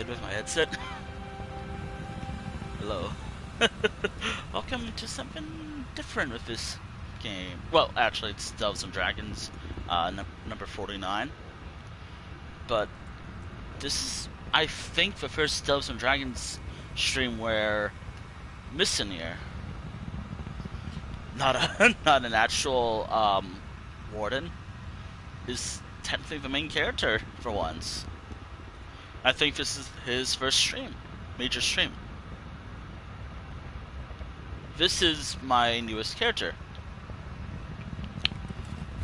good with my headset? Hello. Welcome to something different with this game. Well, actually, it's Delves and Dragons, number 49. But this is, I think, the first Delves and Dragons stream where Missinier, not an actual Warden, is technically the main character for once. I think this is his first stream, major stream. This is my newest character,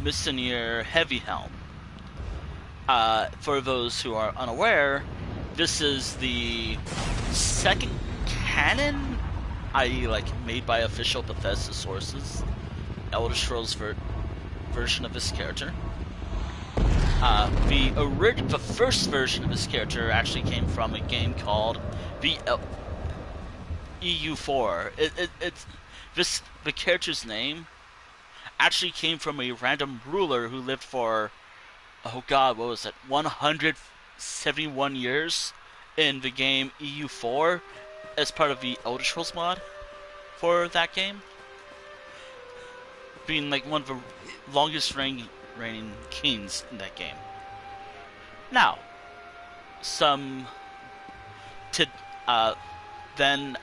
Missinier Heavy Helm. For those who are unaware, this is the second canon, i.e. like made by official Bethesda sources, Elder Scrolls version of this character. The first version of this character actually came from a game called the EU4. The character's name actually came from a random ruler who lived for, oh god, what was it, 171 years in the game EU4 as part of the Elder Scrolls mod for that game, being like one of the longest reigning kings in that game. Now, then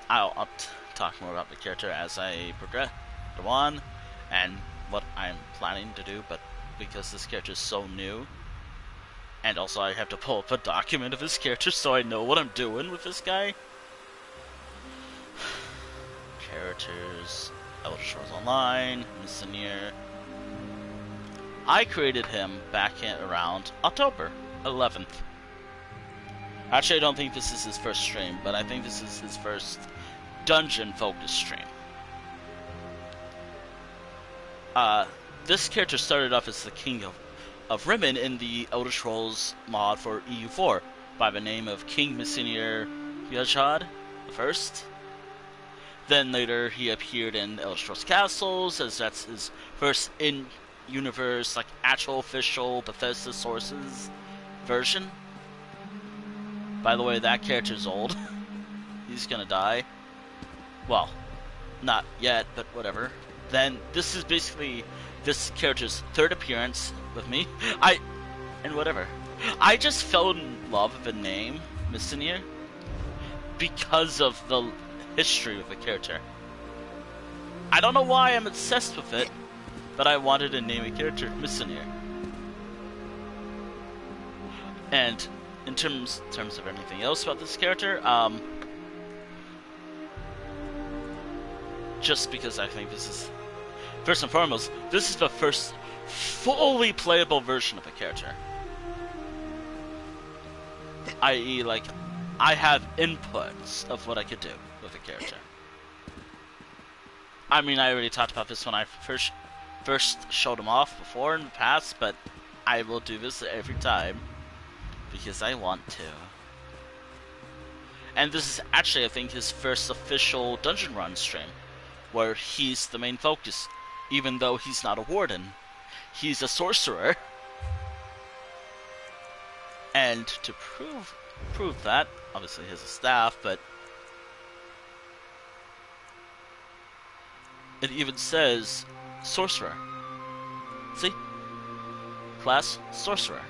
I'll talk more about the character as I progress on and what I'm planning to do, but because this character is so new, and also I have to pull up a document of this character so I know what I'm doing with this guy. Characters, Elder Scrolls Online, Missinier. I created him back in around October 11th. Actually, I don't think this is his first stream, but I think this is his first dungeon-focused stream. This character started off as the King of Rimmon in the Elder Scrolls mod for EU4 by the name of King Missinier Yajad I. Then later he appeared in Elder Scrolls Castles, as that's his first in-universe, like actual official Bethesda sources version. By the way, that character's old. He's gonna die. Well, not yet, but whatever. Then this is basically this character's third appearance with me. Whatever. I just fell in love with the name Missinier because of the history of the character. I don't know why I'm obsessed with it, but I wanted to name a character Missinier. And in terms of anything else about this character, just because I think this is, first and foremost, this is the first fully playable version of the character. I.e., like, I have inputs of what I could do with a character. I mean, I already talked about this when I first showed him off before in the past, but I will do this every time because I want to. And this is actually, I think, his first official dungeon run stream, where he's the main focus, even though he's not a warden. He's a sorcerer. And to prove that, obviously he has a staff, but it even says sorcerer. See? Class sorcerer.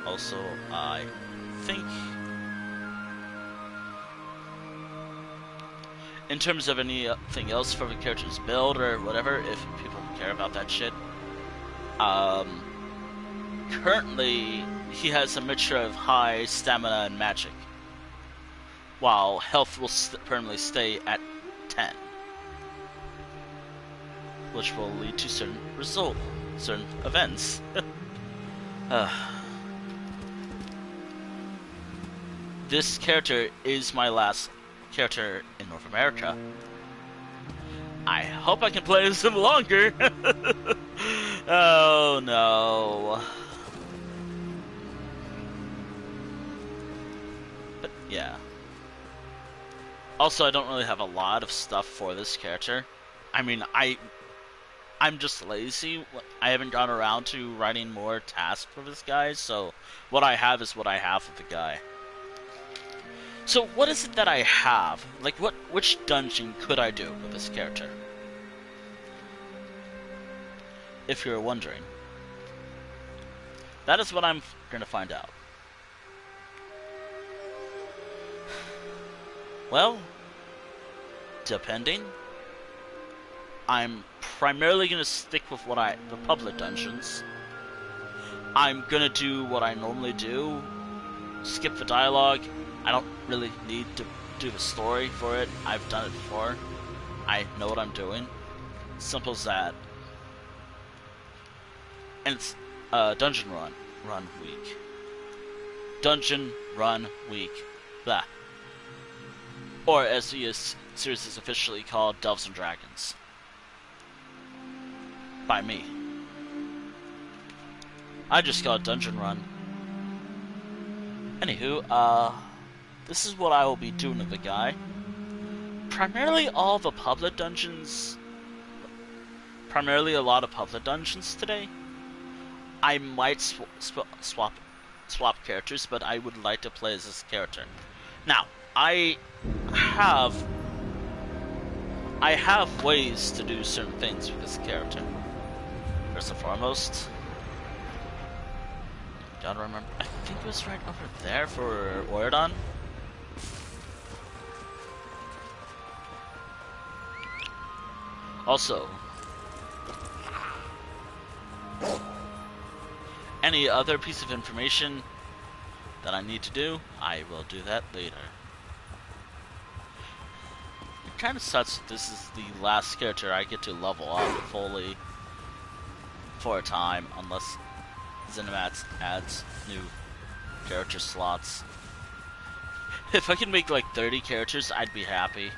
Also, I think in terms of anything else for the character's build or whatever, if people care about that shit, currently he has a mixture of high stamina and magic, while health will permanently stay at 10, which will lead to certain events. This character is my last character in North America. I hope I can play this longer. Oh no. But yeah. Also, I don't really have a lot of stuff for this character. I mean, I'm just lazy. I haven't gotten around to writing more tasks for this guy, so what I have is what I have with the guy. So what is it that I have? Like, which dungeon could I do with this character? If you're wondering. That is what I'm gonna find out. Well, depending. I'm primarily gonna stick with the public dungeons. I'm gonna do what I normally do. Skip the dialogue. I don't really need to do the story for it. I've done it before. I know what I'm doing. Simple as that. And it's dungeon run week. Dungeon run week. Blah. Or as the series is officially called, Delves and Dragons. By me. I just call it Dungeon Run. Anywho, this is what I will be doing with the guy. Primarily all the public dungeons. Primarily a lot of public dungeons today. I might swap characters, but I would like to play as this character. Now, I have ways to do certain things with this character. First and foremost, gotta remember, I think it was right over there for Warden. Also, any other piece of information that I need to do, I will do that later. It kind of sucks that this is the last character I get to level up fully for a time, unless ZeniMax adds new character slots. If I can make like 30 characters, I'd be happy.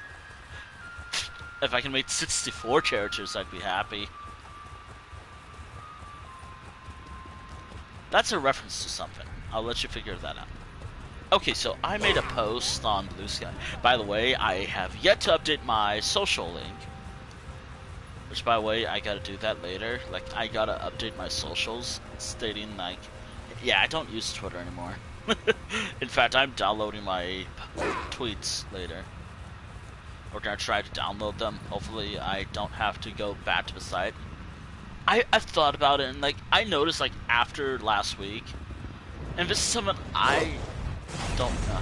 If I can make 64 characters, I'd be happy. That's a reference to something. I'll let you figure that out. Okay, so I made a post on Blue Sky. By the way, I have yet to update my social link. Which, by the way, I gotta do that later. Like, I gotta update my socials, stating, like... Yeah, I don't use Twitter anymore. In fact, I'm downloading my tweets later. We're gonna try to download them. Hopefully, I don't have to go back to the site. I've thought about it, and, like, I noticed, like, after last week... And this is someone I don't know.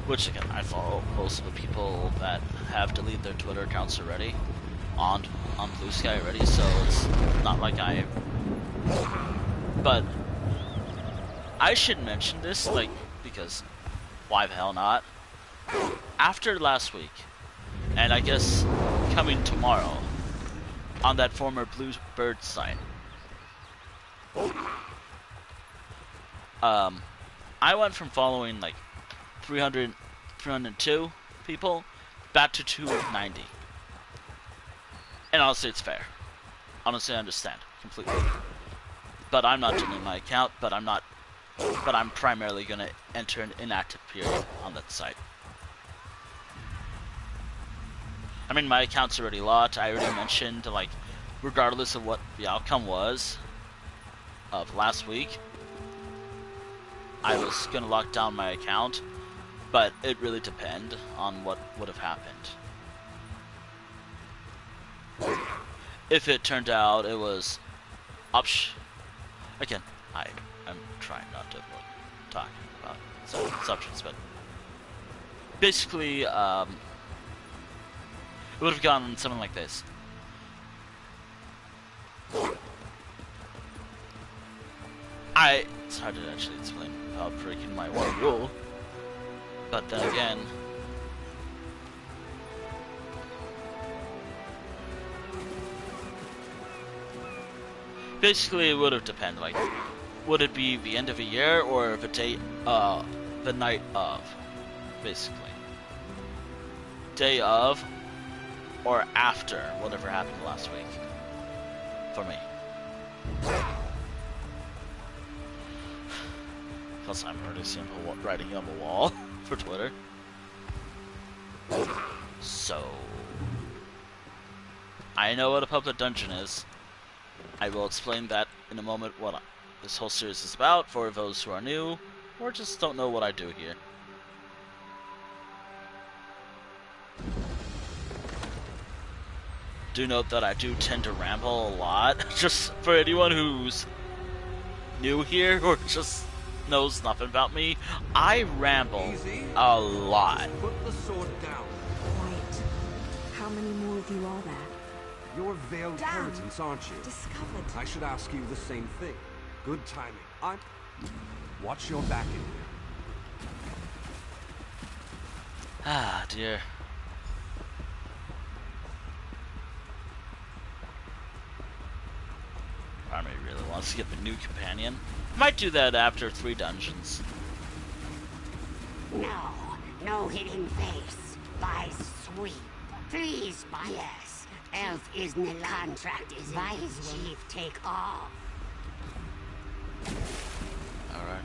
Which, again, I follow most of the people that have deleted their Twitter accounts already on Blue Sky already, so it's not like I... But I should mention this, like, because why the hell not? After last week, and I guess coming tomorrow, on that former Bluebird site, I went from following, like, 302 people back to 290. And honestly, it's fair. Honestly, I understand completely. But I'm not deleting my account, but I'm primarily gonna enter an inactive period on that site. I mean, my account's already locked. I already mentioned, like, regardless of what the outcome was of last week, I was gonna lock down my account, but it really depends on what would have happened. If it turned out it was again, I'm trying not to talk about certain subjects, but basically, it would have gone something like this. It's hard to actually explain without breaking my one rule, but then again, basically it would have depended, like, would it be the end of a year or the night of, basically. Day of or after whatever happened last week, for me. Plus, I'm already seeing writing on the wall for Twitter. So, I know what a public dungeon is. I will explain that in a moment what this whole series is about for those who are new or just don't know what I do here. Do note that I do tend to ramble a lot, just for anyone who's new here or just knows nothing about me. I ramble a lot. Put the sword down. Quiet. How many more of you are there? You're veiled Damn. penitents, aren't you? Discovered. I should ask you the same thing. Good timing. Watch your back in here. Ah, dear. Army really wants to get the new companion. Might do that after 3 dungeons. No hidden face. By sweep. Please, by yes. Elf is contract is Vice Chief take off. Alright.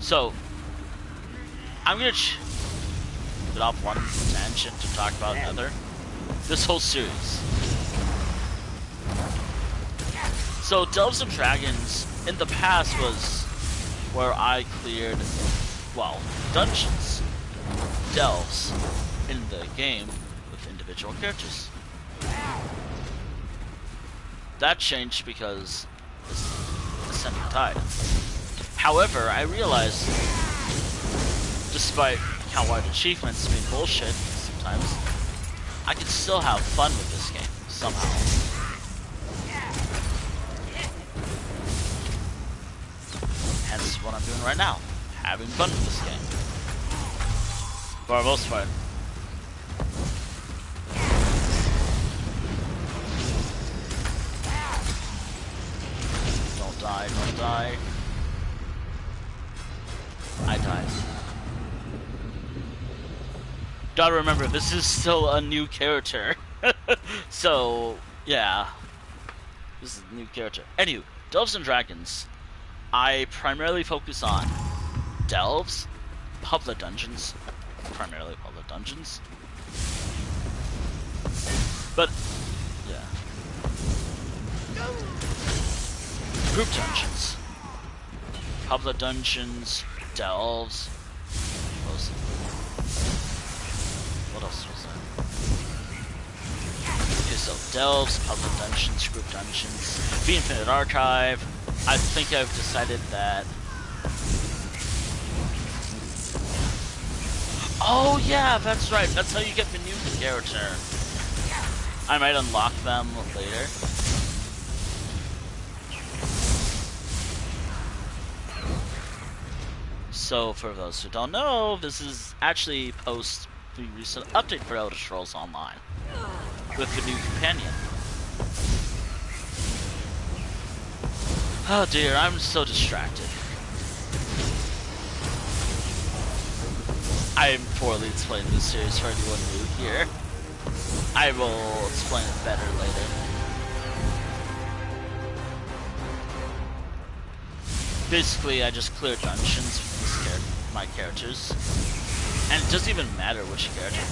So, I'm gonna get off one tangent to talk about another. This whole series. So, Delves and Dragons in the past was where I cleared, well, dungeons, delves in the game with individual characters. That changed because Ascending Tide. However, I realized, despite count-wide achievements being bullshit sometimes, I can still have fun with this game somehow. Hence what I'm doing right now, having fun with this game. For the most part. Don't die, don't die. I died. Gotta remember, this is still a new character. So, yeah. This is a new character. Anywho, Delves and Dragons. I primarily focus on delves, public dungeons, primarily public dungeons. But, yeah. Group dungeons. Public dungeons, delves. What else was there? Okay, so delves, public dungeons, group dungeons, the Infinite Archive. I think I've decided that. Oh yeah, that's right. That's how you get the new character. I might unlock them later. So for those who don't know, this is actually post the recent update for Elder Scrolls Online with the new companion. Oh dear, I'm so distracted. I am poorly explaining this series for anyone new here. I will explain it better later. Basically, I just clear dungeons with my characters. And it doesn't even matter which character.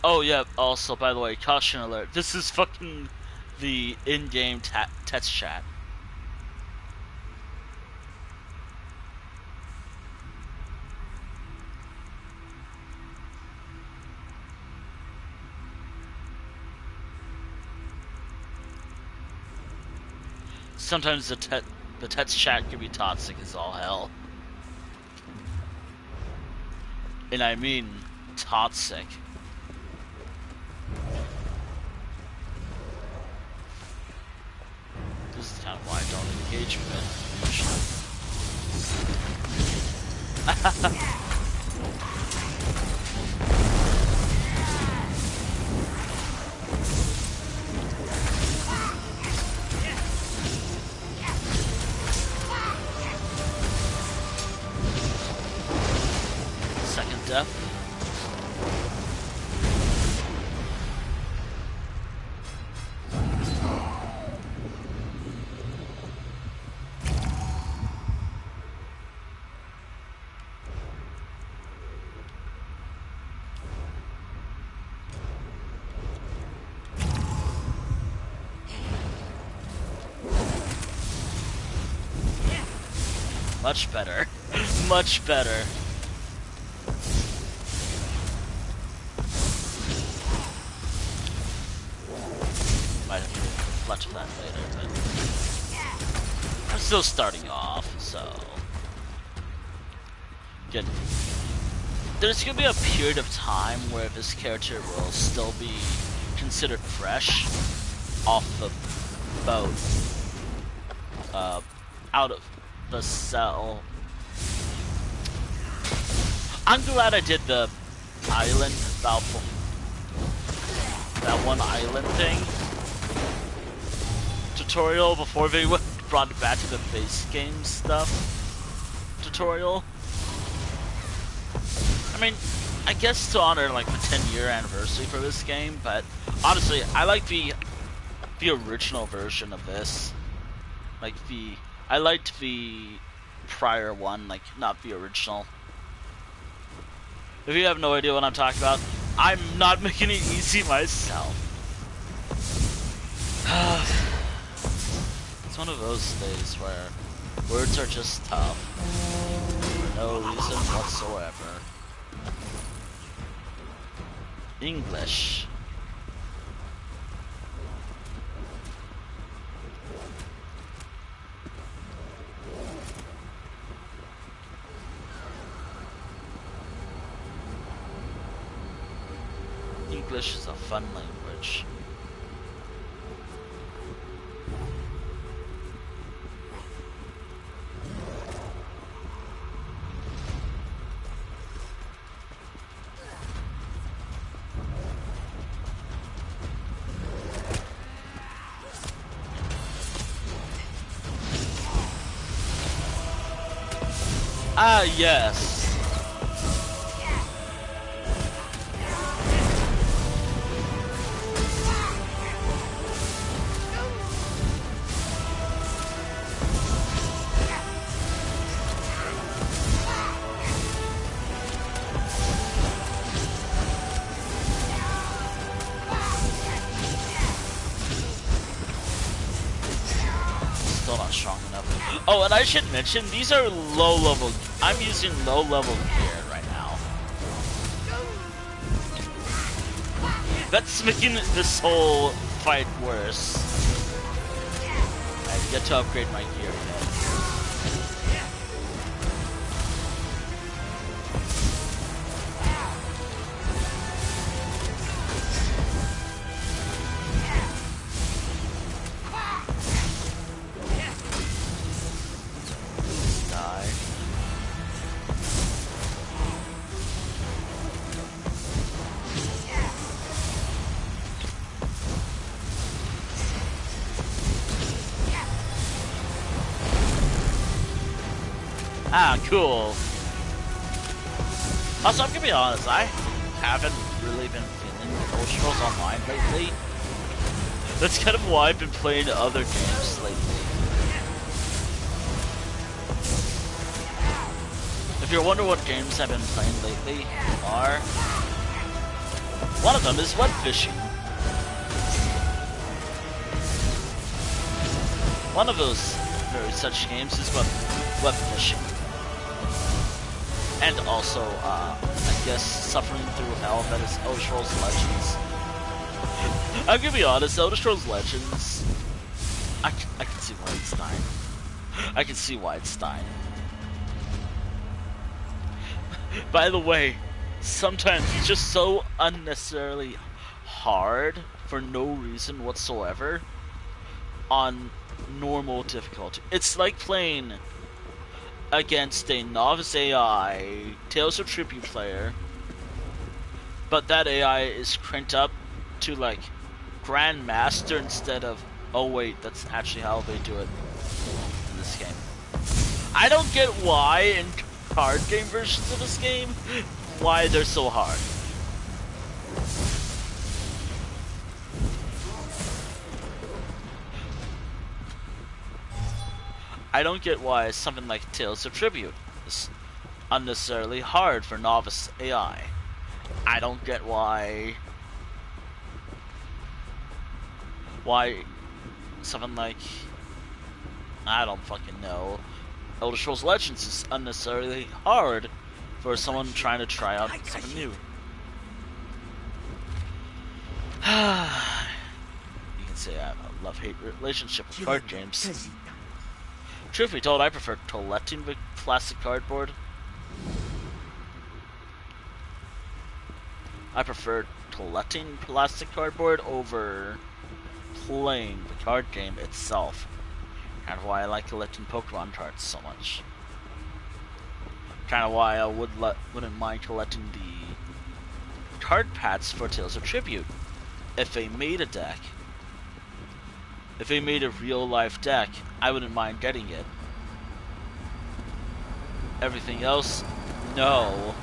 Oh yeah, also, by the way, caution alert, this is fucking the in-game text chat. Sometimes the text chat can be toxic as all hell. And I mean toxic. This is kind of why I don't engage with it. death. Much better. Much better. Might have to reflect that later, but I'm still starting off, so good. There's gonna be a period of time where this character will still be considered fresh off the boat, out of the cell. I'm glad I did the island, that one island thing tutorial before they brought it back to the base game stuff tutorial. I mean, I guess to honor like the 10-year anniversary for this game, but honestly, I like the original version of this. Like I liked the prior one, like not the original. If you have no idea what I'm talking about, I'm not making it easy myself. It's one of those days where words are just tough for no reason whatsoever. English. English is a fun language. Ah, yes. Still not strong enough. Oh, and I should mention, these are low-level. I'm using low-level gear right now. That's making this whole fight worse. I get to upgrade my gear again. Ah, cool. Also, I'm gonna be honest, I haven't really been feeling Elder Scrolls Online lately. That's kind of why I've been playing other games lately. If you're wondering what games I've been playing lately one of them is web fishing. One of those very such games is web fishing. And also, I guess, Suffering Through Hell, that is Elder Scrolls Legends. I'm gonna be honest, Elder Scrolls Legends, I can see why it's dying. I can see why it's dying. By the way, sometimes it's just so unnecessarily hard for no reason whatsoever on normal difficulty. It's like playing against a novice AI Tales of Tribute player, but that AI is cranked up to like Grandmaster instead of, oh wait, that's actually how they do it in this game. I don't get why in card game versions of this game why they're so hard. I don't get why something like Tales of Tribute is unnecessarily hard for novice AI. I don't get why something like, I don't fucking know, Elder Scrolls Legends is unnecessarily hard for someone trying to try out something new. You can say I have a love-hate relationship with card games. Truth be told, I prefer collecting the plastic cardboard. I prefer collecting plastic cardboard over playing the card game itself. Kind of why I like collecting Pokemon cards so much. Kind of why I wouldn't mind collecting the card packs for Tales of Tribute. If they made a deck, if they made a real-life deck, I wouldn't mind getting it. Everything else, no.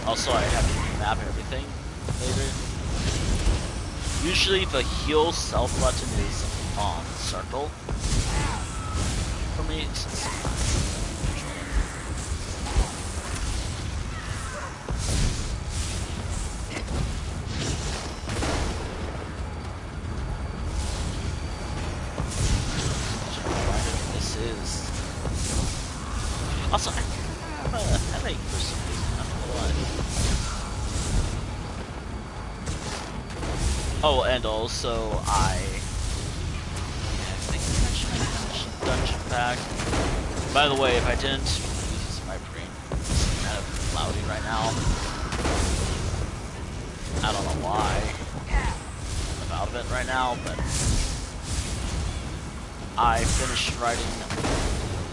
Also, I have to map everything later. Usually the heal self button is on circle. For me, this is... Also, I have a headache for some reason. I don't know why. Oh, and also I think I mentioned dungeon pack. By the way, if I didn't, this is my brain. It's kind of cloudy right now. I don't know why I'm out of it right now, but I finished writing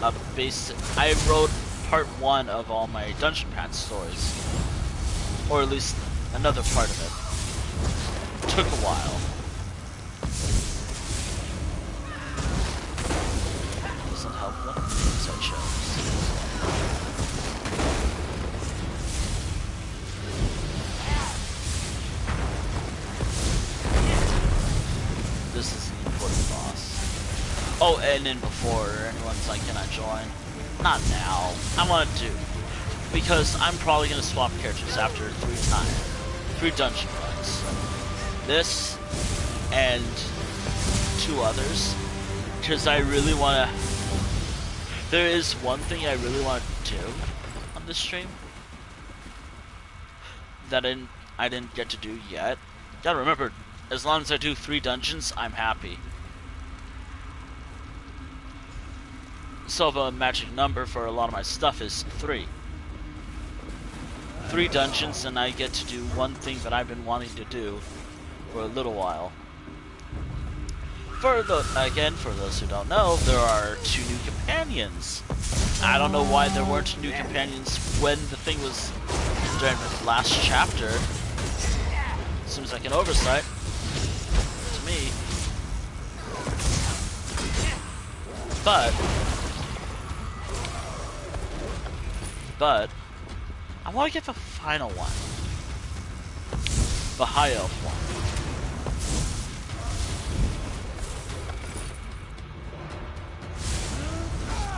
a basic. I wrote part 1 of all my dungeon pack stories, or at least another part of it. Took a while. Doesn't help what names I chose. This is the important boss. Oh, and then before anyone's like, can I join? Not now. I want to, because I'm probably gonna swap characters after 3 dungeon runs. This and 2 others, because I really want to. There is one thing I really want to do on this stream that I didn't get to do yet. Gotta remember, as long as I do 3 dungeons, I'm happy. So the magic number for a lot of my stuff is 3. 3 dungeons, and I get to do one thing that I've been wanting to do for a little while. For those who don't know, there are 2 new companions. I don't know why there weren't new companions when the thing was during the last chapter. Seems like an oversight to me. But I want to get the final one. The high elf one.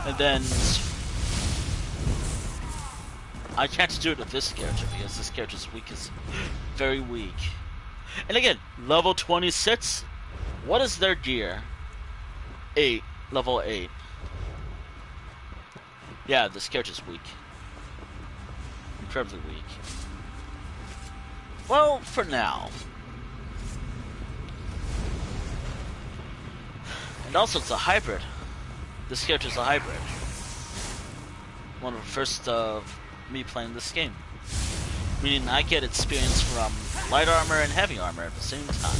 And then I can't do it with this character because this character's weak is very weak. And again, level 26. What is their gear? 8. Level 8. Yeah, this character's weak. Incredibly weak. Well, for now. And also it's a hybrid. This character's a hybrid. One of the first of me playing this game. Meaning I get experience from light armor and heavy armor at the same time.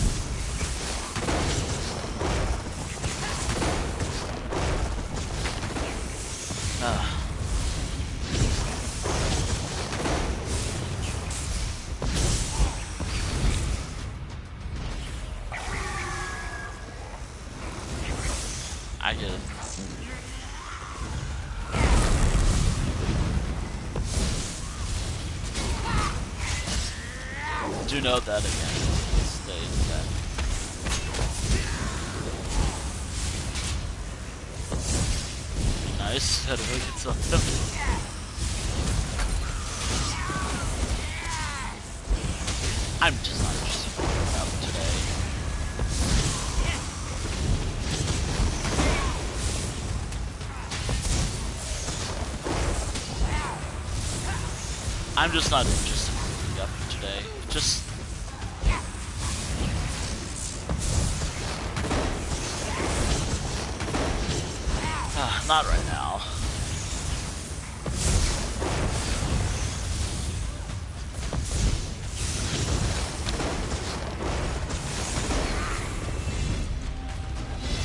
do know that again. Stay that. Nice. That really gets up them. I'm just not interested in up today. I'm just not interested in up today. Just not right now.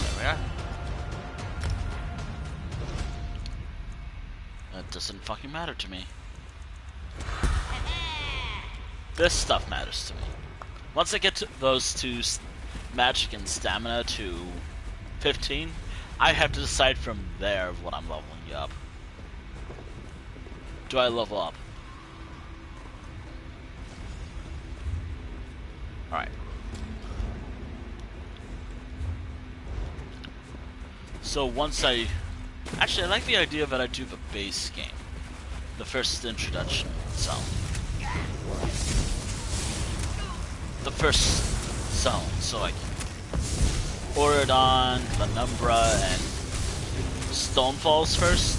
There we are. That doesn't fucking matter to me. This stuff matters to me. Once I get to those two, magic and stamina, to 15, I have to decide from there what I'm leveling up. Do I level up? Alright. So once I... Actually, I like the idea that I do the base game. The first introduction zone. The first zone, so I can Oridon, Penumbra, and Stonefalls first,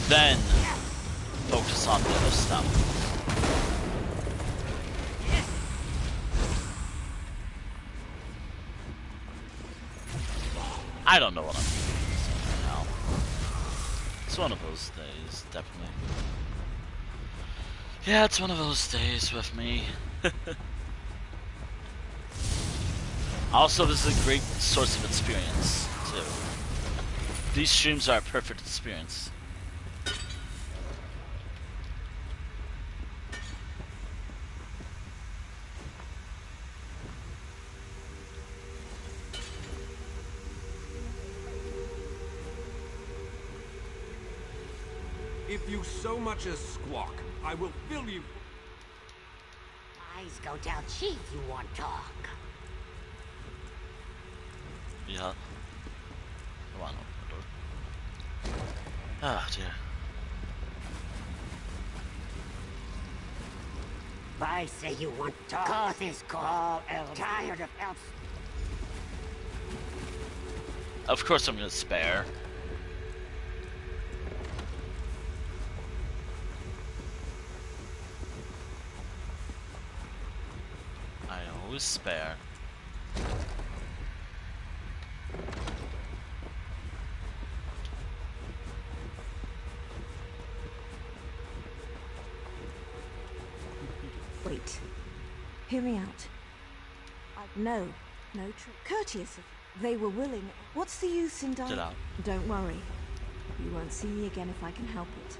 then focus on the other stuff. I don't know what I'm doing right now. It's one of those days, definitely. Yeah, it's one of those days with me. Also, this is a great source of experience, too. These streams are a perfect experience. If you so much as squawk, I will fill you. Eyes go tell Chief you want talk. Yeah. Come on, open the door. Ah, dear. I say you want talk. Cause is called elf. Tired of elves. Of course I'm gonna spare. I always spare. Wait. Hear me out. No courteous. They were willing. What's the use in dying? Get out. Don't worry. You won't see me again if I can help it.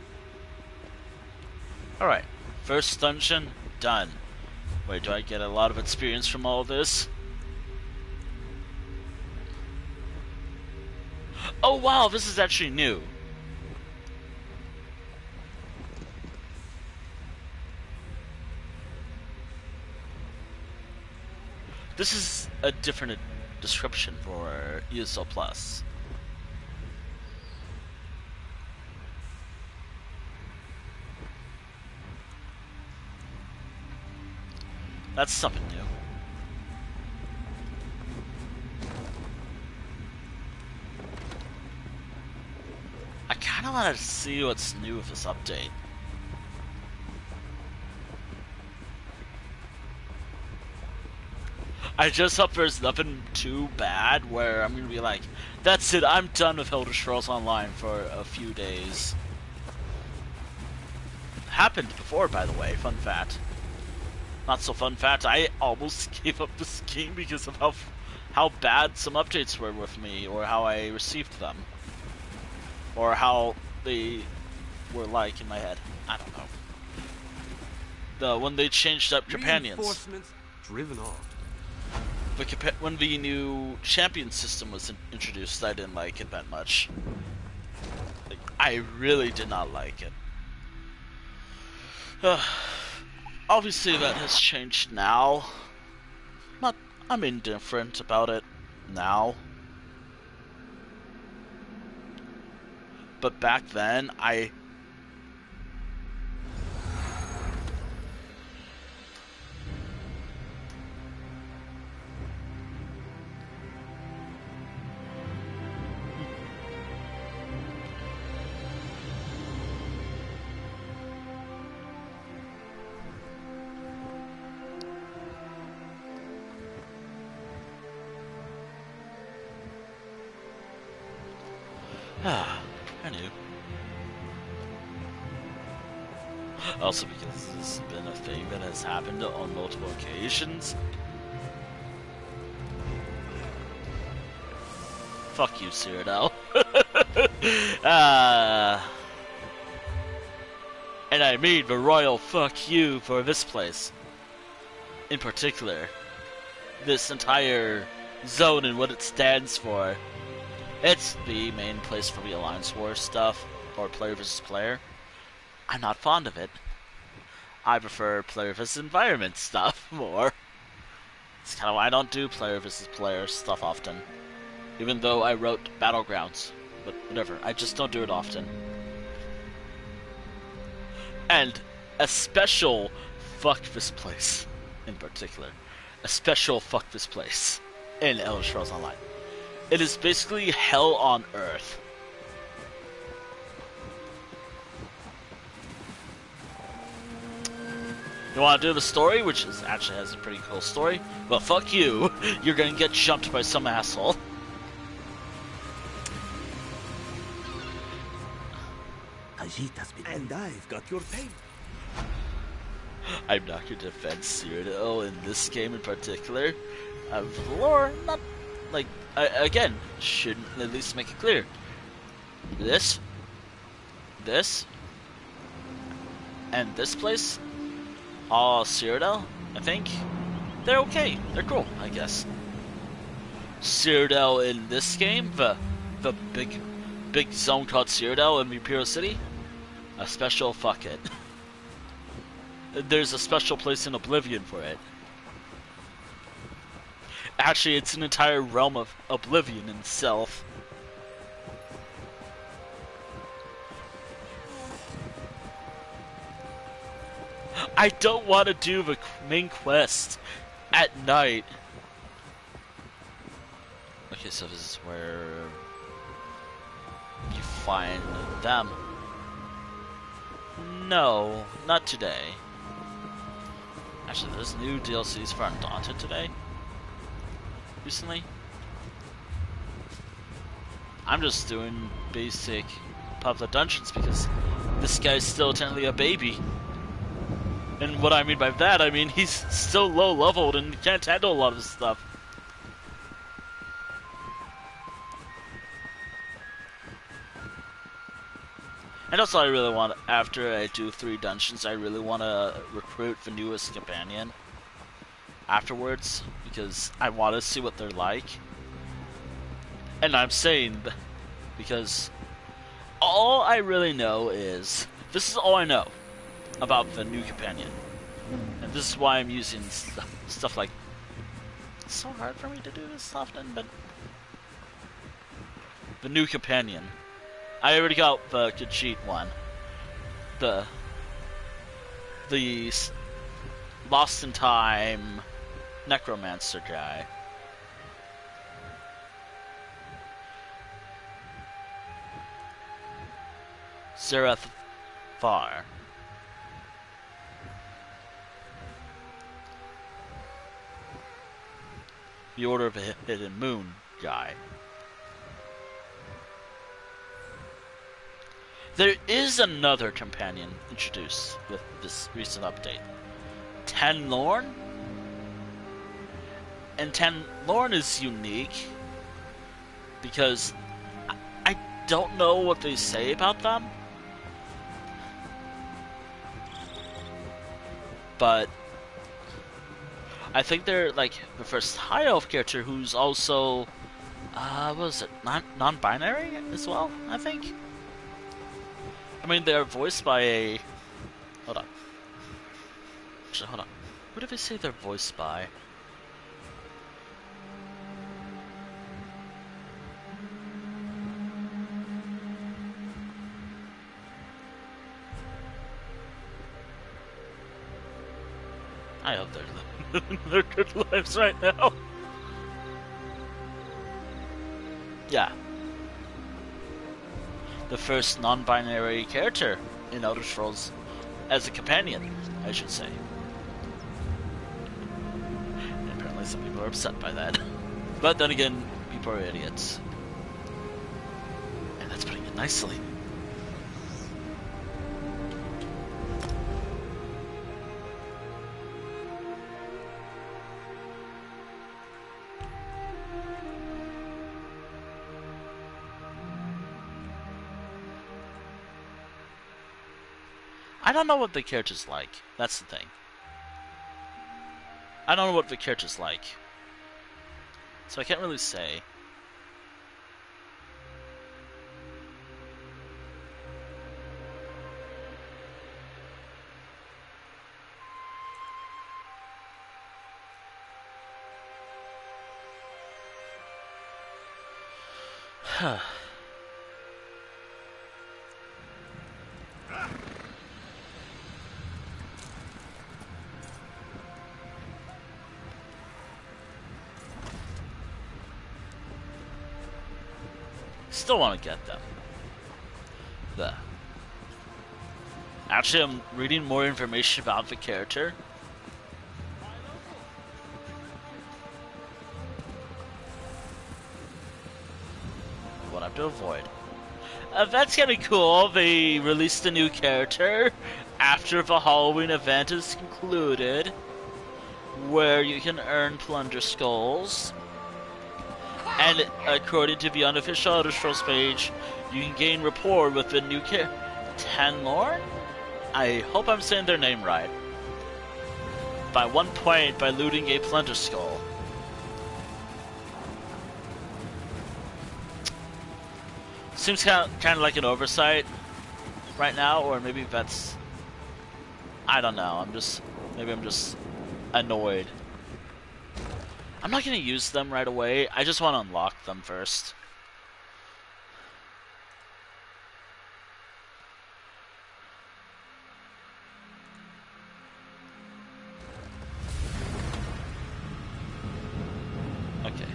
Alright. First dungeon, done. Wait, do I get a lot of experience from all this? Oh wow, this is actually new. This is a different description for ESL Plus. That's something new. I kinda wanna see what's new with this update. I just hope there's nothing too bad where I'm gonna be like, that's it, I'm done with Elder Scrolls Online for a few days. Happened before, by the way, fun fact. Not so fun fact, I almost gave up this game because of how bad some updates were with me, or how I received them. Or how they were like in my head. I don't know. When they changed up companions. Reinforcements driven on. When the new champion system was introduced, I didn't like it that much. Like, I really did not like it. Obviously that has changed now. Not, I'm indifferent about it now. But back then, I knew. Also because this has been a thing that has happened on multiple occasions. Fuck you, Cyrodiil. And I mean the royal fuck you for this place. In particular. This entire zone and what it stands for. It's the main place for the Alliance War stuff, or player versus player. I'm not fond of it. I prefer player versus environment stuff more. It's kind of why I don't do player versus player stuff often. Even though I wrote Battlegrounds. But whatever, I just don't do it often. And a special fuck this place, in particular. A special fuck this place in Elder Scrolls Online. It is basically hell on earth. You want to do the story, which actually has a pretty cool story? Well, fuck you. You're gonna get jumped by some asshole. And I've got your pay. I'm not gonna defend Cyrodiil in this game in particular. The lore, not like again, should at least make it clear. This, and this place, all Cyrodiil, I think, they're okay. They're cool, I guess. Cyrodiil in this game, the big zone called Cyrodiil in Imperial City, a special fuck it. There's a special place in Oblivion for it. Actually, it's an entire realm of Oblivion in itself. I don't want to do the main quest at night. Okay, so this is where you find them. No, not today. Actually, there's new DLCs for Undaunted today. Recently. I'm just doing basic public dungeons because this guy's still technically a baby. And what I mean by that, I mean he's still low leveled and can't handle a lot of stuff. And also I really want, after I do 3 dungeons, I really want to recruit the newest companion afterwards, because I want to see what they're like. And I'm saying, because all I really know is, this is all I know about the new companion. And this is why I'm using stuff like, it's so hard for me to do this often, but the new companion. I already got the Khajiit one. The Lost in Time Necromancer guy. Wrathful. The Order of the Hidden Moon guy. There is another companion introduced with this recent update. Ten Lorn? And Ten Lorn is unique because I don't know what they say about them. But I think they're like the first high elf character who's also what was it? Non-binary as well, I think. I mean, they're voiced by a... Hold on. Actually, hold on. Who did they say they're voiced by? I hope they're living their good lives right now. Yeah. The first non-binary character in Elder Scrolls as a companion, I should say. And apparently some people are upset by that. But then again, people are idiots. And that's putting it nicely. I don't know what the character's like. That's the thing. I don't know what the character's like. So I can't really say. Huh. Still want to get them. Actually, I'm reading more information about the character. What I have to avoid. That's kind of cool. They released a new character after the Halloween event is concluded, where you can earn plunder skulls. And according to the unofficial Elder Scrolls page, you can gain rapport with the new character, Tenlorn? I hope I'm saying their name right. By 1 point by looting a plunder skull. Seems kind of like an oversight right now, or maybe that's... I don't know, maybe I'm just annoyed. I'm not going to use them right away. I just want to unlock them first. Okay.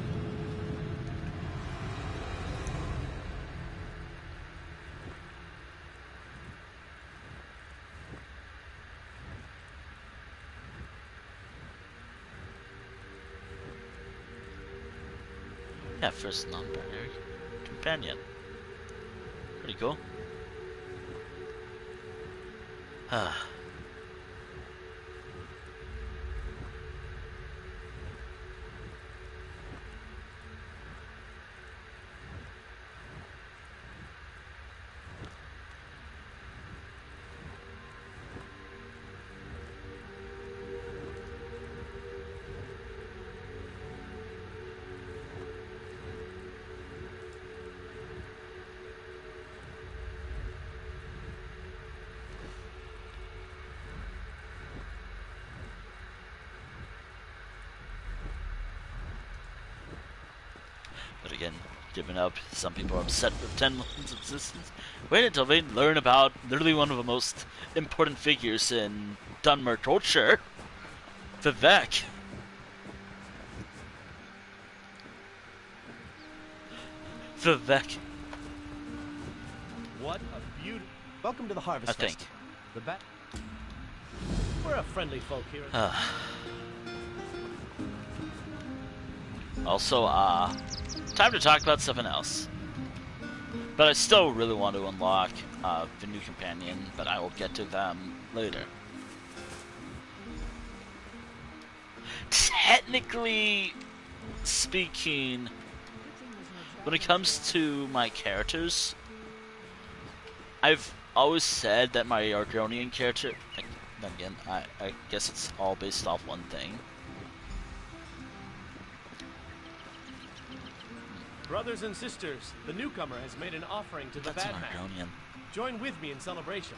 Yeah, first non-binary companion. Pretty cool. But again, given up, some people are upset with Tenlorn's existence. Wait until they learn about literally one of the most important figures in Dunmer culture, Vivek. Vivek. What a beauty! Welcome to the Harvest I think. Fest. The bat. We're a friendly folk here. Also, time to talk about something else. But I still really want to unlock the new companion, but I will get to them later. Technically speaking, when it comes to my characters, I've always said that my Argonian character, then again, I guess it's all based off one thing. Brothers and sisters, the newcomer has made an offering to the That's an bad man. Argonian. Join with me in celebration.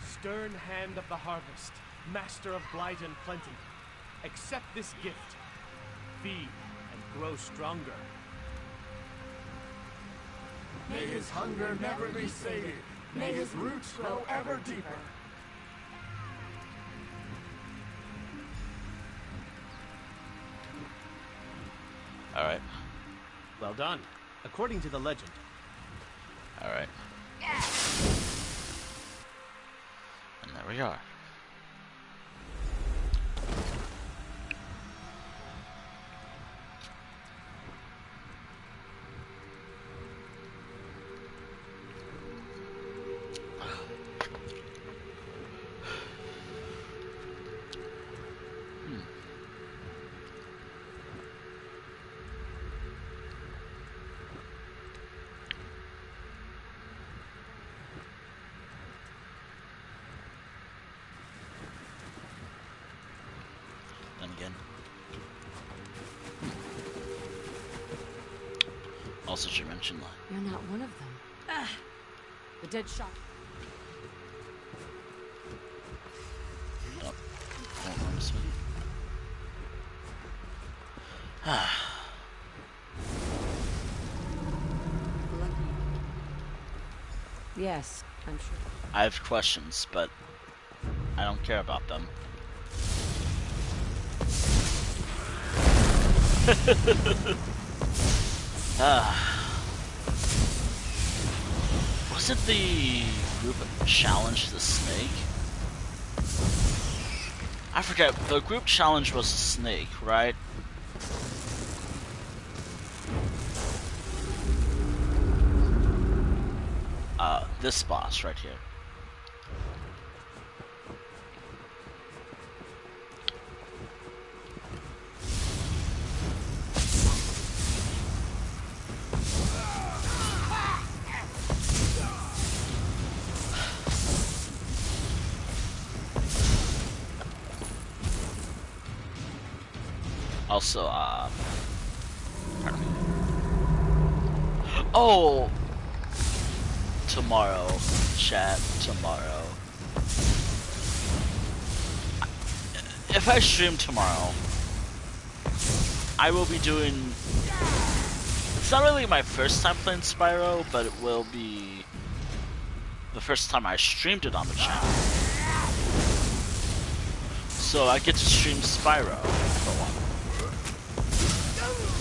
stern hand of the harvest, master of blight and plenty, accept this gift. Feed and grow stronger. May his hunger never be sated. May his roots grow ever deeper. Alright. Well done. According to the legend. Alright. And there we are. Then again. Also should mention that. You're not one of them. Ah, the dead shot. Oh, don't notice me. Yes, I'm sure. I have questions, but I don't care about them. Wasn't the group challenge the snake? I forget, the group challenge was a snake, right? This boss right here. Also, pardon me. Oh! Tomorrow, chat, tomorrow. If I stream tomorrow, I will be doing... It's not really my first time playing Spyro, but it will be the first time I streamed it on the channel. So I get to stream Spyro for one.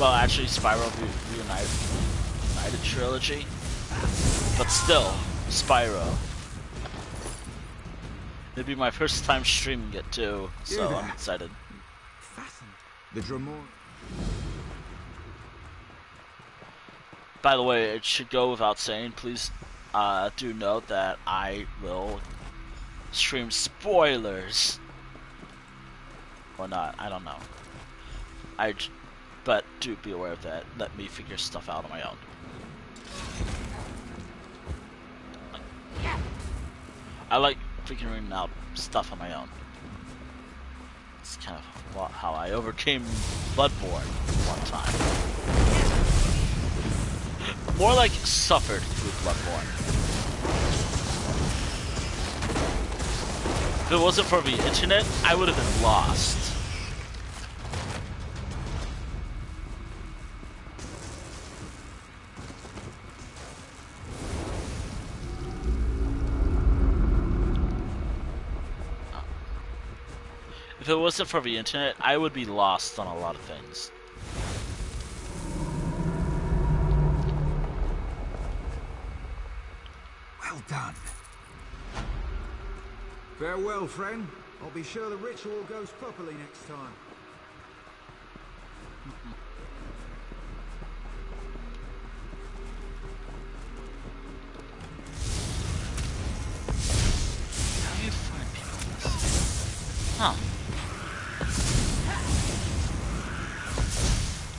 Well, actually, Spyro Reunited Trilogy. But still, Spyro. It'd be my first time streaming it too, so I'm excited. Fastened. The Dramor. By the way, it should go without saying, please do note that I will stream spoilers. Or not, I don't know. But do be aware of that. Let me figure stuff out on my own. I like figuring out stuff on my own. It's kind of how I overcame Bloodborne one time. More like suffered through Bloodborne. If it wasn't for the internet, I would have been lost. If it wasn't for the internet, I would be lost on a lot of things. Well done. Farewell, friend. I'll be sure the ritual goes properly next time. How do you find people in this? Huh.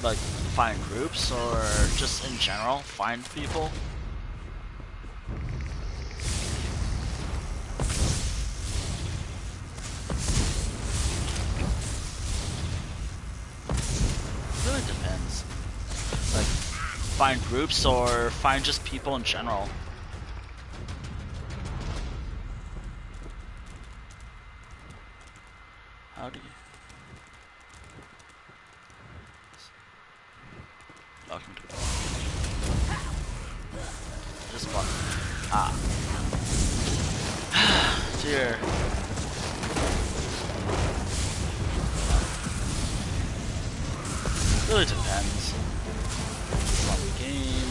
Like, find groups, or just in general, find people? It really depends. Like, find groups, or find just people in general. How do you... Document. Just one. Ah. Dear. Really depends on the game.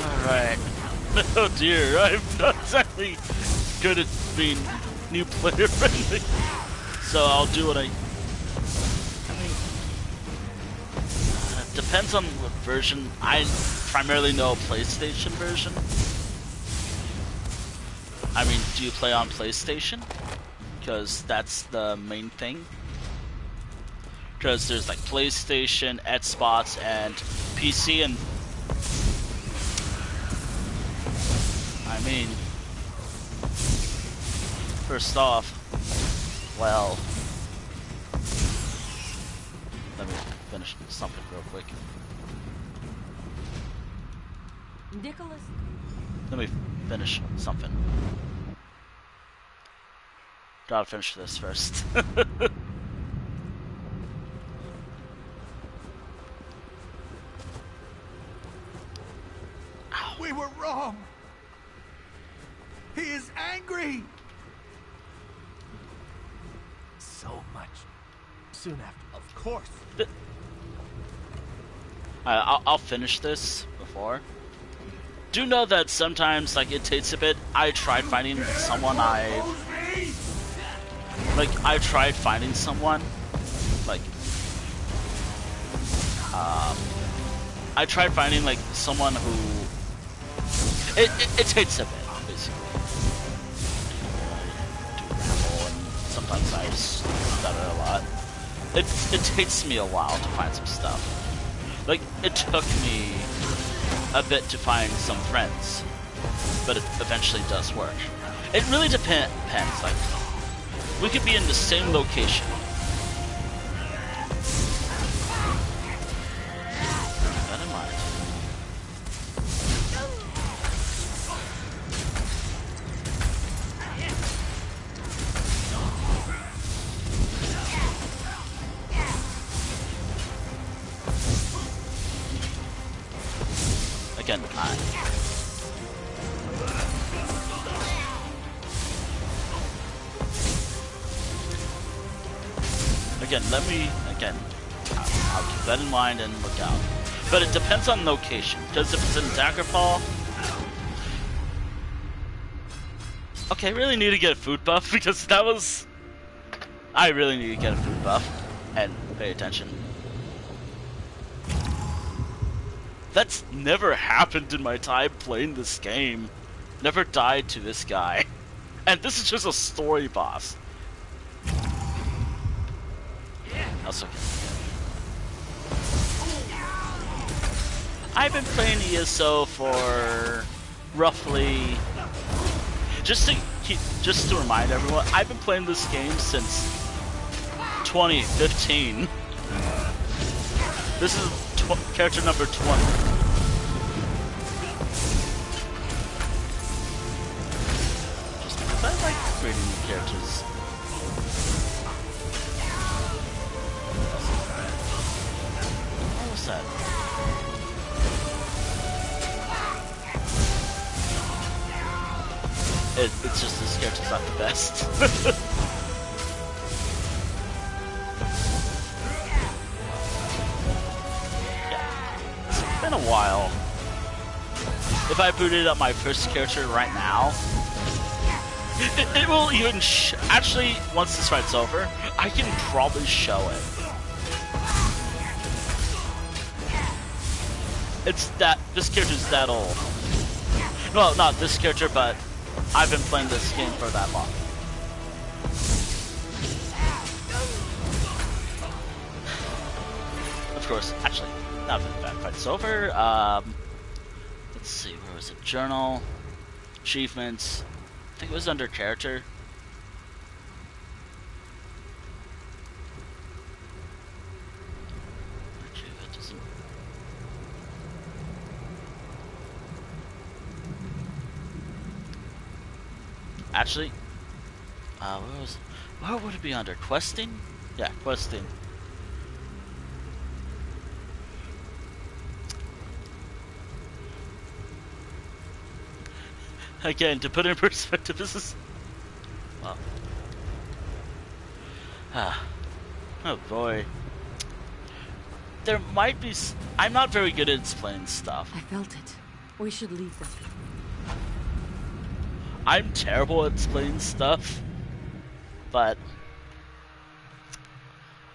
Alright. Oh dear, I'm not exactly good at being new player friendly. So I'll do what I mean, depends on what version. I primarily know a PlayStation version. I mean, do you play on PlayStation? Because that's the main thing. Because there's like PlayStation, Xbox, and PC, and I mean, first off, well, let me finish something real quick. Nicholas. Let me finish something. Gotta finish this first. We were wrong. He is angry. So much. Soon after, of course. I'll finish this before. Do know that sometimes, like, it takes a bit. I tried finding someone I tried finding someone, like, I tried finding, like, someone who, it takes a bit, basically. I do Wrathful, and sometimes I stutter a lot. It takes me a while to find some stuff. Like, it took me a bit to find some friends, but it eventually does work. It really depends, like, we could be in the same location. Keep that in mind. Again, let me, I'll keep that in mind and look out. But it depends on location, because if it's in Daggerfall... Okay, I really need to get a food buff, because that was... I really need to get a food buff, and pay attention. That's never happened in my time playing this game. Never died to this guy. And this is just a story boss. Also, I've been playing ESO for roughly, just to remind everyone, I've been playing this game since 2015. This is character number 20. Just because I like creating new characters. What was that? It's just this character's not the best. Been a while. If I booted up my first character right now, it will even actually, once this fight's over, I can probably show it. It's that, this character's that old. Well, not this character, but I've been playing this game for that long. Of course, actually, now that fight's over, let's see, where was it? Journal, achievements, I think it was under character. Actually, that doesn't... Actually, Where would it be under? Questing? Yeah, questing. Again, to put in perspective, this is... Well... Oh boy. There might be... I'm not very good at explaining stuff. I felt it. We should leave them. I'm terrible at explaining stuff, but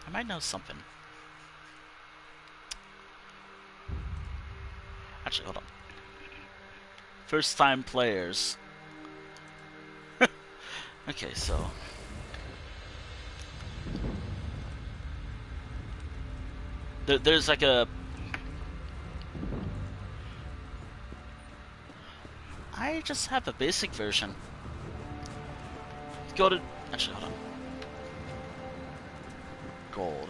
I might know something. Actually, hold on. First time players. Okay, so there's like a... I just have a basic version. Go to... Actually, hold on. Gold.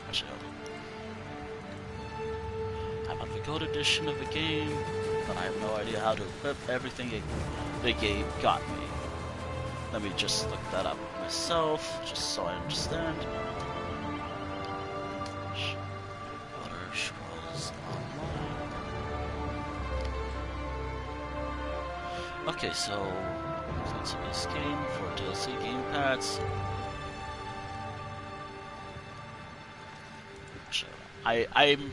Actually, hold on. I'm on the gold edition of the game, but I have no idea how to equip everything the game got me. Let me just look that up myself, just so I understand. Elder Scrolls Online. Okay, so let's see this game for DLC gamepads. I'm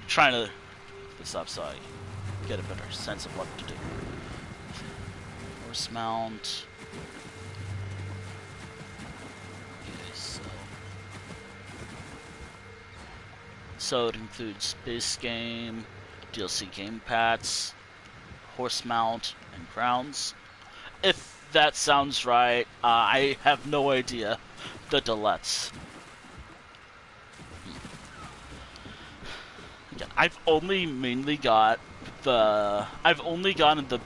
trying to look this up so I get a better sense of what to do. Horse mount. So it includes base game, DLC gamepads, horse mount, and crowns. If that sounds right, I have no idea the delettes. Again, I've only gotten the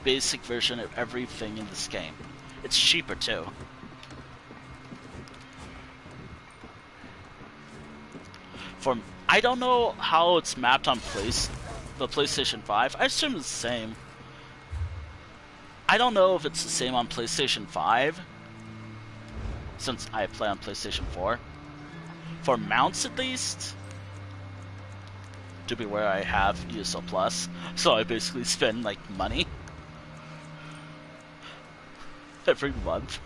basic version of everything in this game. It's cheaper too. I don't know how it's mapped on the PlayStation 5. I assume it's the same. I don't know if it's the same on PlayStation 5, since I play on PlayStation 4. For mounts, at least, to be where I have ESO Plus, so I basically spend like money every month.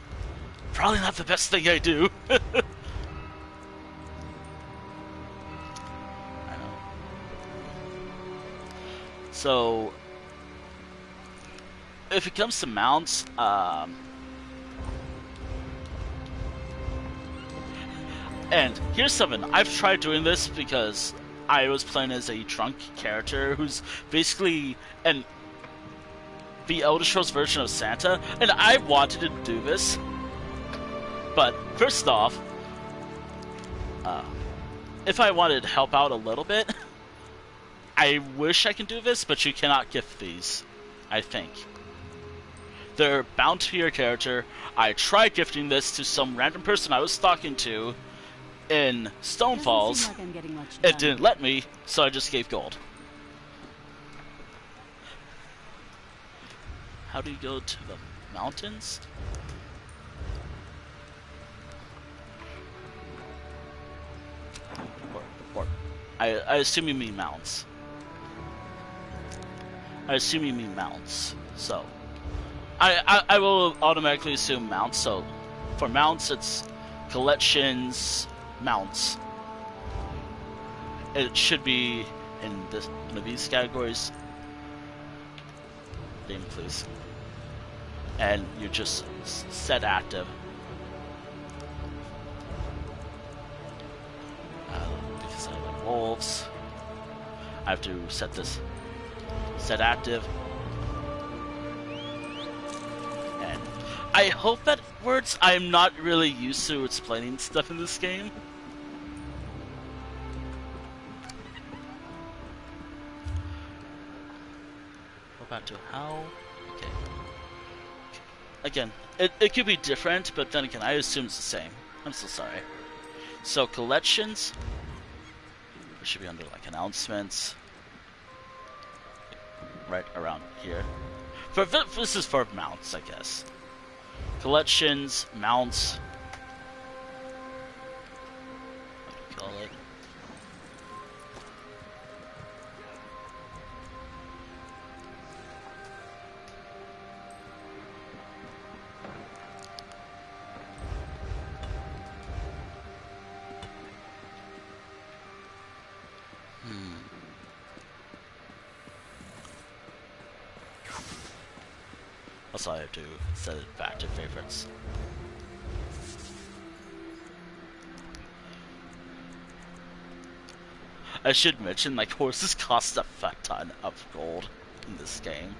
Probably not the best thing I do. So, if it comes to mounts, and here's something, I've tried doing this because I was playing as a drunk character who's basically the Elder Scrolls version of Santa, and I wanted to do this, but first off, if I wanted to help out a little bit, I wish I can do this, but you cannot gift these, I think. They're bound to your character. I tried gifting this to some random person I was talking to in Stone Falls. Like I'm getting much It done. didn't let me, so I just gave gold. How do you go to the mountains? Or I assume you mean mounts. I assume you mean mounts, so I will automatically assume mounts. So for mounts, it's collections, mounts. It should be in one of these categories. Name, please, and you just set active. Because I have wolves, I have to set this. Set active. And I hope that words I'm not really used to explaining stuff in this game. Go back to how? Okay. Again, it could be different, but then again, I assume it's the same. I'm so sorry. So collections, It should be under like announcements. Right around here. This is for mounts, I guess. Collections, mounts. What do you call it? Also, I have to set it back to favorites. I should mention, like, horses cost a fuck ton of gold in this game.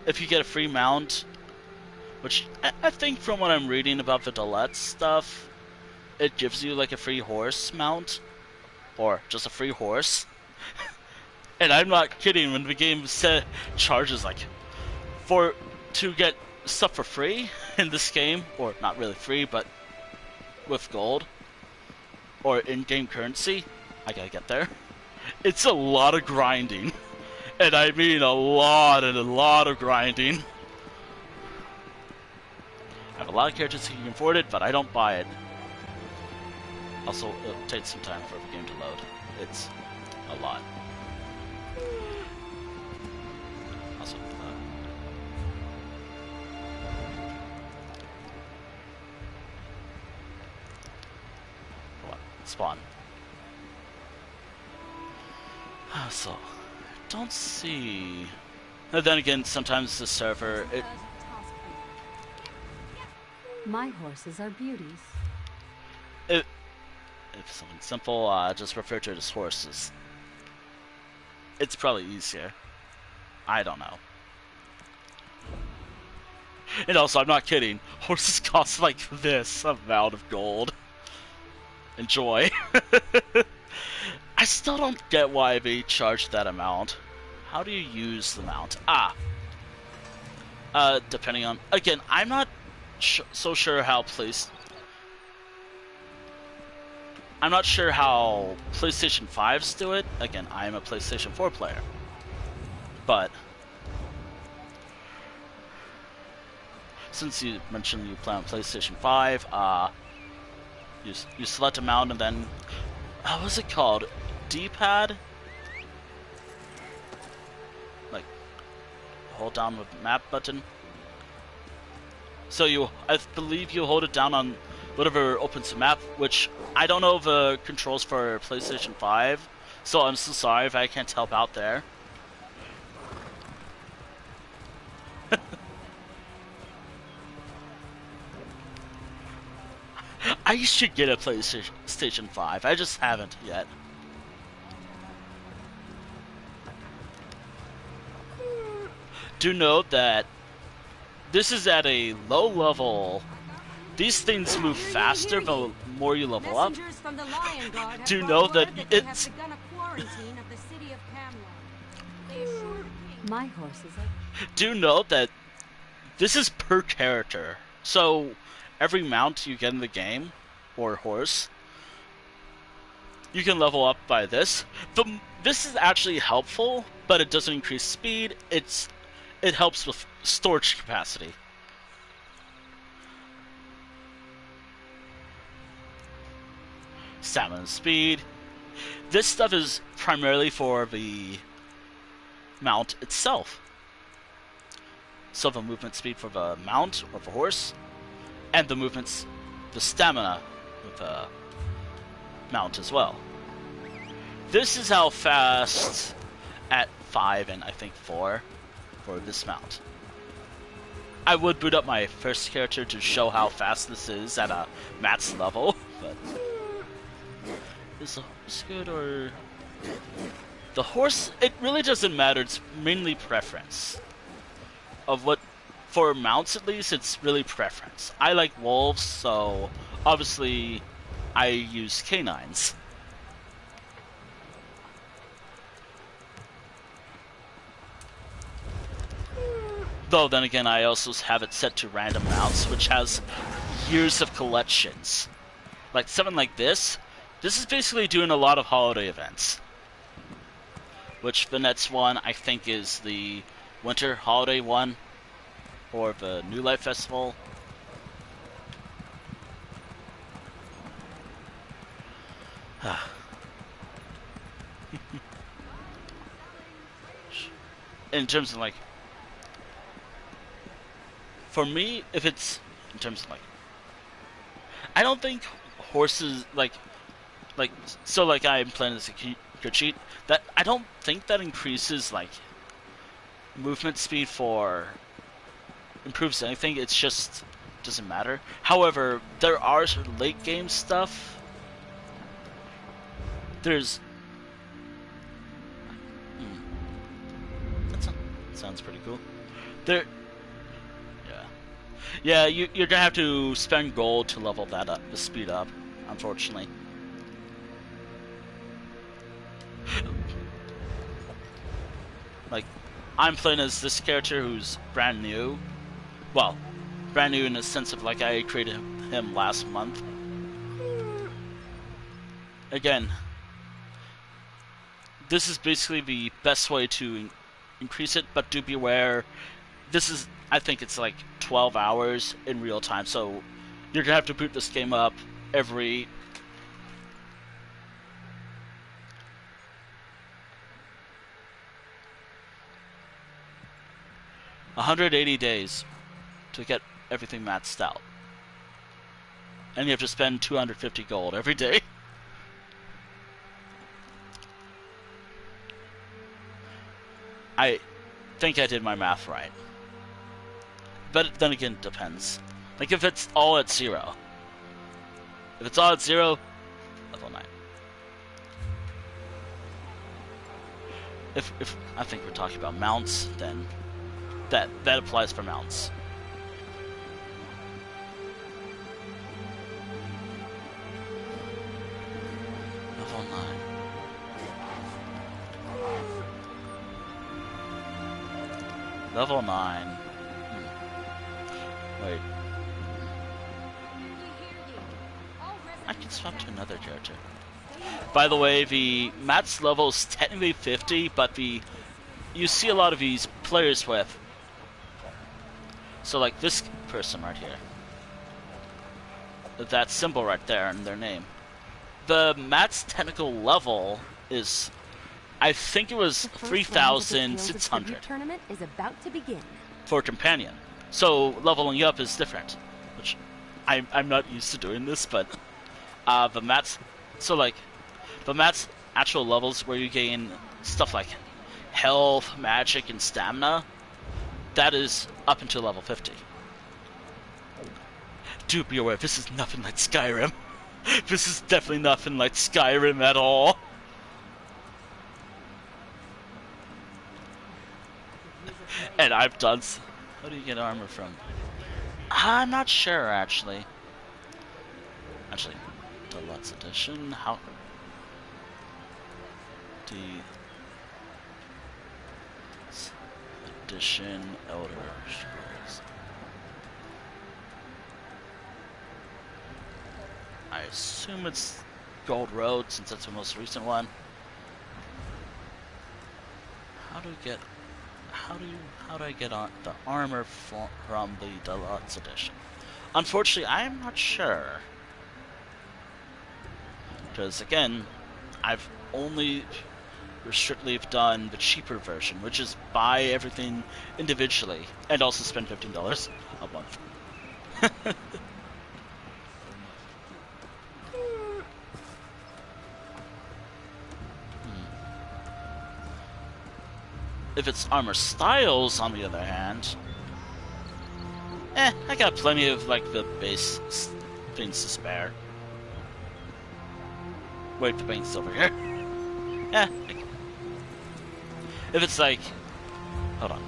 If you get a free mount, which I think from what I'm reading about the Deletz stuff, it gives you like a free horse mount, or just a free horse. And I'm not kidding when the game charges like to get stuff for free in this game, or not really free, but with gold or in-game currency. I gotta get there. It's a lot of grinding, and I mean a lot of grinding. I have a lot of characters who can afford it, but I don't buy it. Also, it'll take some time for the game to load. It's a lot. Also, what? Spawn. So, don't see. And then again, sometimes the server My horses are beauties. If something simple, just refer to it as horses. It's probably easier. I don't know. And also, I'm not kidding. Horses cost like this amount of gold. Enjoy. I still don't get why they charge that amount. How do you use the mount? Depending on... Again, I'm not so sure how I'm not sure how PlayStation 5s do it. Again, I'm a PlayStation 4 player. But since you mentioned you play on PlayStation 5, you select a mount and then... what's it called? D-pad? Like, hold down with the map button. So I believe you hold it down on whatever opens the map, which I don't know the controls for PlayStation 5, so I'm so sorry if I can't help out there. I should get a PlayStation 5, I just haven't yet. Do note that this is at a low level. These things move faster the more you level up. Do know that it's... My horses are... Do note that this is per character. So every mount you get in the game, or horse, you can level up by this. This is actually helpful, but it doesn't increase speed. It helps with storage capacity. Stamina and speed. This stuff is primarily for the mount itself. So the movement speed for the mount or the horse, and the stamina with the mount as well. This is how fast at 5 and I think 4 for this mount. I would boot up my first character to show how fast this is at a max level, but is the horse good or... The horse, it really doesn't matter, it's mainly preference. For mounts at least, it's really preference. I like wolves, so obviously I use canines. Though then again, I also have it set to random mounts, which has years of collections. Like something like this, This is basically doing a lot of holiday events. Which the next one, I think, is the winter holiday one. Or the New Life Festival. In terms of, like... For me, if it's... In terms of, like... I don't think horses, like... So, like, I'm playing this cheat. That I don't think that increases, like... movement speed for... improves anything. It's just... doesn't matter. However, there are sort of late game stuff. There's... That sounds pretty cool. There... Yeah, you're gonna have to spend gold to level that up, the speed up, unfortunately. Like, I'm playing as this character who's brand new. Well, brand new in the sense of, like, I created him last month. Again, this is basically the best way to increase it, but do be aware, this is, I think it's like 12 hours in real time, so you're gonna have to boot this game up every... $180 days to get everything maxed out. And you have to spend 250 gold every day. I think I did my math right. But then again, it depends. Like, if it's all at 0. If it's all at 0, level 9. If I think we're talking about mounts, then that applies for mounts. Level 9. Level 9. Wait. I can swap to another character. By the way, the max level is technically 50, but you see a lot of these players with. So, like this person right here. That symbol right there in their name. The max technical level is, I think it was 3,600. Tournament is about to begin. For companion. So leveling up is different, which I'm not used to doing this, but the mats, so like the mats actual levels where you gain stuff like health, magic, and stamina, that is up until level 50. Do be aware, this is nothing like Skyrim. This is definitely nothing like Skyrim at all. And I've done. How do you get armor from? I'm not sure, actually. Deluxe edition. How? Edition Elder Scrolls. I assume it's Gold Road, since that's the most recent one. How do I get on the armor from the Deluxe Edition? Unfortunately, I'm not sure. Because, again, I've only strictly done the cheaper version, which is buy everything individually, and also spend $15 a month. If it's armor styles, on the other hand, I got plenty of, like, the base things to spare. Wait, the bank's over here. If it's like... Hold on,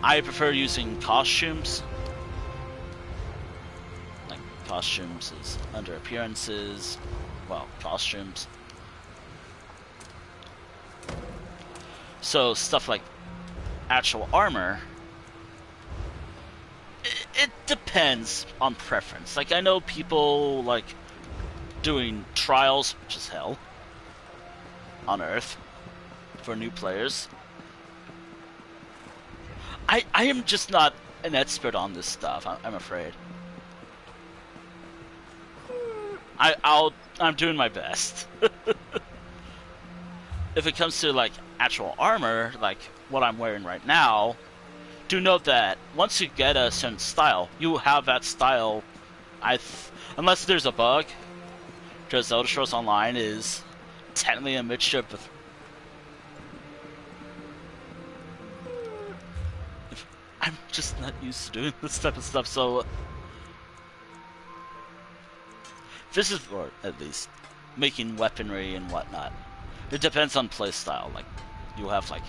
I prefer using costumes. Like, costumes is under appearances. Well, costumes. So, stuff like actual armor, it depends on preference. Like, I know people, like, doing trials, which is hell on Earth for new players. I am just not an expert on this stuff, I'm afraid. I'm doing my best. If it comes to like actual armor, like what I'm wearing right now, do note that once you get a certain style, you have that style. Unless there's a bug, because Elder Scrolls Online is technically a mixture of. I'm just not used to doing this type of stuff, so this is, or at least making weaponry and whatnot. It depends on playstyle. Like, you have like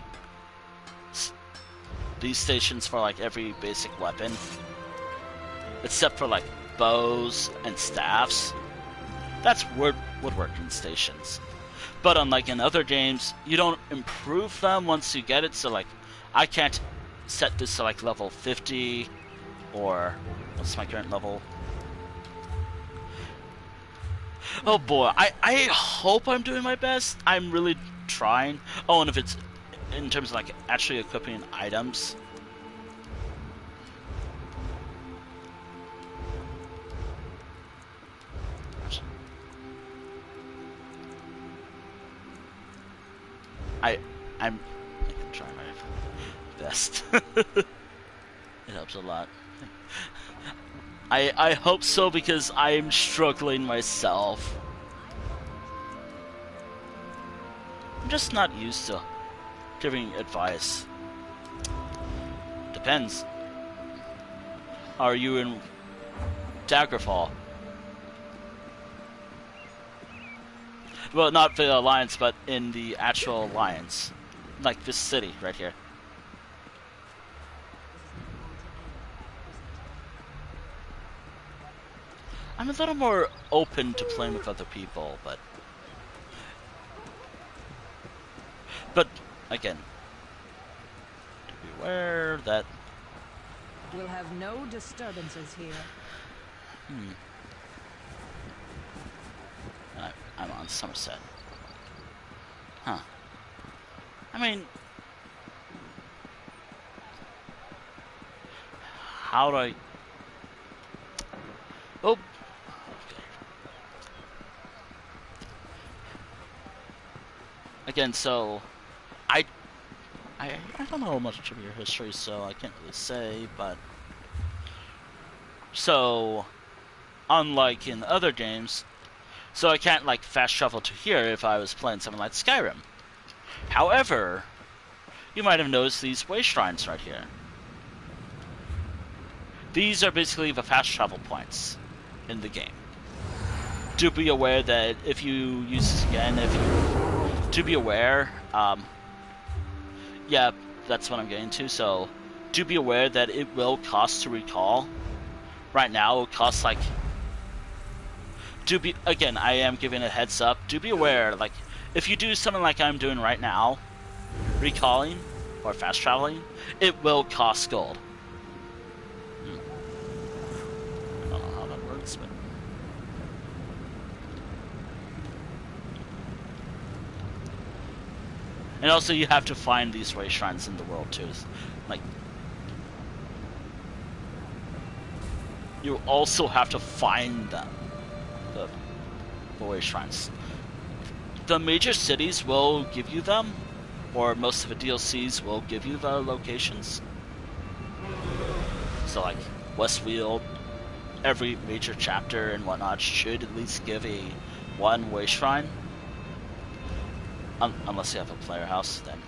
these stations for like every basic weapon, except for like bows and staffs. That's woodworking stations. But unlike in other games, you don't improve them once you get it. So like, I can't set this to like level 50, or what's my current level? Oh boy, I hope I'm doing my best. I'm really trying. Oh, and if it's in terms of like actually equipping items. I'm trying my best. It helps a lot. I hope so, because I'm struggling myself. I'm just not used to giving advice. Depends. Are you in Daggerfall? Well, not the Alliance, but in the actual Alliance. Like this city right here. I'm a little more open to playing with other people, but again, beware that we'll have no disturbances here. I'm on Somerset. Huh. I mean, how do I... Oh! Okay. Again, so... I don't know much of your history, so I can't really say, but... So... Unlike in other games... So I can't, like, fast travel to here if I was playing something like Skyrim. However, you might have noticed these way shrines right here. These are basically the fast travel points in the game. Do be aware that if you use this again, do be aware, yeah, that's what I'm getting to, so do be aware that it will cost to recall. Right now, it costs, like, again, I am giving a heads up. Do be aware, like, if you do something like I'm doing right now, recalling or fast traveling, it will cost gold. I don't know how that works, but and also you have to find these way shrines in the world too. Like, you also have to find them. The way shrines. The major cities will give you them, or most of the DLCs will give you the locations. So like Westfield, every major chapter and whatnot should at least give a one-way shrine. Unless you have a player house, then.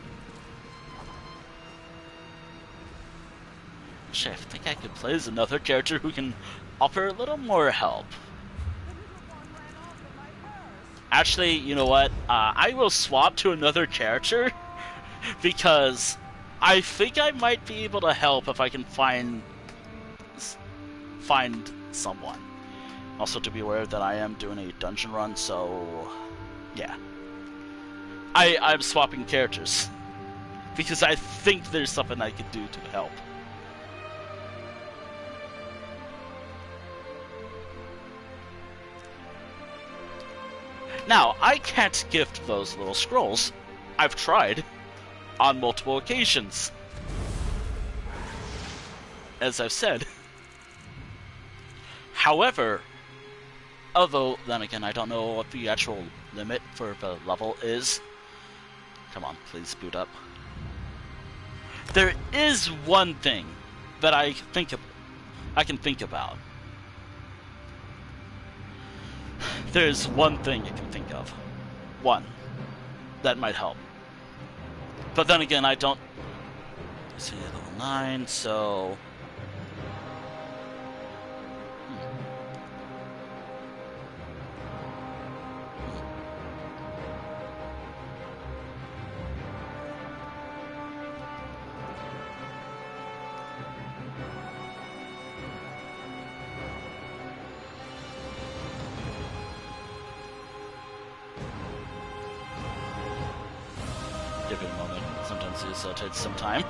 Actually, I think I could play as another character who can offer a little more help. Actually, you know what? I will swap to another character because I think I might be able to help if I can find someone. Also, to be aware that I am doing a dungeon run, so yeah. I'm swapping characters because I think there's something I could do to help. Now, I can't gift those little scrolls. I've tried on multiple occasions. As I've said. However, although, then again, I don't know what the actual limit for the level is. Come on, please boot up. There is one thing that I can think about. There's one thing you can think of. One. That might help. But then again, I don't... See, level 9, so... Give it a moment. Sometimes it takes some time.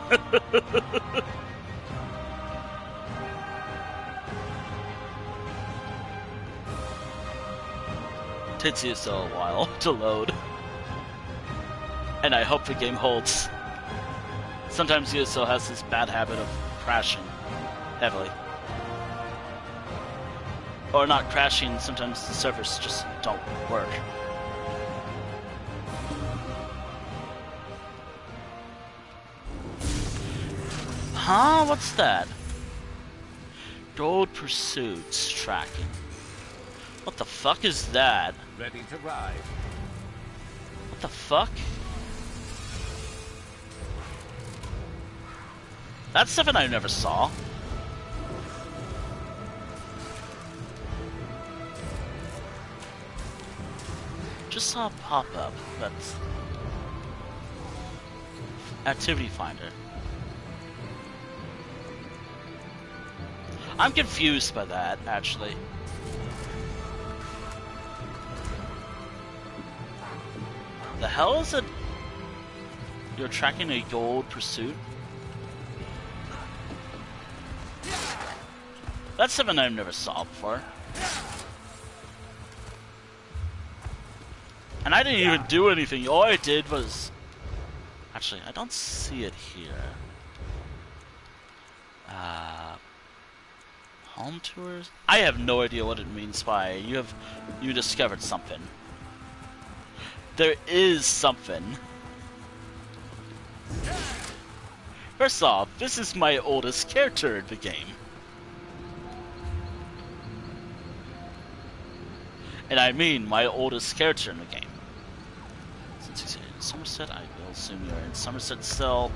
Takes you so a while to load. And I hope the game holds. Sometimes USO has this bad habit of crashing heavily. Or not crashing, sometimes the servers just don't work. Huh? What's that? Gold pursuits tracking. What the fuck is that? Ready to ride. What the fuck? That's something I never saw. Just saw a pop-up. That's Activity Finder. I'm confused by that, actually. The hell is it? You're tracking a gold pursuit? That's something I've never saw before. And I didn't even do anything. All I did was... Actually, I don't see it here. Home tours? I have no idea what it means by you discovered something. There is something. First off, this is my oldest character in the game. And I mean my oldest character in the game. Since he's in Somerset, I will assume you're in Somerset still.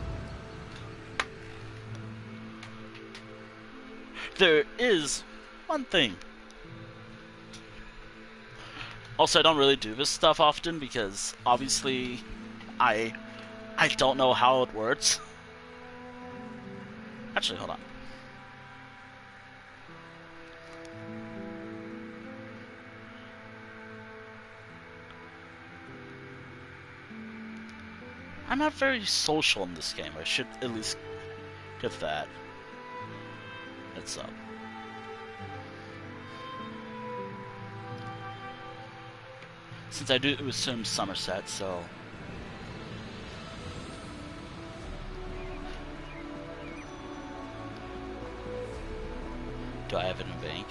There is one thing. Also, I don't really do this stuff often because obviously I don't know how it works. Actually, hold on. I'm not very social in this game. I should at least give that. It's up. Since I do assume Somerset, so... Do I have it in bank?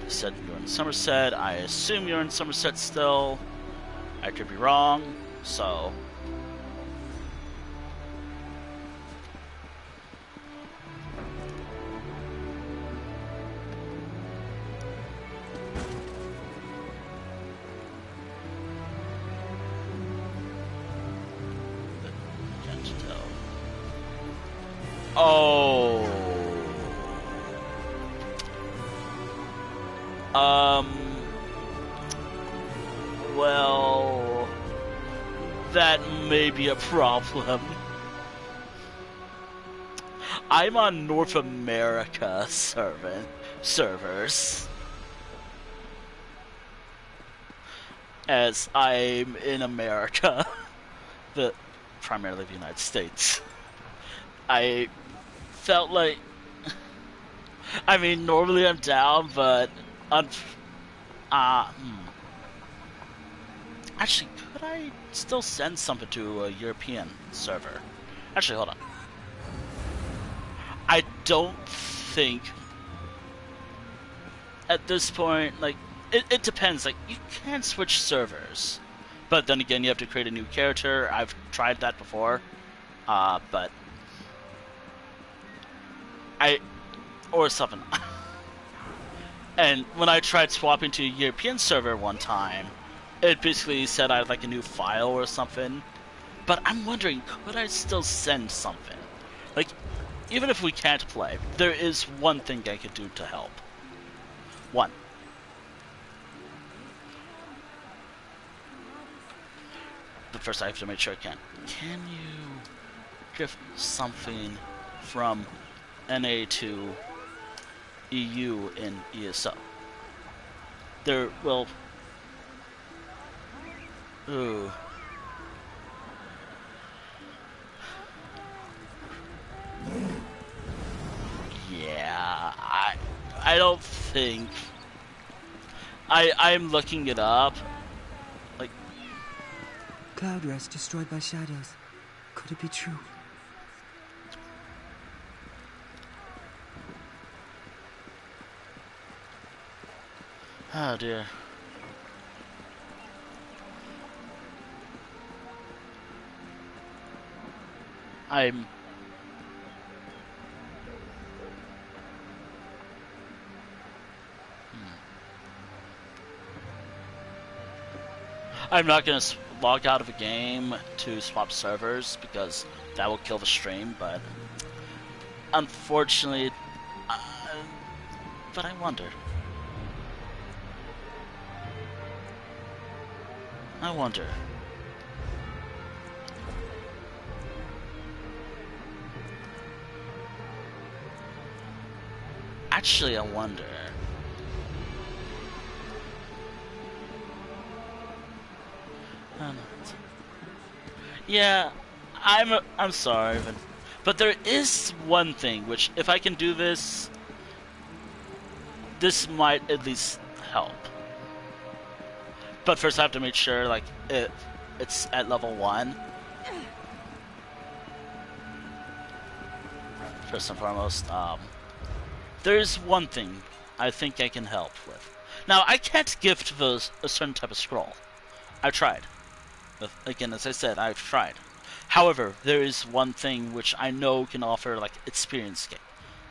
You said you're in Somerset. I assume you're in Somerset still. I could be wrong, so... Oh. Well, that may be a problem. I'm on North America servers. As I'm in America, primarily the United States. I felt like, I mean, normally I'm down, but Actually, could I still send something to a European server? Actually, hold on. I don't think at this point, like, it depends. Like, you can switch servers, but then again, you have to create a new character. I've tried that before, but or something. And when I tried swapping to a European server one time, it basically said I had like a new file or something. But I'm wondering, could I still send something? Like, even if we can't play, there is one thing I could do to help. One. But first I have to make sure I can. Can you drift something from NA to EU in ESO? There will... Ooh. Yeah, I don't think... I'm looking it up. Like... Cloud rest destroyed by shadows. Could it be true? Oh dear. I'm not gonna log out of a game to swap servers because that will kill the stream, but unfortunately, but I wonder. Actually, I wonder. Yeah, I'm sorry, but there is one thing which, if I can do this, this might at least help. But first, I have to make sure like it's at level 1. First and foremost, there's one thing I think I can help with. Now, I can't gift a certain type of scroll. I've tried. Again, as I said, I've tried. However, there is one thing which I know can offer, like, experience gain.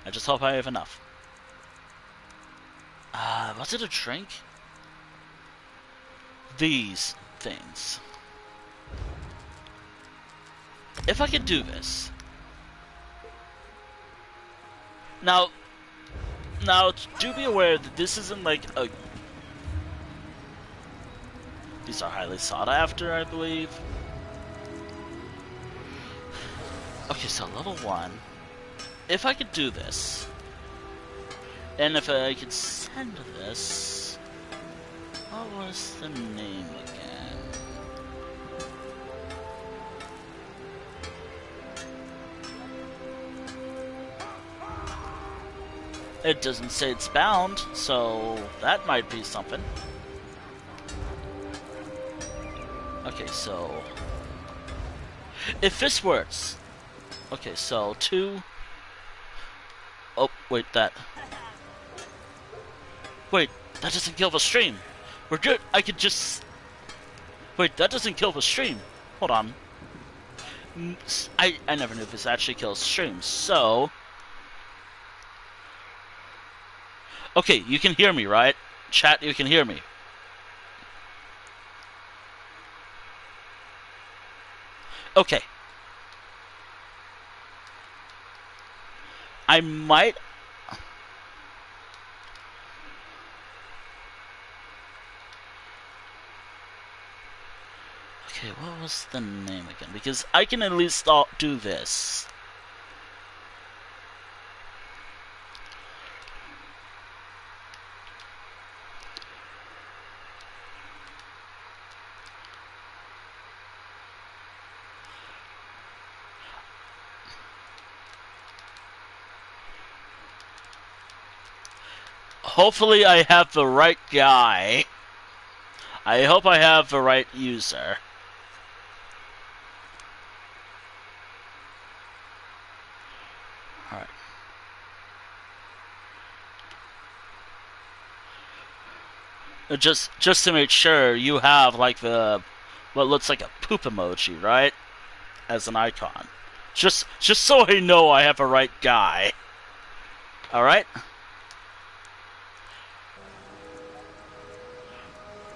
I just hope I have enough. Was it a drink? These things. If I could do this. Now, do be aware that this isn't like a... These are highly sought after, I believe. Okay, so level 1. If I could do this, and if I could send this, what was the name again? It doesn't say it's bound, so that might be something. Okay, so if this works, okay, so 2. Oh, wait, that doesn't kill the stream. We're good. I could just wait. That doesn't kill the stream. Hold on. I never knew if this actually kills streams. So, okay, you can hear me, right? Chat, you can hear me. Okay. I might... Okay, what was the name again? Because I can at least do this. Hopefully I have the right guy. I hope I have the right user. Alright. Just to make sure, you have like the what looks like a poop emoji, right? As an icon. Just so I know I have the right guy. Alright?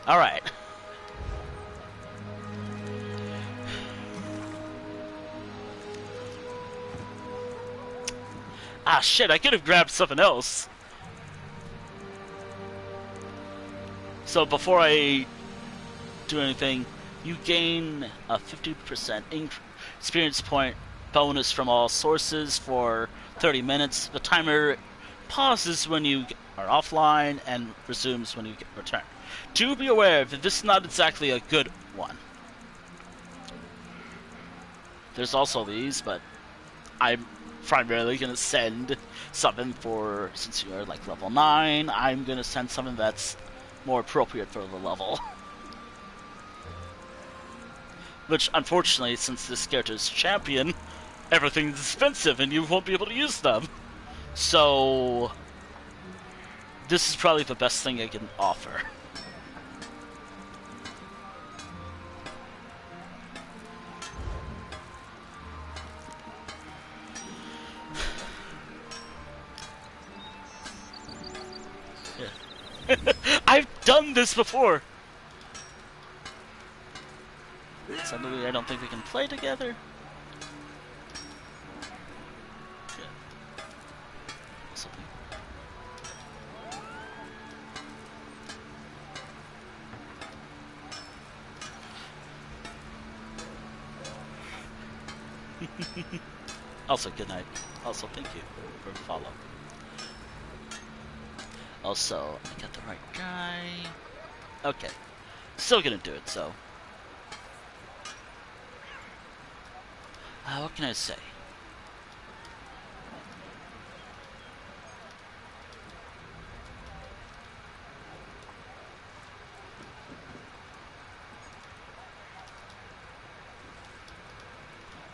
Alright. Ah, shit, I could have grabbed something else. So before I do anything, you gain a 50% experience point bonus from all sources for 30 minutes. The timer pauses when you are offline and resumes when you return. Do be aware that this is not exactly a good one. There's also these, but I'm primarily going to send something for, since you're like level 9, I'm going to send something that's more appropriate for the level. Which, unfortunately, since this character's champion, everything's expensive and you won't be able to use them. So, this is probably the best thing I can offer. I've done this before! Suddenly I don't think we can play together. Yeah. Something. Also, good night. Also, thank you for the follow. Also, I got the right guy. Okay. Still gonna do it, so. What can I say?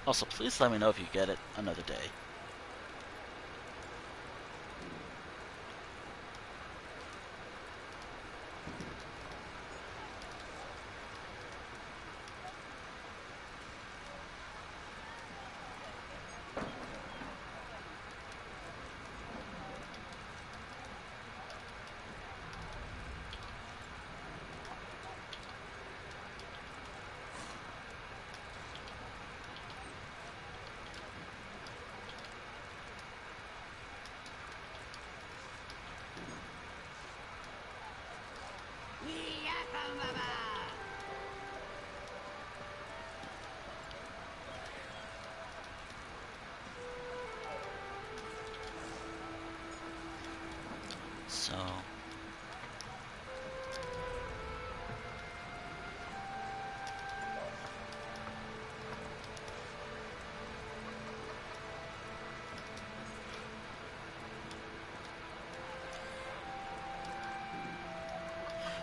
Also, please let me know if you get it another day.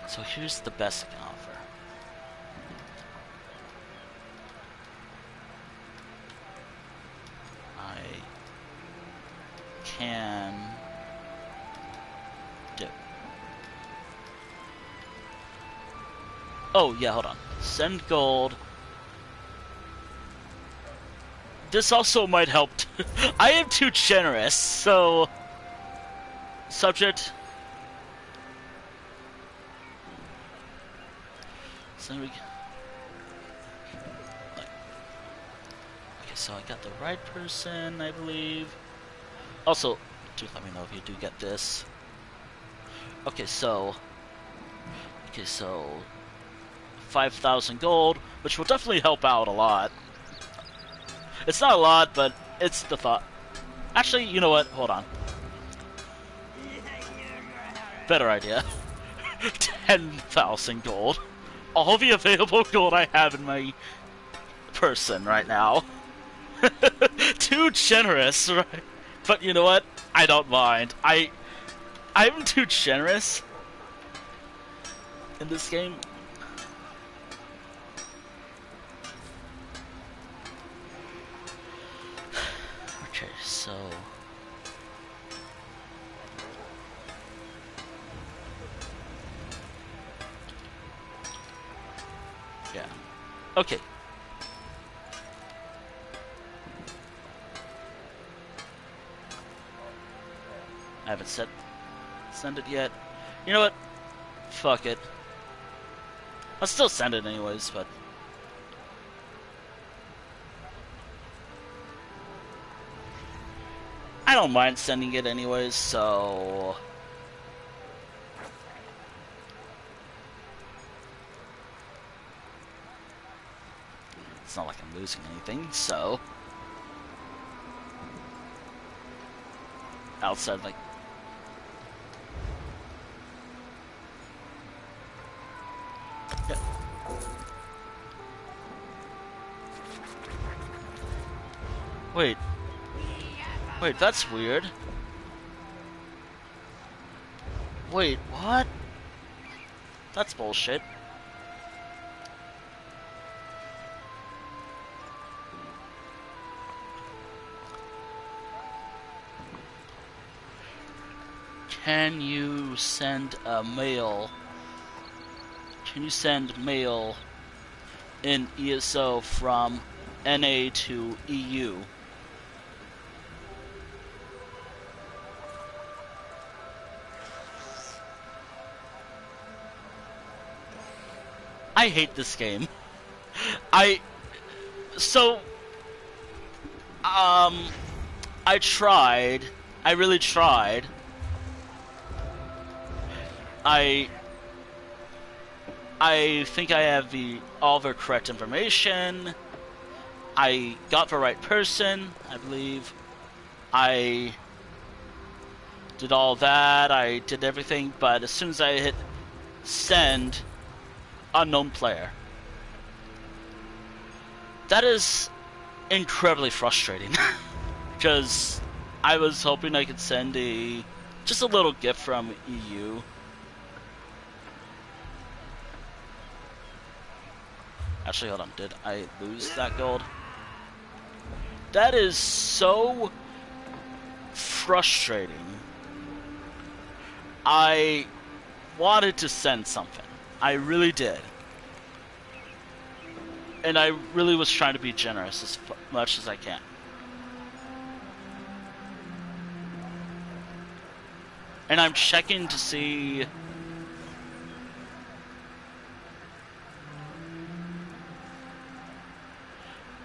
So here's the best I can offer. I can do. Oh yeah, hold on. Send gold. This also might help. I am too generous, so subject. So we, okay, so I got the right person, I believe. Also, do let me know if you do get this. Okay, so 5,000 gold, which will definitely help out a lot. It's not a lot, but it's the thought. Actually, you know what? Hold on. Better idea. 10,000 gold. All the available gold I have in my person right now. Too generous, right? But you know what? I don't mind. I'm too generous in this game. Okay, so yeah. Okay. I haven't sent it yet. You know what? Fuck it. I'll still send it anyways, but I don't mind sending it anyways, so it's not like I'm losing anything, so outside like yeah. Wait, that's weird. Wait, what? That's bullshit. Can you send a mail? Can you send mail in ESO from NA to EU? I hate this game. I tried. I really tried. I think I have all the correct information. I got the right person, I believe. I did all that. I did everything, but as soon as I hit send, unknown player. That is incredibly frustrating. Because I was hoping I could send just a little gift from EU. Actually, hold on. Did I lose that gold? That is so frustrating. I wanted to send something. I really did. And I really was trying to be generous as much as I can. And I'm checking to see...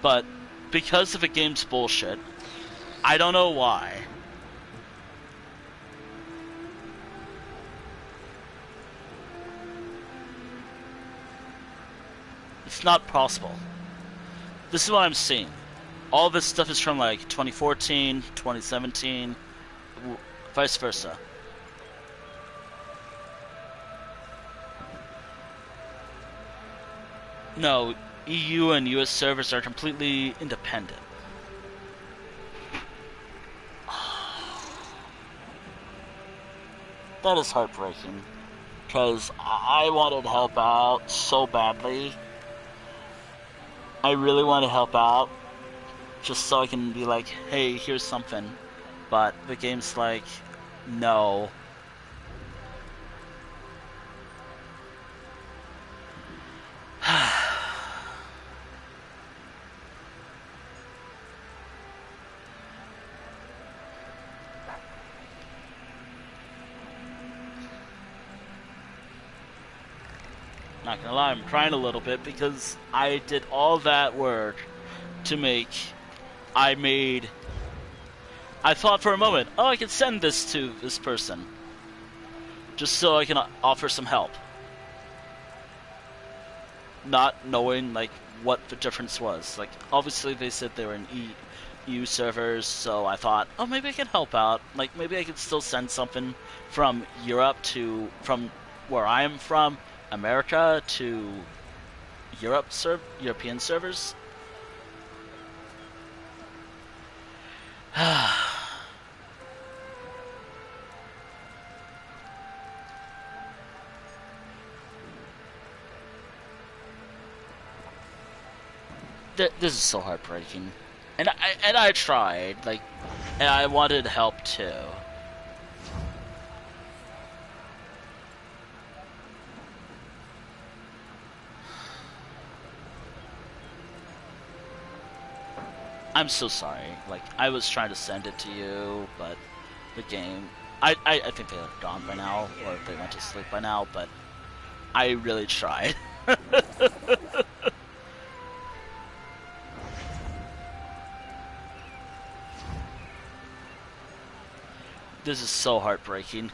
But because of the game's bullshit, I don't know why. It's not possible. This is what I'm seeing. All this stuff is from like 2014, 2017, vice versa. No, EU and US servers are completely independent. That is heartbreaking. Because I wanted to help out so badly. I really want to help out. Just so I can be like, hey, here's something. But the game's like, no. Not gonna lie, I'm crying a little bit because I did all that work to make... I thought for a moment, oh, I could send this to this person. Just so I can offer some help. Not knowing, like, what the difference was. Like, obviously they said they were in EU servers, so I thought, oh, maybe I can help out. Like, maybe I could still send something from Europe from where I am from, America to European servers. This is so heartbreaking, and I tried, like, and I wanted help too. I'm so sorry. Like, I was trying to send it to you, but the game... I think they're gone by now, or they went to sleep by now, but I really tried. This is so heartbreaking.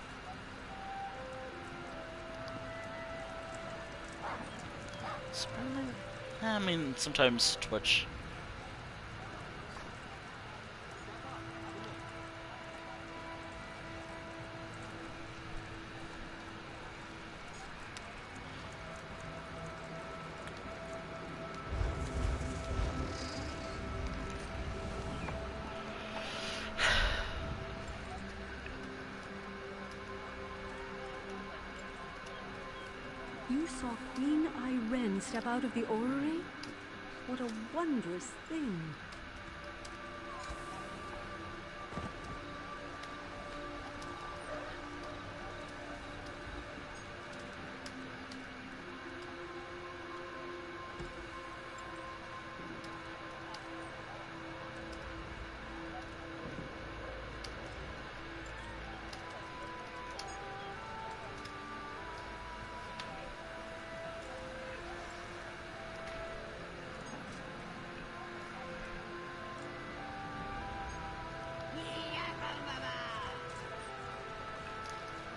I mean, sometimes Twitch... You saw Queen Irene step out of the orrery? What a wondrous thing.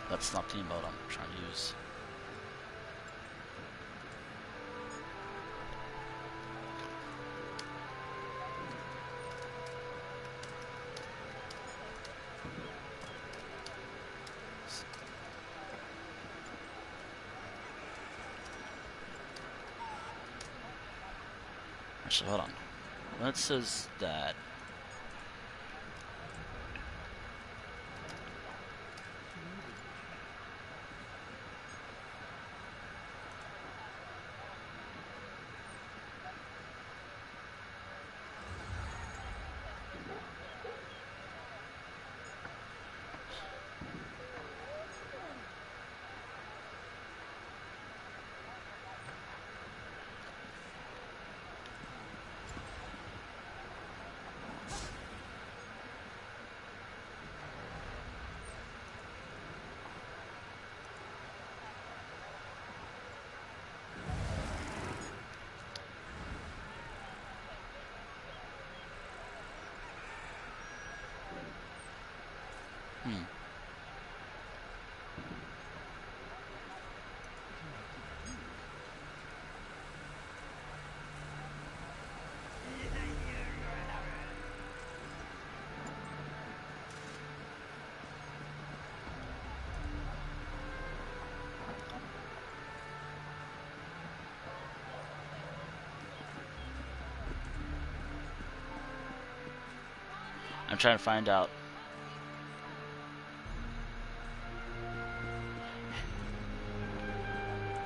That's not the emote I'm trying to use. Actually, hold on. When it says that... I'm trying to find out.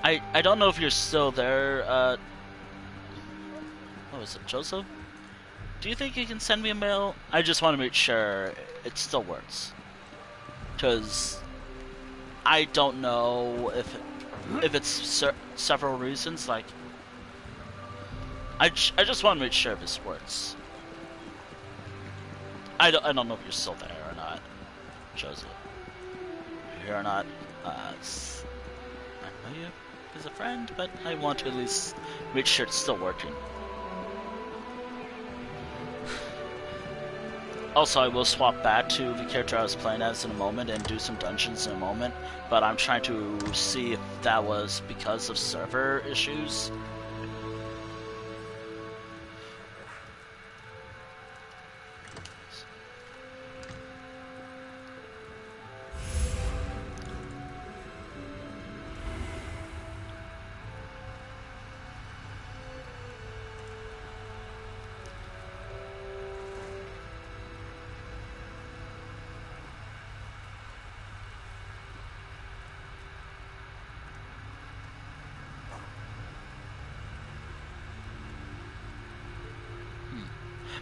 I don't know if you're still there, what was it, Joseph? Do you think you can send me a mail? I just want to make sure it still works. Because I don't know if it's several reasons, like... I just want to make sure if this works. I don't know if you're still there or not, Joseph. If you're here or not, I know you as a friend, but I want to at least make sure it's still working. Also, I will swap back to the character I was playing as in a moment and do some dungeons in a moment, but I'm trying to see if that was because of server issues.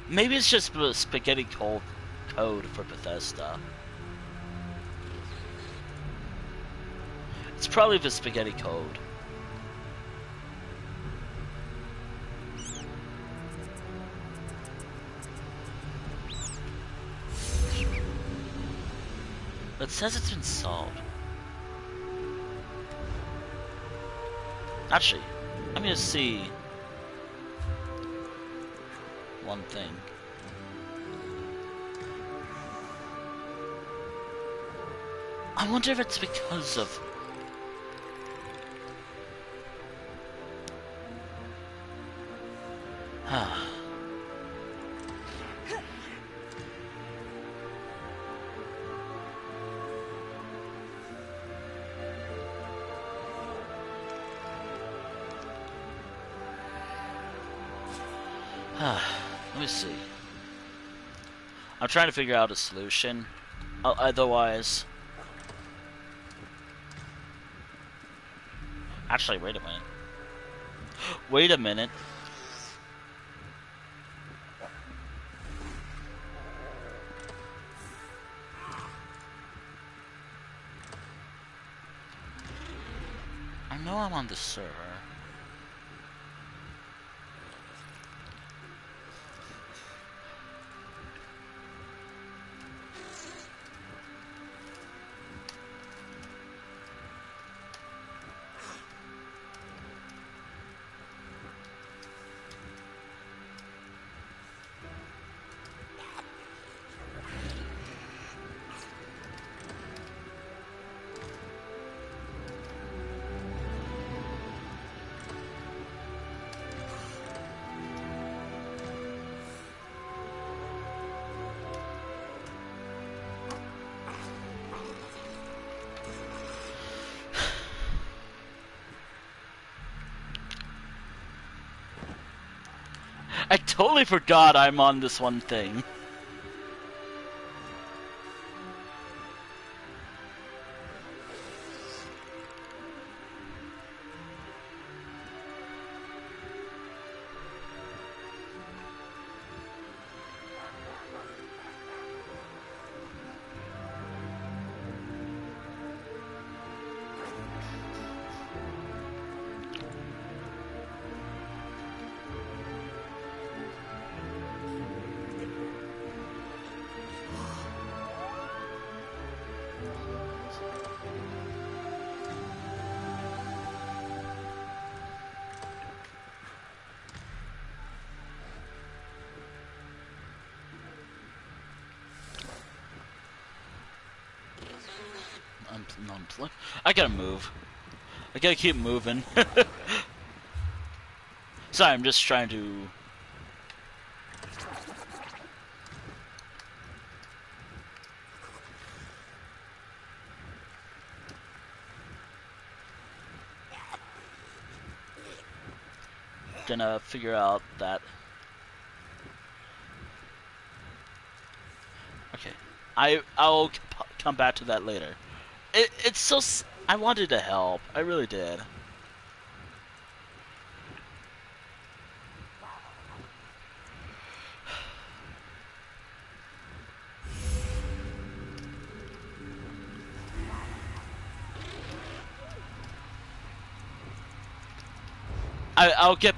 Maybe it's just the spaghetti code for Bethesda. It's probably the spaghetti code. It says it's been solved. Actually, I'm gonna see one thing. I wonder if it's because of... Let me see. I'm trying to figure out a solution. Otherwise... Actually, wait a minute. Wait a minute. I know I'm on the server. I totally forgot I'm on this one thing. I gotta move. I gotta keep moving. Sorry, I'm just trying to... Gonna figure out that... Okay. I'll come back to that later. It's so... I wanted to help. I really did. I'll get...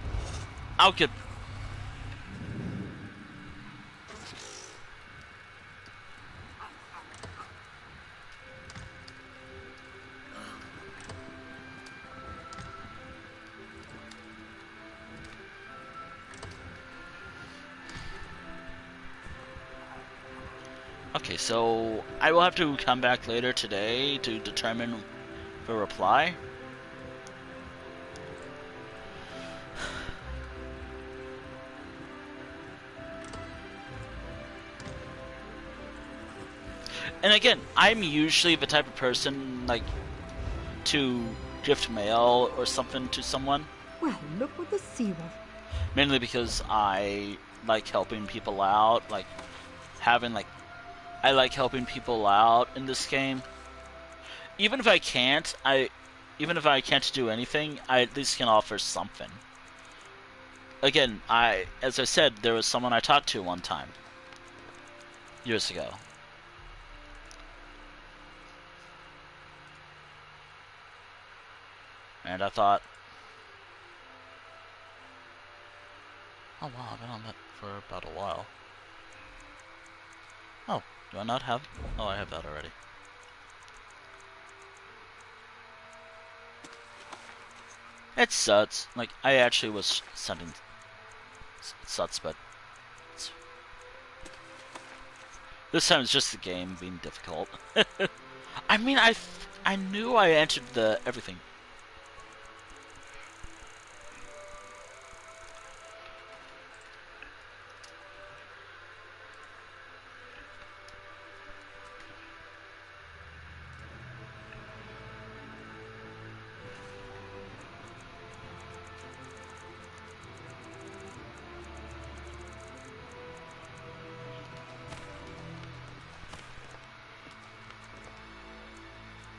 Okay, so I will have to come back later today to determine the reply. And again, I'm usually the type of person, like, to gift mail or something to someone. Well, look what the sea was. Mainly because I like helping people out, like, having, like, I like helping people out in this game. Even if I can't do anything, I at least can offer something. again, as I said, there was someone I talked to one time, years ago. And I thought, oh wow, I've been on that for about a while. Oh, do I not have? Oh, I have that already. It sucks. Like, I actually was sending sucks, but this time it's just the game being difficult. I mean, I knew I entered the everything.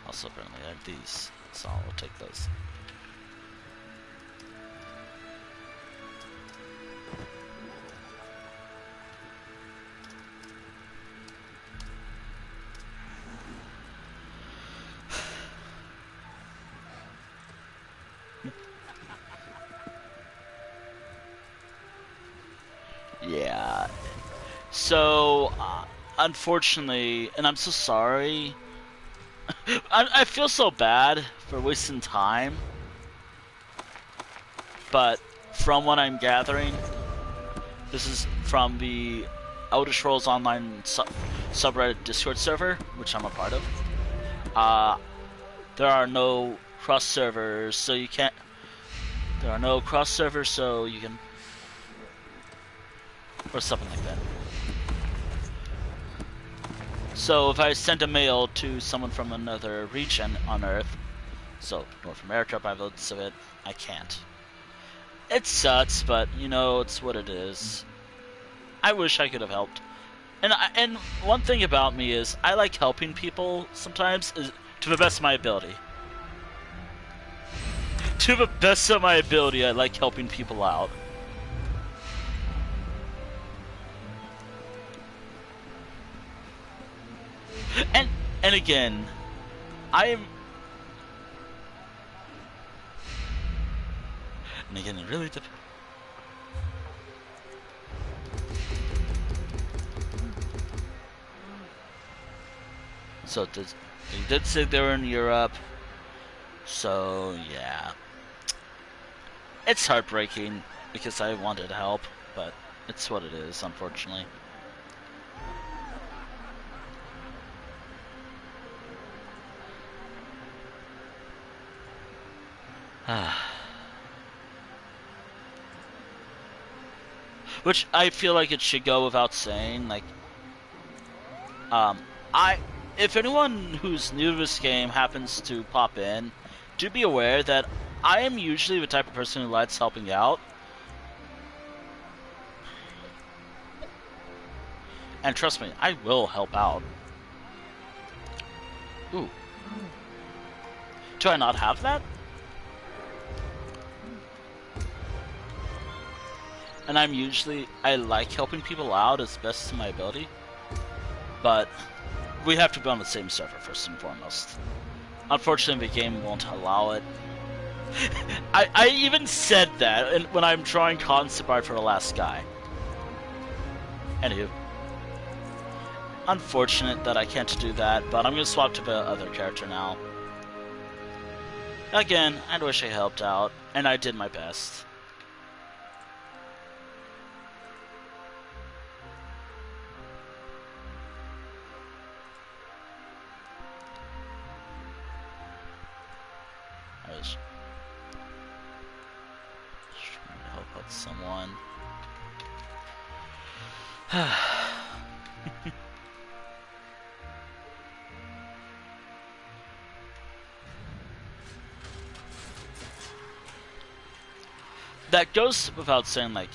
Also, apparently I have these, so I'll take those. Yeah. So, unfortunately, and I'm so sorry, I feel so bad for wasting time, but from what I'm gathering, this is from the Elder Scrolls Online subreddit Discord server, which I'm a part of. There are no cross servers, so you can't. There are no cross servers, so you can, or something like that. So if I send a mail to someone from another region on Earth, so North America by the looks of it, I can't. It sucks, but you know, it's what it is. I wish I could have helped. And one thing about me is I like helping people sometimes to the best of my ability. To the best of my ability, I like helping people out. And again, and again, it really depends. So they did say they were in Europe. So yeah, it's heartbreaking because I wanted to help, but it's what it is, unfortunately. Which I feel like it should go without saying, like, if anyone who's new to this game happens to pop in, do be aware that I am usually the type of person who likes helping out. And trust me, I will help out. Ooh. Do I not have that? And I like helping people out as best to my ability. But we have to be on the same server first and foremost. Unfortunately, the game won't allow it. I even said that when I'm drawing concept art for the last guy. Anywho. Unfortunate that I can't do that, but I'm going to swap to the other character now. Again, I wish I helped out, and I did my best. I was trying to help out someone. That goes without saying, like,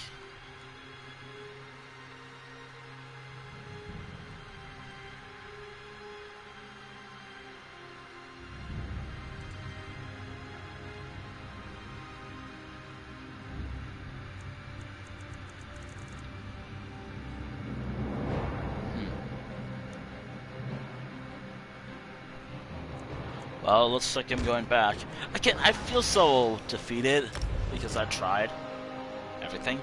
Well, looks like I'm going back. Again, I feel so defeated because I tried everything.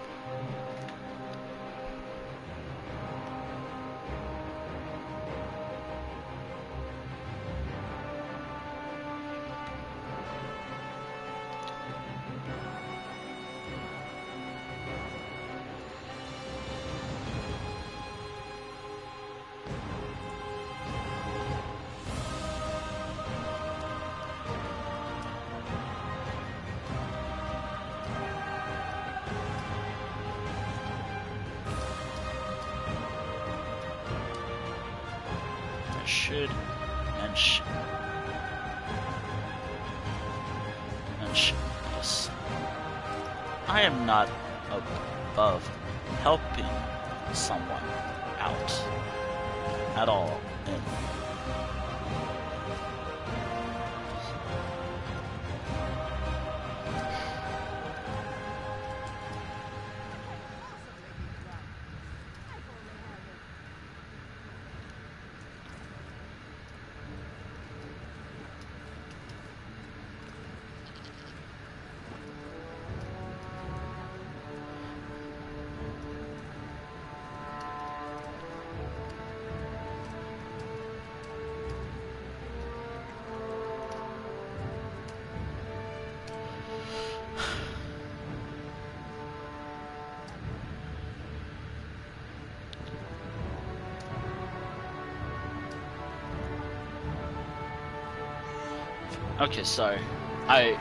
Should and yes. I am not above helping someone out at all. And okay, sorry. I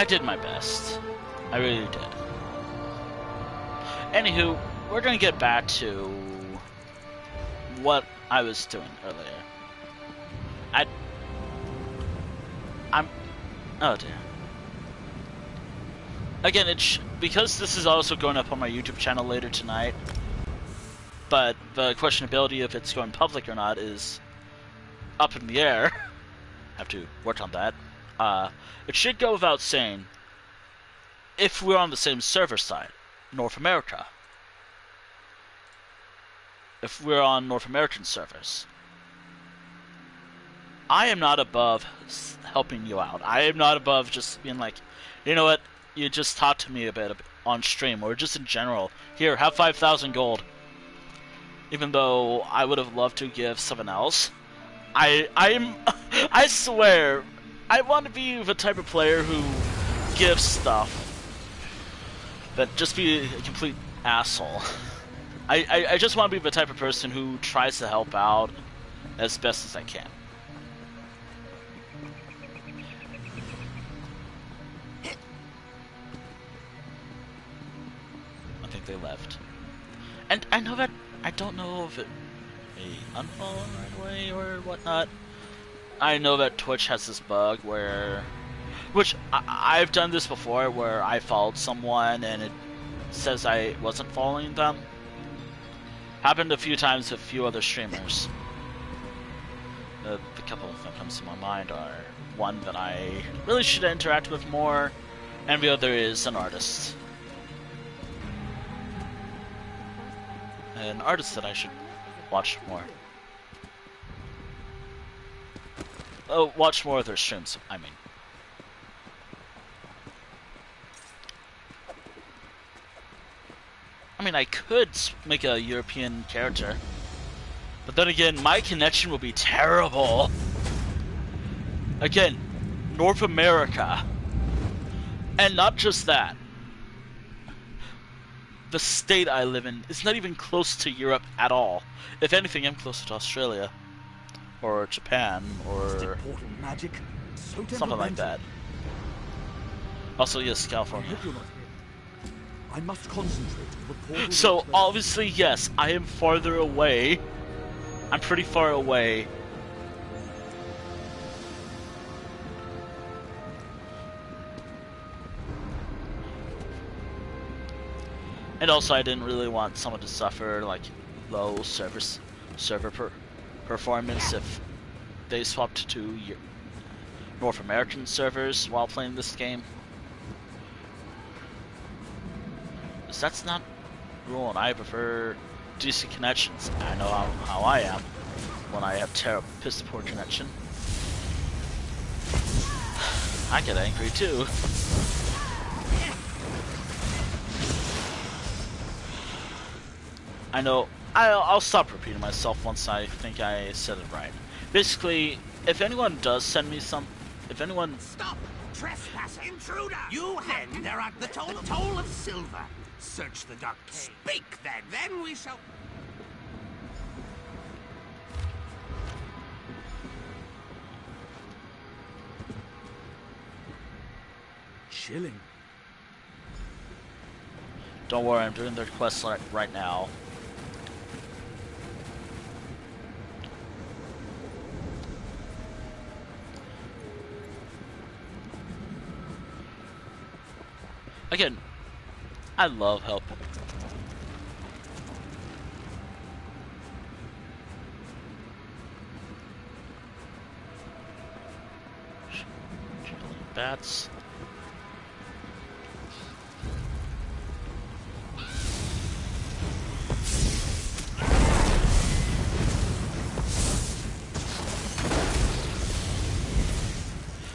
did my best. I really did. Anywho, we're gonna get back to what I was doing earlier. Oh dear. Again, because this is also going up on my YouTube channel later tonight, but the questionability if it's going public or not is up in the air. Have to work on that. It should go without saying, if we're on the same server side, North America. If we're on North American servers, I am not above helping you out. I am not above just being like, you know what, you just talk to me a bit on stream, or just in general. Here, have 5,000 gold. Even though I would have loved to give someone else. I swear, I want to be the type of player who gives stuff, but just be a complete asshole. I just want to be the type of person who tries to help out as best as I can. I think they left. And I know that, I don't know if it unfollow right away or whatnot. I know that Twitch has this bug where, which I've done this before, where I followed someone and it says I wasn't following them. Happened a few times with a few other streamers. The couple of them comes to my mind are one that I really should interact with more, and the other is an artist. An artist that I should watch more. Oh, watch more of their streams, I mean. I could make a European character, but then again, my connection will be terrible. Again, North America. And not just that. The state I live in is not even close to Europe at all. If anything, I'm closer to Australia. Or Japan, or magic, something like that. Also, yes, California. I must concentrate on the portal. So, obviously, yes, I am farther away. I'm pretty far away. And also, I didn't really want someone to suffer, like, low server performance if they swapped to North American servers while playing this game. Because that's not rule, and I prefer decent connections. I know how I am when I have terrible piss poor connection. I get angry too. I know. I'll stop repeating myself once I think I said it right. Basically, if anyone does send me some, if anyone Stop! Trespasser! Intruder! You then there at the toll of silver. Search the dark. Speak then! Then we shall... Chilling. Don't worry, I'm doing the quest right now. Again, I love helping. Bats.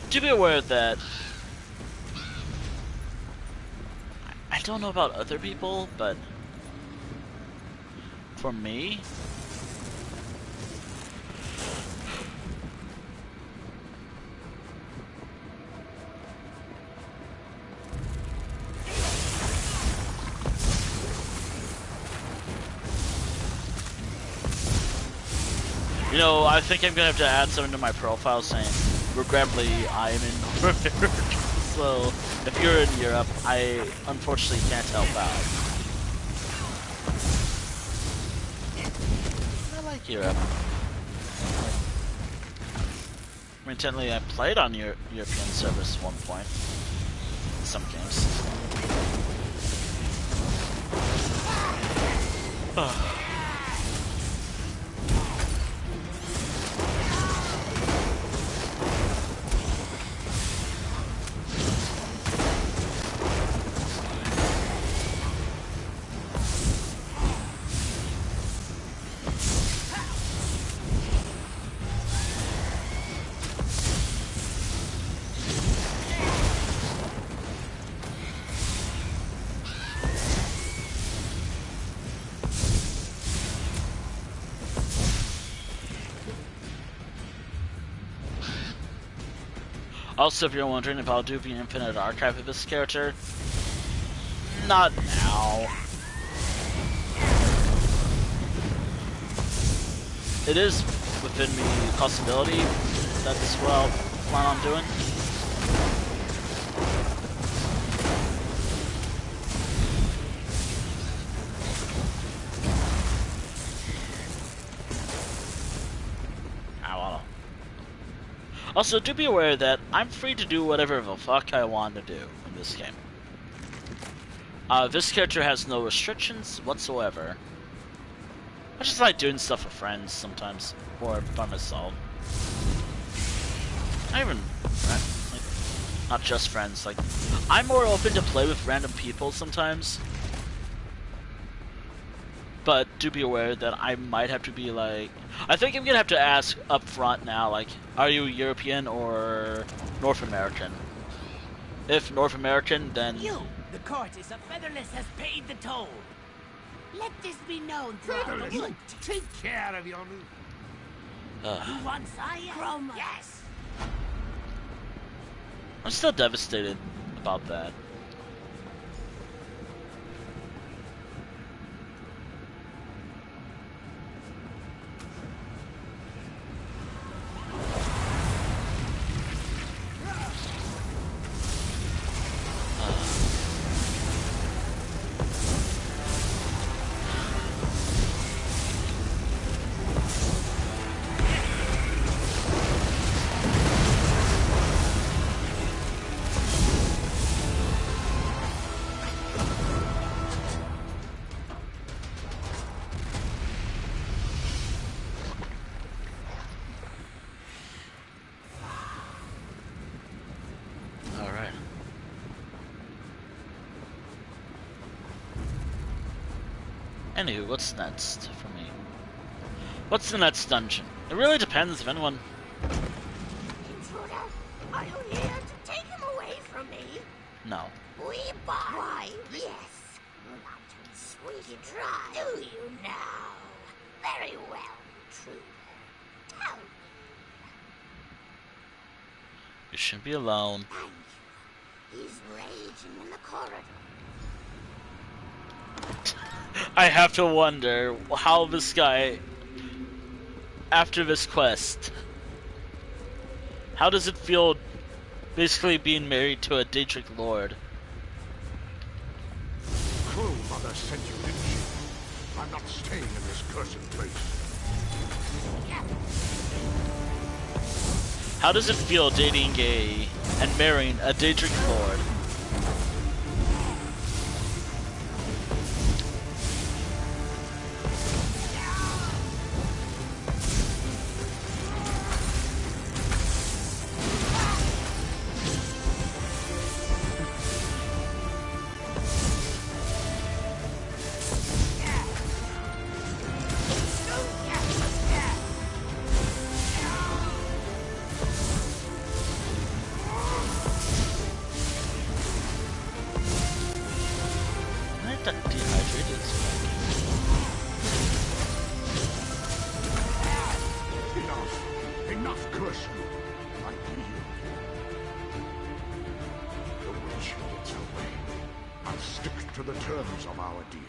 Do be aware that I don't know about other people, but for me, you know, I think I'm gonna have to add something to my profile saying, regrettably, I am in North America. So, if you're in Europe, I unfortunately can't help out. I like Europe. I mean, technically, I played on European servers at one point. Some games. Also, if you're wondering if I'll do the Infinite Archive of this character, not now. It is within the possibility that's what I'll plan on doing. Also, do be aware that I'm free to do whatever the fuck I want to do in this game. This character has no restrictions whatsoever. I just like doing stuff with friends sometimes, or by myself. Not even friends, like, not just friends. Like, I'm more open to play with random people sometimes. But do be aware that I might have to be like... I think I'm gonna have to ask up front now, like, are you European or North American? If North American, then... You, the courtiers of Featherless, has paid the toll. Let this be known throughout the wood. Take care of your new... Who wants Chroma? Yes! I'm still devastated about that. Anywho, what's next for me? What's the next dungeon? It really depends if anyone... Intruder, are you here to take him away from me? No. We bought. Why, yes. Not sweet try. Do you now? Very well, intruder. Tell me. You shouldn't be alone. Thank you. He's raging in the corridor. I have to wonder how this guy, after this quest, how does it feel basically being married to a Daedric Lord? Cruel mother sent you, didn't she? I'm not staying in this cursed place. How does it feel dating and marrying a Daedric Lord? Enough, curse you. I yield. The witch gets her way. I'll stick to the terms of our deal.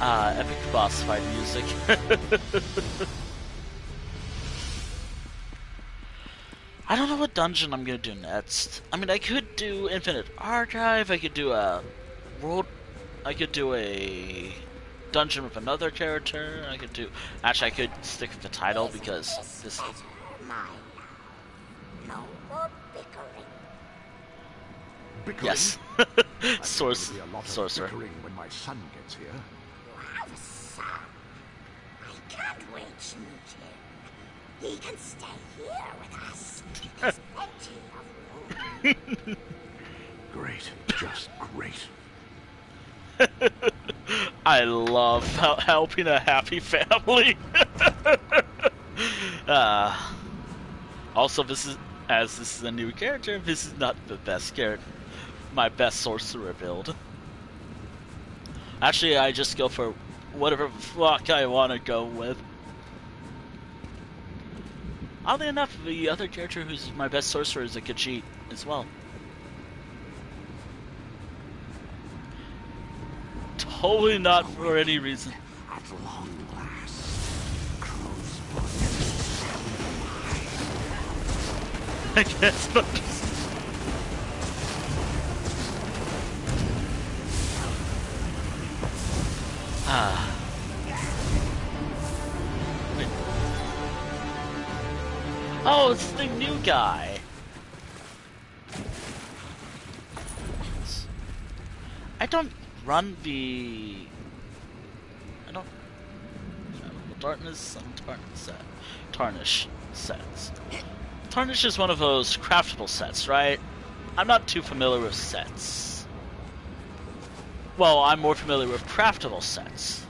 Epic boss fight music. I don't know what dungeon I'm gonna do next. I mean, I could do Infinite Archive, I could do a world, I could do a dungeon with another character, I could do, actually I could stick with the title because this... No more bickering. Bickering? Yes. Sorcerer. Bickering when my son gets here. You have a son. I can't wait to meet him. He can stay here with us. There's plenty of room. Great. Just great. I love helping a happy family. Also, this is a new character, this is not the best character. My best sorcerer build. Actually, I just go for whatever fuck I want to go with. Oddly enough, the other character who's my best sorcerer is a Khajiit as well. Totally not for any reason. At long last, Crow's I guess not. Wait. Oh, it's the new guy. I don't run the... Darkness and Tarnish sets. Tarnish is one of those craftable sets, right? I'm not too familiar with sets. Well, I'm more familiar with craftable sets.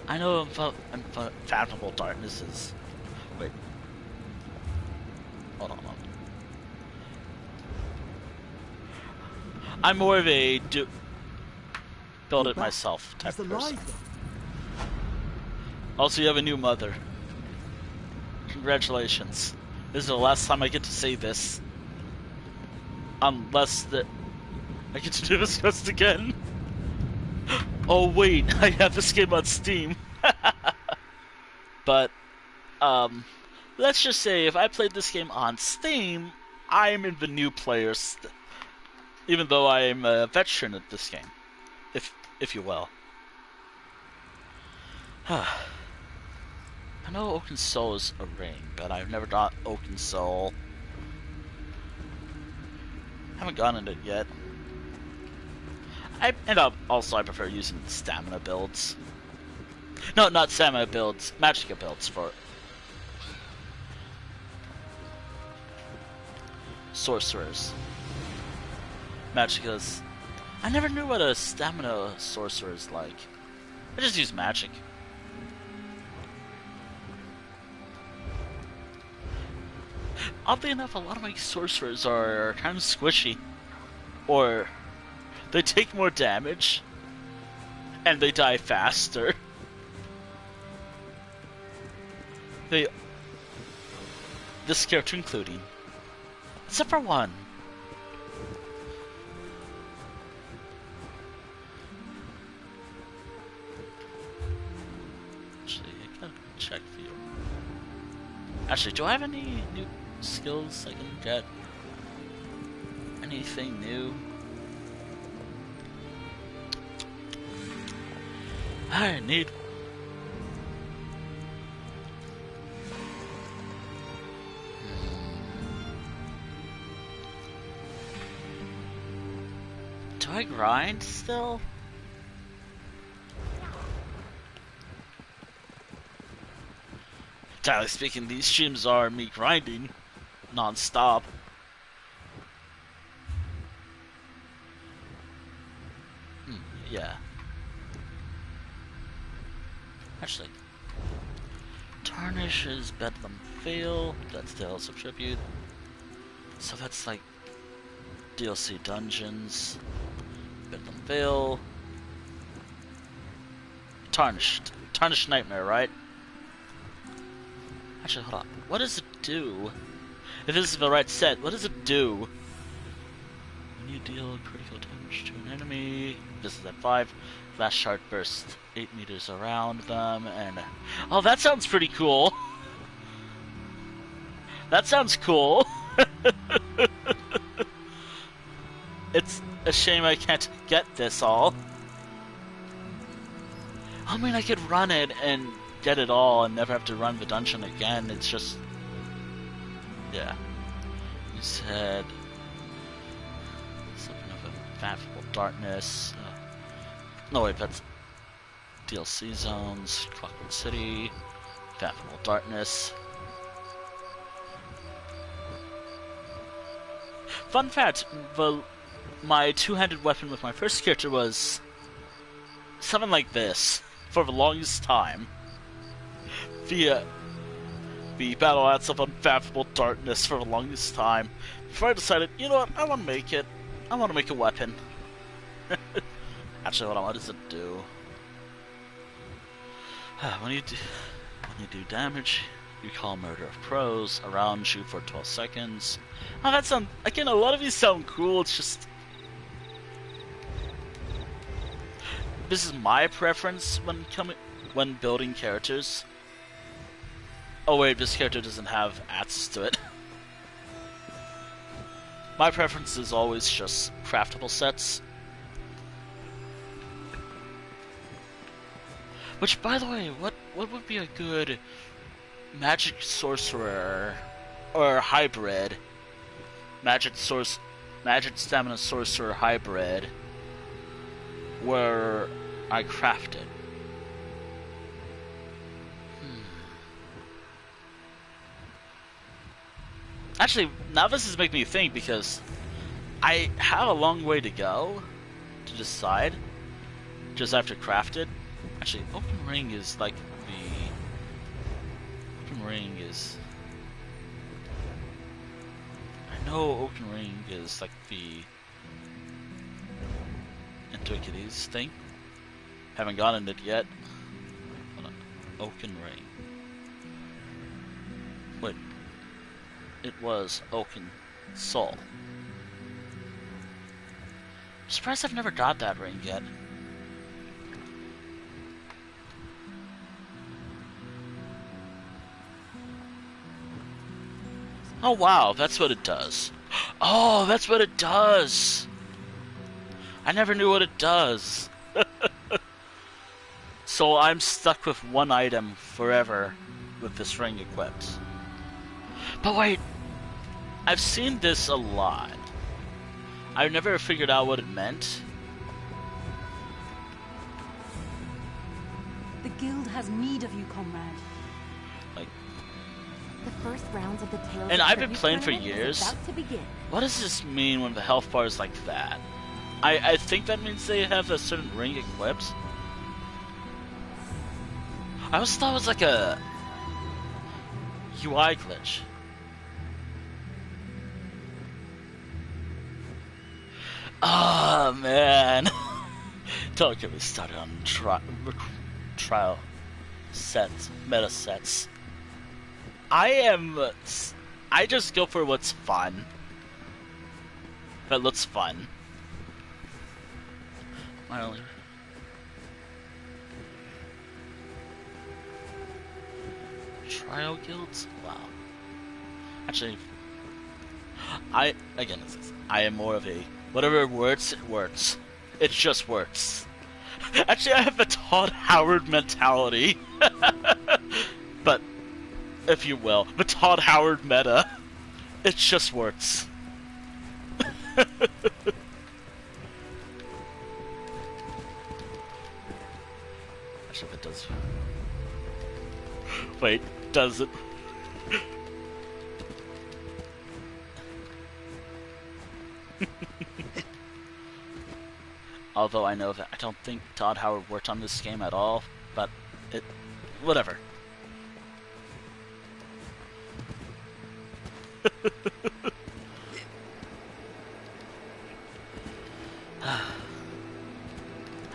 I know Unfathomable Darkness is... Wait. Hold on. I'm more of a build it myself type person. Also, you have a new mother. Congratulations. This is the last time I get to say this. Unless I get to do this quest again. Oh wait, I have this game on Steam. But, let's just say if I played this game on Steam, I'm in the new players, even though I'm a veteran at this game, if you will. I know Oaken Soul is a ring, but I've never got Oaken Soul. Haven't gotten it yet. I prefer using stamina builds. No, not stamina builds, magicka builds for sorcerers. Magic is... I never knew what a stamina sorcerer is like. I just use magic. Oddly enough, a lot of my sorcerers are kind of squishy. Or they take more damage. And they die faster. This character including. Except for one. Actually, I gotta check for you. Actually, do I have any new skills I can get? Anything new? I need... Do I grind still? Entirely speaking, these streams are me grinding non-stop. Yeah. Actually, Tarnish is Bedlam Fail, that's Tales of Tribute. So that's like DLC dungeons. Bedlam Fail. Tarnished Nightmare, right? Actually, hold on. What does it do? If this is the right set, what does it do? When you deal critical damage to an enemy, this is at 5. Flash shard burst 8 meters around them, and... Oh, that sounds pretty cool! That sounds cool! It's a shame I can't get this all. I mean, I could run it and get it all and never have to run the dungeon again. It's just... Yeah. You said... Something of a Wrathful Darkness. No, wait, that's... DLC Zones, Clockwork City, Wrathful Darkness. Fun fact, my two-handed weapon with my first character was something like this for the longest time. The battle ads of Unfathomable Darkness for the longest time. Before I decided, you know what, I want to make it. I want to make a weapon. Actually, hold on, what does it do? When you do damage, you call Murder of Crows around you for 12 seconds. Oh, that sounds... Again, a lot of these sound cool, it's just... This is my preference when building characters. Oh wait, this character doesn't have access to it. My preference is always just craftable sets. Which, by the way, what would be a good magic sorcerer or hybrid? Magic stamina sorcerer hybrid where I crafted. Actually, now this is making me think because I have a long way to go to decide just after crafted. Actually, Open Ring is like the... Open Ring is... I know Open Ring is like the... Antiquities thing. Haven't gotten it yet. Hold on. Oaken Ring. Wait. It was Oaken Soul. I'm surprised I've never got that ring yet. Oh wow, that's what it does. Oh, that's what it does! I never knew what it does. So I'm stuck with one item forever with this ring equipped. But wait, I've seen this a lot. I've never figured out what it meant. The guild has need of you, comrade. Like, The first rounds of the Tales And of I've been Tribute playing for tournament is years. about to begin. What does this mean when the health bar is like that? I think that means they have a certain ring equipped. I always thought it was like a UI glitch. Oh man. Don't get me started on trial sets, meta sets. I just go for what's fun. That looks fun. My only... Trial guilds? Wow. Actually, I am more of a whatever works, it works. It just works. Actually, I have the Todd Howard mentality. But, if you will, the Todd Howard meta. It just works. Actually, if it does... Wait, does it? Although I know that I don't think Todd Howard worked on this game at all, but it... whatever.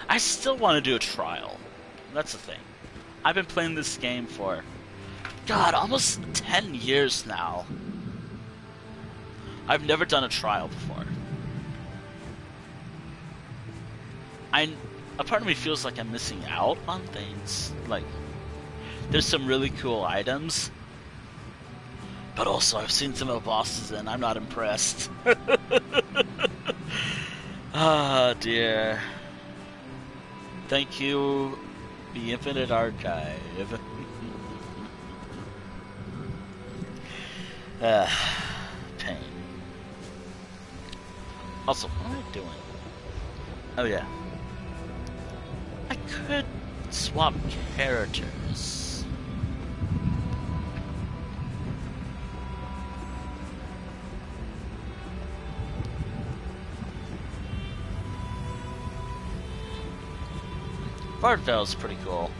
I still want to do a trial. That's the thing. I've been playing this game for, God, almost 10 years now. I've never done a trial before. A part of me feels like I'm missing out on things. Like, there's some really cool items, but also I've seen some of the bosses and I'm not impressed. Ah, dear. Thank you, the Infinite Archive. Pain. Also, what am I doing? Oh yeah. I could swap characters. Bardvale's pretty cool.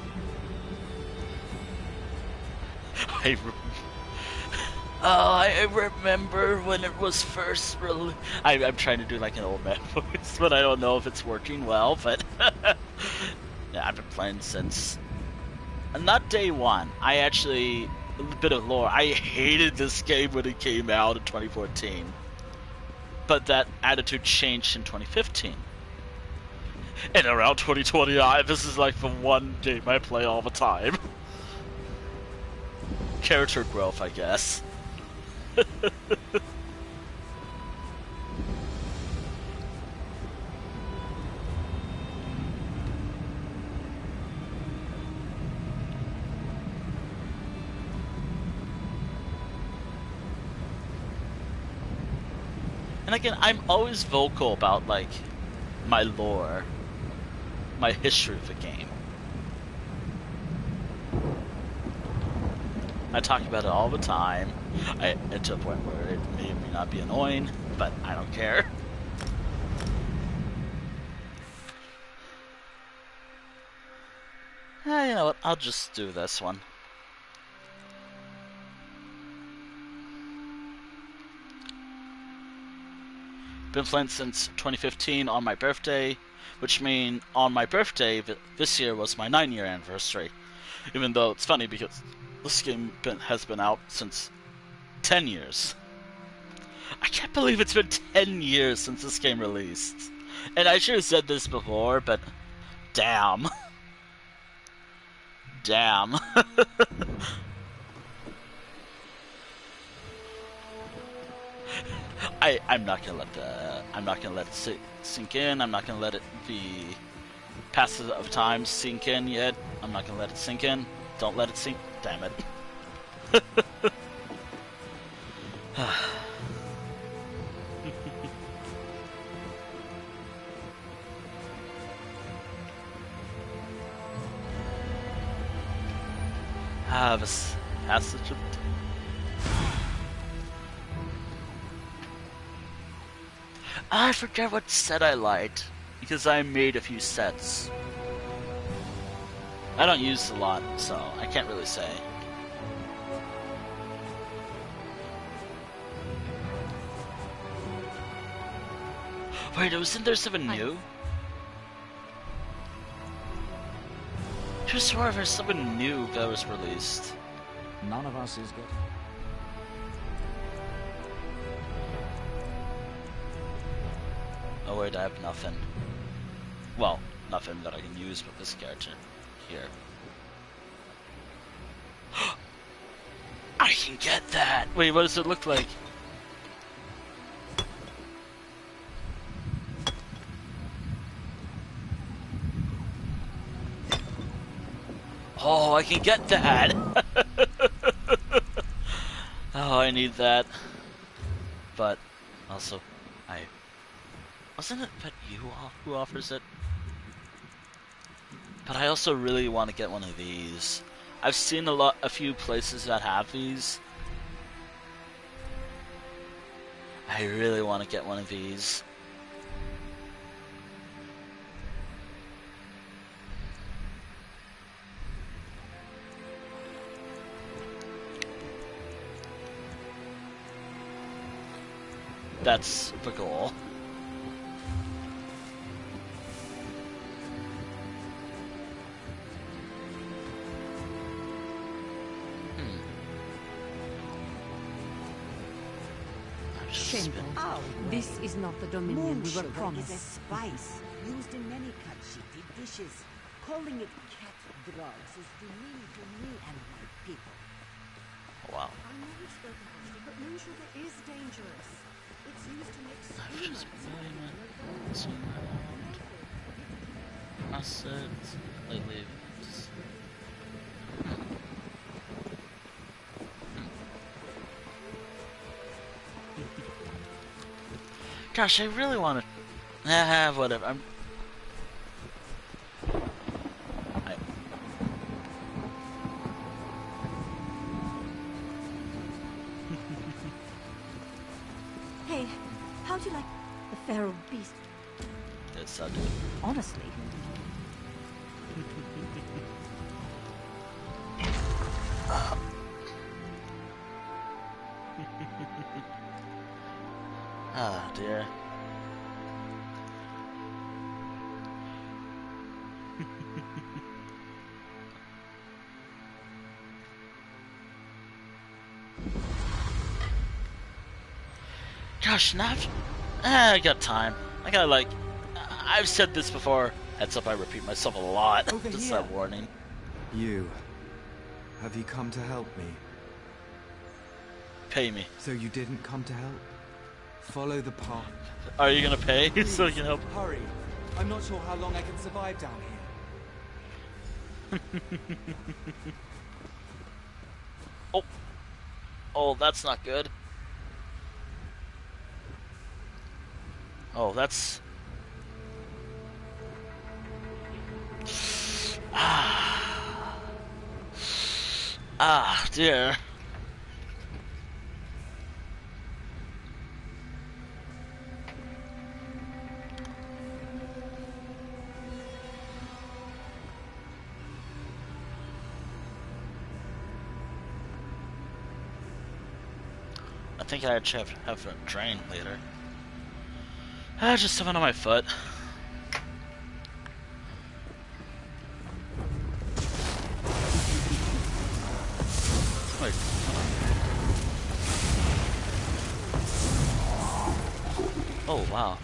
I remember when it was first released. I'm trying to do like an old man voice, but I don't know if it's working well, but... Yeah, I've been playing since... Not day one. I actually... A bit of lore. I hated this game when it came out in 2014. But that attitude changed in 2015. And around 2020, this is like the one game I play all the time. Character growth, I guess. And again, I'm always vocal about, like, my lore, my history of the game. I talk about it all the time, to a point where it may or may not be annoying, but I don't care. You know what, I'll just do this one. Been playing since 2015 on my birthday, which means on my birthday this year was my 9-year anniversary. Even though it's funny because this game has been out since 10 years. I can't believe it's been 10 years since this game released. And I should have said this before, but damn. Damn. I'm not gonna let it sink in. I'm not gonna let it be passage of time sink in yet. I'm not gonna let it sink in. Don't let it sink. Damn it. This passage of I forget what set I liked, because I made a few sets. I don't use a lot, so I can't really say. Wait, wasn't there something new? I just swore there's something new that was released. None of us is good. Oh wait, I have nothing. Well, nothing that I can use with this character here. I can get that! Wait, what does it look like? Oh, I can get that! Oh, I need that. But, also, wasn't it but you who offers it? But I also really want to get one of these. I've seen a few places that have these. I really want to get one of these. That's the goal. Shameful. Oh, this is not the dominion we were promised. Is a spice used in many cut-sheeted dishes. Calling it cat drugs is demeaning to me and my people. Wow. I know we've spoken about it, but moon sugar is dangerous. It's used to make steamers. Assets, lately. Gosh, I really want to. Whatever. Hey, how'd you like the feral beast? Yes, I do. Honestly. Ah, dear. Gosh, not. I got time. I got like. I've said this before. Heads up, I repeat myself a lot. Just that warning. You. Have you come to help me? Pay me. So you didn't come to help? Follow the path. Are you gonna pay so you can help? Hurry. I'm not sure how long I can survive down here. Oh. Oh, that's not good. Oh, that's... Ah, dear. I think I actually have a drain later. Just something on my foot. Wait. Oh, wow.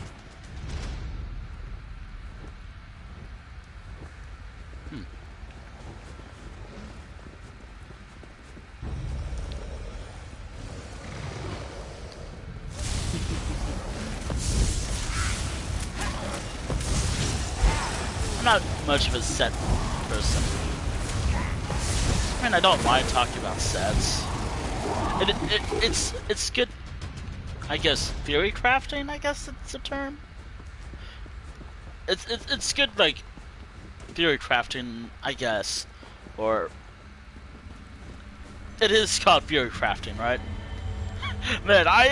I'm not much of a set person. I mean, I don't mind talking about sets. It's good. I guess theory crafting. I guess it's a term. It's good, like theory crafting. I guess, or it is called theory crafting, right? Man, I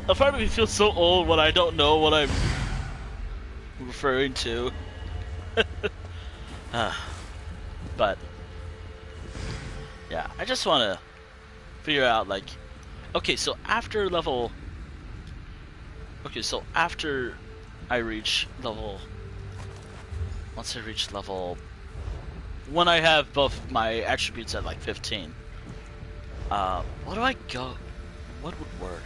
A part of me feels so old when I don't know what I'm referring to. But yeah, I just want to figure out, like, okay, so after level, okay, so after I reach level, once I reach level, when I have both my attributes at like 15, what do I go, what would work?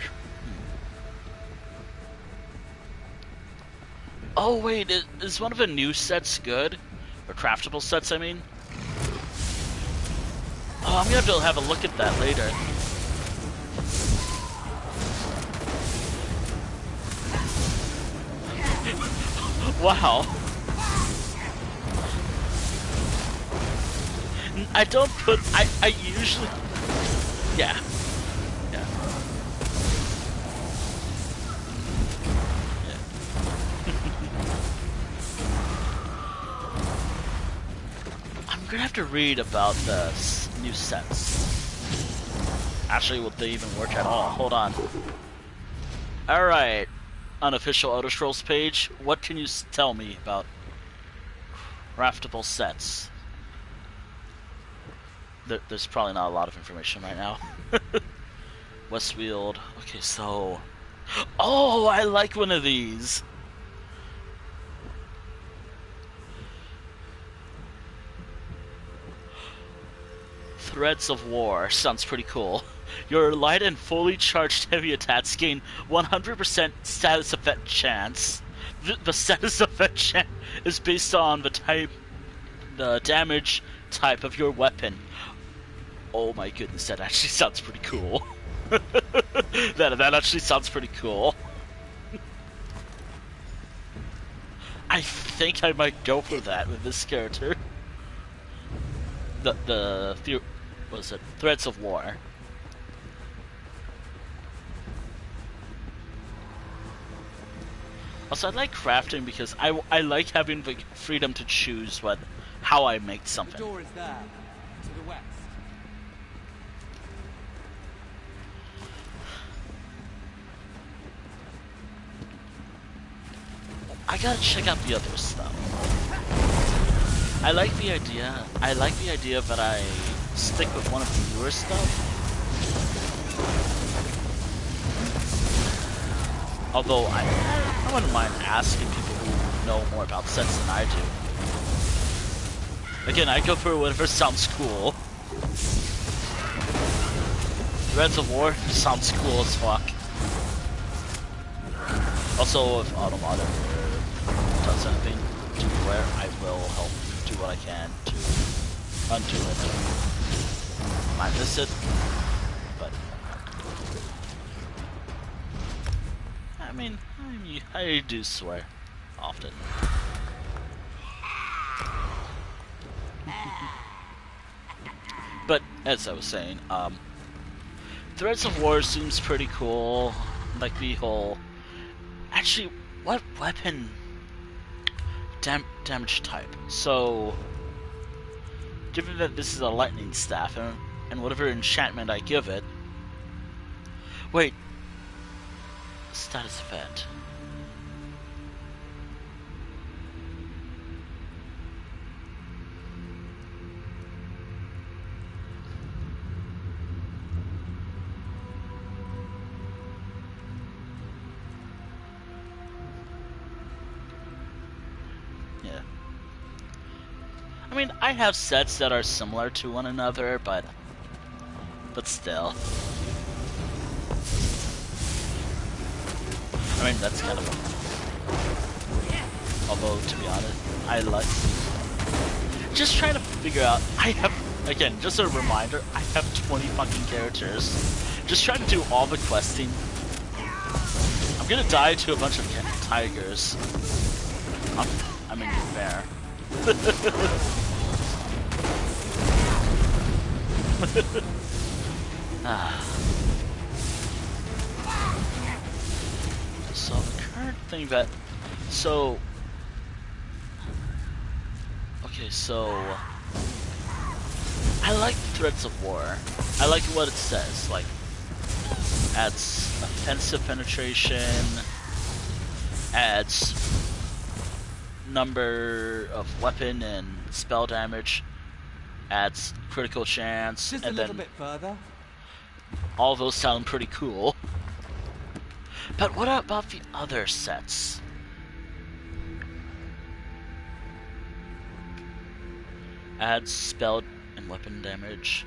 Oh wait, is one of the new sets good? Or craftable sets, I mean? Oh, I'm gonna have to have a look at that later. Wow. I don't put, I usually, yeah. Yeah. I'm gonna have to read about the new sets. Actually, will they even work at all? Hold on. Alright. Unofficial Elder Scrolls page. What can you tell me about craftable sets? There's probably not a lot of information right now. Westfield. Okay, so... Oh, I like one of these! Threads of War. Sounds pretty cool. Your light and fully charged heavy attacks gain 100% status effect chance. The status effect chance is based on the damage type of your weapon. Oh my goodness, that actually sounds pretty cool. that actually sounds pretty cool. I think I might go for that with this character. What was it? Threads of War. Also, I like crafting because I like having the freedom to choose how I make something. The door is there, to the west. I gotta check out the other stuff. I like the idea that I stick with one of the newer stuff. Although I wouldn't mind asking people who know more about sets than I do. Again, I go for whatever sounds cool. Threads of War sounds cool as fuck. Also, if Automatic does anything to where I will help do what I can to undo it. Might miss it, but I mean, I do swear often. But as I was saying, Threads of War seems pretty cool. Like the whole. Actually, what weapon? Damage type. So, given that this is a lightning staff, and whatever enchantment I give it. Wait. Status event. Yeah. I mean, I have sets that are similar to one another, but still. I mean, that's kind of although, to be honest, I like... Just trying to figure out... I have... Again, just a reminder, I have 20 fucking characters. Just trying to do all the questing. I'm gonna die to a bunch of tigers. I mean, fair. So the current thing that, so, okay, so, I like Threads of War. I like what it says, like, adds offensive penetration, adds number of weapon and spell damage, adds critical chance, Just and a little then bit further. all those sound pretty cool. But what about the other sets? Adds spell and weapon damage.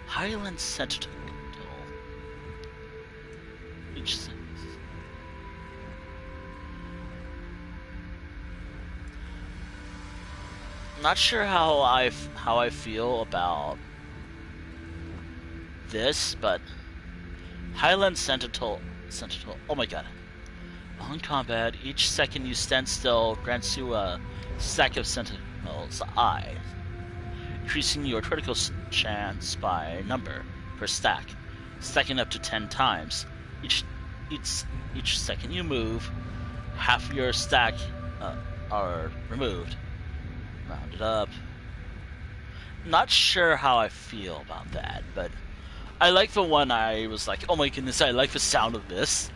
Highland Sentinel. Each sense. Not sure how I feel about this, but Highland Sentinel. Oh my god! On combat, each second you stand still grants you a stack of Sentinel's Eye, increasing your critical chance by number per stack, stacking up to 10 times. Each second you move, half your stack are removed. Round it up. Not sure how I feel about that, but I like the one I was like, oh my goodness, I like the sound of this.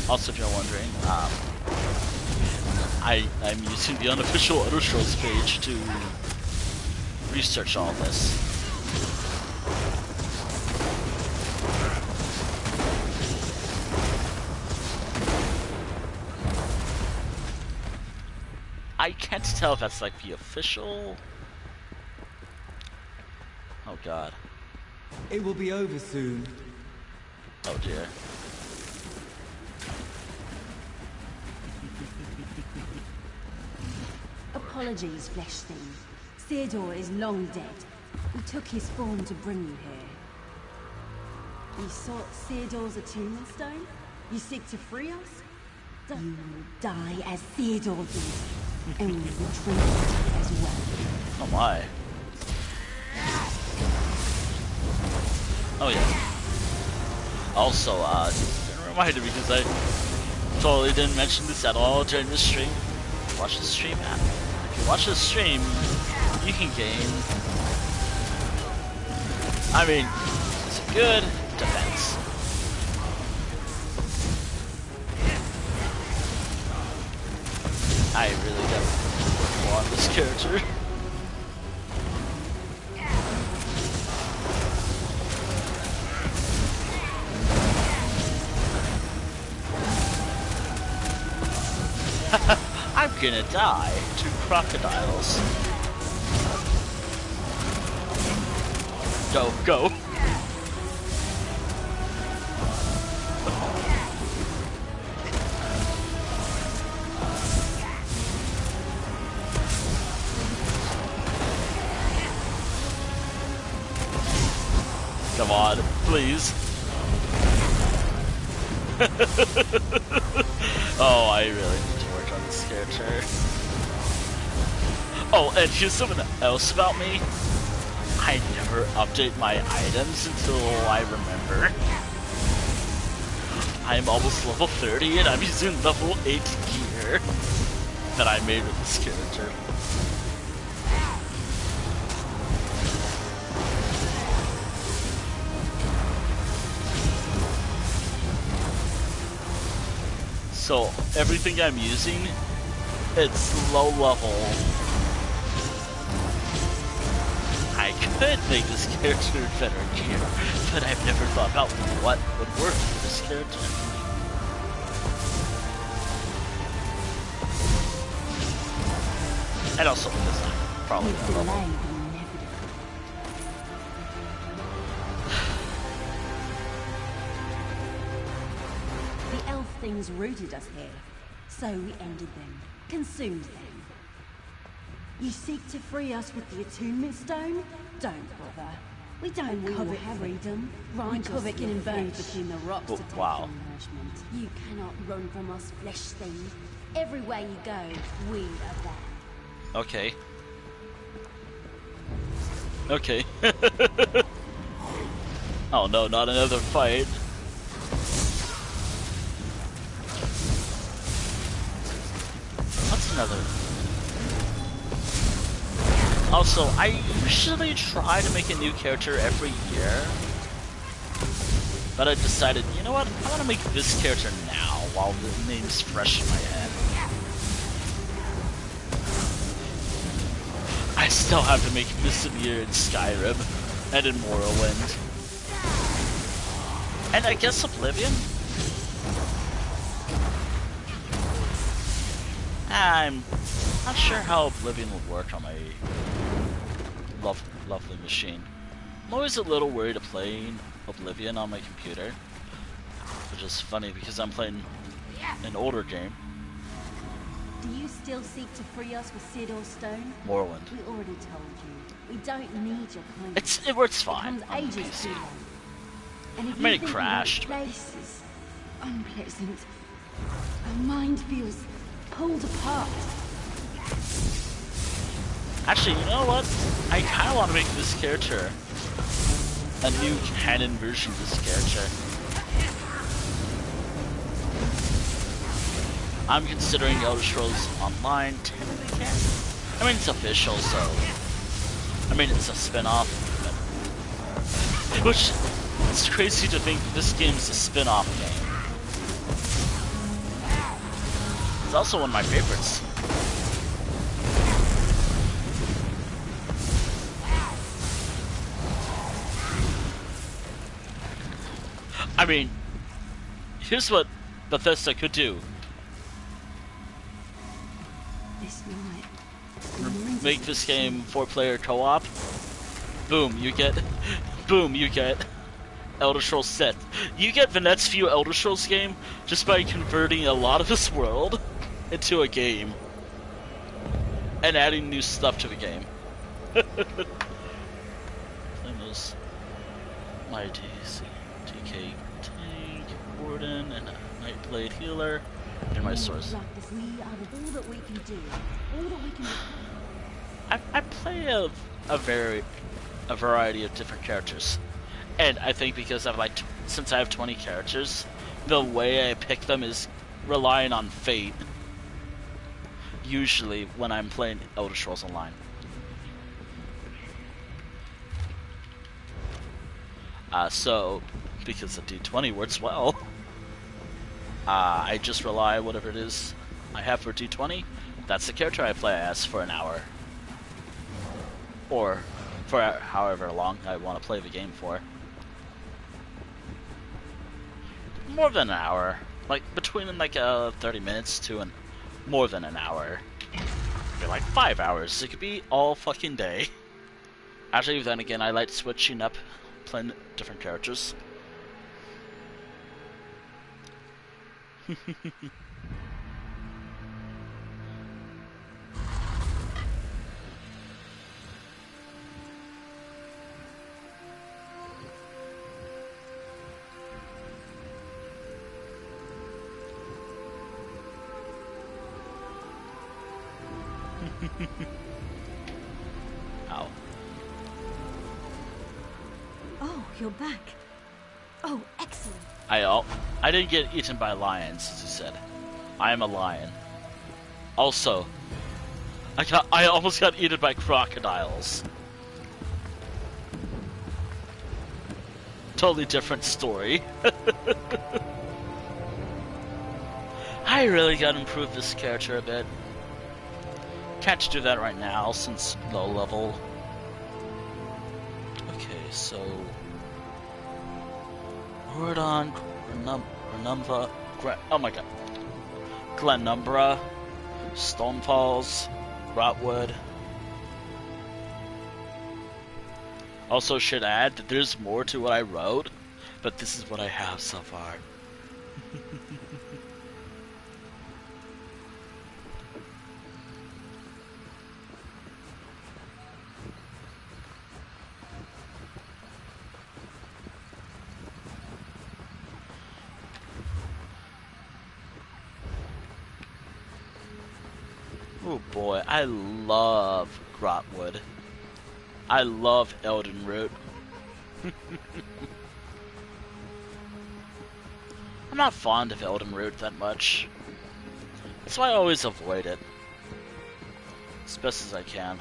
Also, if you're wondering, I'm using the unofficial Elder Scrolls page to research all this. I can't tell if that's like the official. Oh god. It will be over soon. Oh dear. Apologies, Flesh Thing. Theodore is long dead. We took his form to bring you here. You sought Theodore's attunement stone? You seek to free us? You will die as Theodore did, and we will drink it as well. Oh my. Oh yeah. Also, a reminder, because I totally didn't mention this at all during the stream. Watch the stream app. If you watch the stream, you can gain, I mean, it's a good defense. I really definitely work more on this character. I'm gonna die to crocodiles. Go, go. Come on, please. Oh, I really need to work on this character. Oh, and here's something else about me. I never update my items until I remember. I'm almost level 30 and I'm using level 8 gear that I made with this character. So everything I'm using, it's low level. I could make this character better gear, but I've never thought about what would work for this character. And also because I'm probably that level. The elf things rooted us here, so we ended them, consumed them. You seek to free us with the attunement stone? Don't bother. We don't covet freedom. We covet getting buried between the rocks to take wow. nourishment. You cannot run from us, flesh thing. Everywhere you go, we are there. Okay. Okay. Oh no, not another fight. another. Also, I usually try to make a new character every year, but I decided, you know what, I want to make this character now while the name's fresh in my head. I still have to make Mississippi in Skyrim and in Morrowind. And I guess Oblivion? I'm not sure how Oblivion would work on my lovely machine. I'm always a little worried of playing Oblivion on my computer, which is funny because I'm playing an older game. Do you still seek to free us with Sidor's stone? Morrowind. We already told you. We don't need your kind. It works fine. It comes ages too long. And if I mean, you it crashed. The place is unpleasant. Our mind feels pulled apart. Actually, you know what? I kind of want to make this character a new canon version of this character. I'm considering Elder Scrolls Online 10 again. I mean, it's official, so... I mean, it's a spin-off, but... Which... It's crazy to think this game's a spin-off game. It's also one of my favorites. I mean, here's what Bethesda could do. This night, make this game 4-player co-op. Boom, you get Elder Scrolls set. You get the next few Elder Scrolls game just by converting a lot of this world into a game and adding new stuff to the game. Those my TK tank, Warden, and a Nightblade healer, and my source. We are all that we can do. All that we can do. I play a variety of different characters, and I think because since I have 20 characters, the way I pick them is relying on fate. Usually, when I'm playing Elder Scrolls Online. So because the D20 works well, I just rely whatever it is I have for D20. That's the character I play as for an hour. Or for however long I want to play the game for. More than an hour. Like, between 30 minutes to more than an hour. It could be like 5 hours. It could be all fucking day. Actually, then again, I like switching up, playing different characters. Ow. Oh, you're back. Oh, excellent. I didn't get eaten by lions, as you said. I am a lion. Also, I almost got eaten by crocodiles. Totally different story. I really gotta improve this character a bit. Can't do that right now since low level. Okay, so Warden, Renumbra, oh my god, Glenumbra, Stonefalls, Rotwood. Also should add that there's more to what I wrote, but this is what I have so far. Oh boy, I love Grotwood. I love Elden Root. I'm not fond of Elden Root that much. That's why I always avoid it. as best as I can.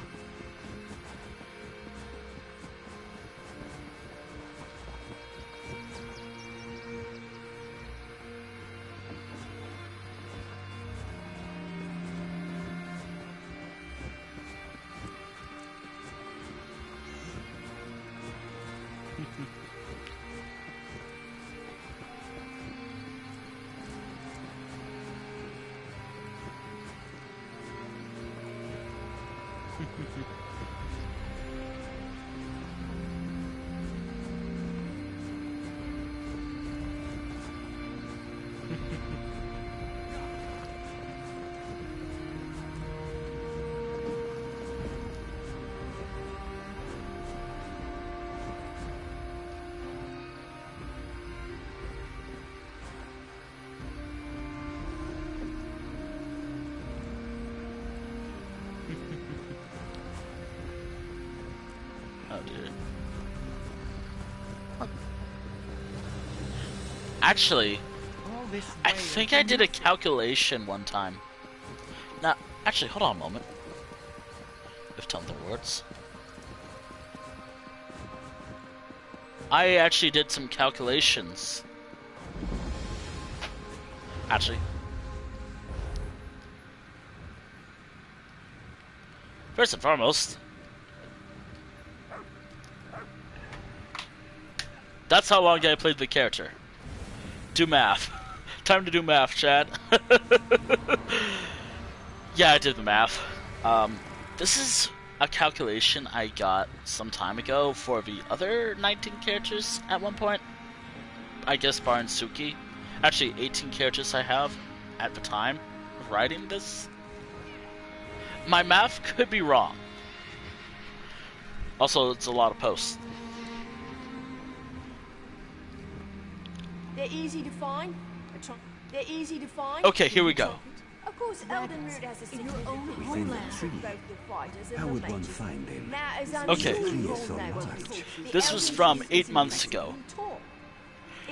Oh dear. Actually, I think I did a calculation one time. Now, actually, hold on a moment. If something works. I actually did some calculations. Actually. First and foremost, that's how long I played the character. Do math. Time to do math, chat. Yeah, I did the math. This is a calculation I got some time ago for the other 19 characters at one point. I guess barring Suki. Actually, 18 characters I have at the time of writing this. My math could be wrong. Also, it's a lot of posts. They're easy to find. They're easy to find. Okay, here we go. Of course, Eldenroot has a secret homeland for both the fighters and How the would one mages. find him? Now, as I'm Okay. sure you all Please, know, so This was from 8 months ago.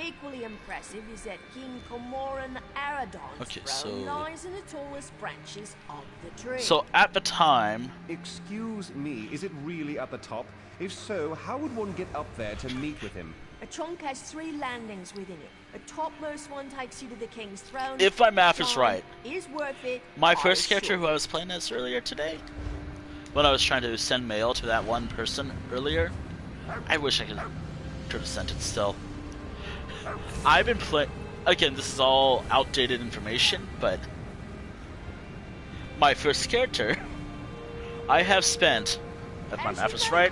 Equally impressive is that King Cormoran Aradon's Okay, throne so- lies in the tallest branches of the tree. So at the time, Excuse me, is it really at the top? If so, how would one get up there to meet with him? A trunk has 3 landings within it. The topmost one takes you to the king's throne. if my math is Time right, is worth it. my I first assure character who I was playing as earlier today, when I was trying to send mail to that one person earlier, I wish I could have sent it still. I've been playing, again, this is all outdated information, but my first character, I have spent, if my math is right,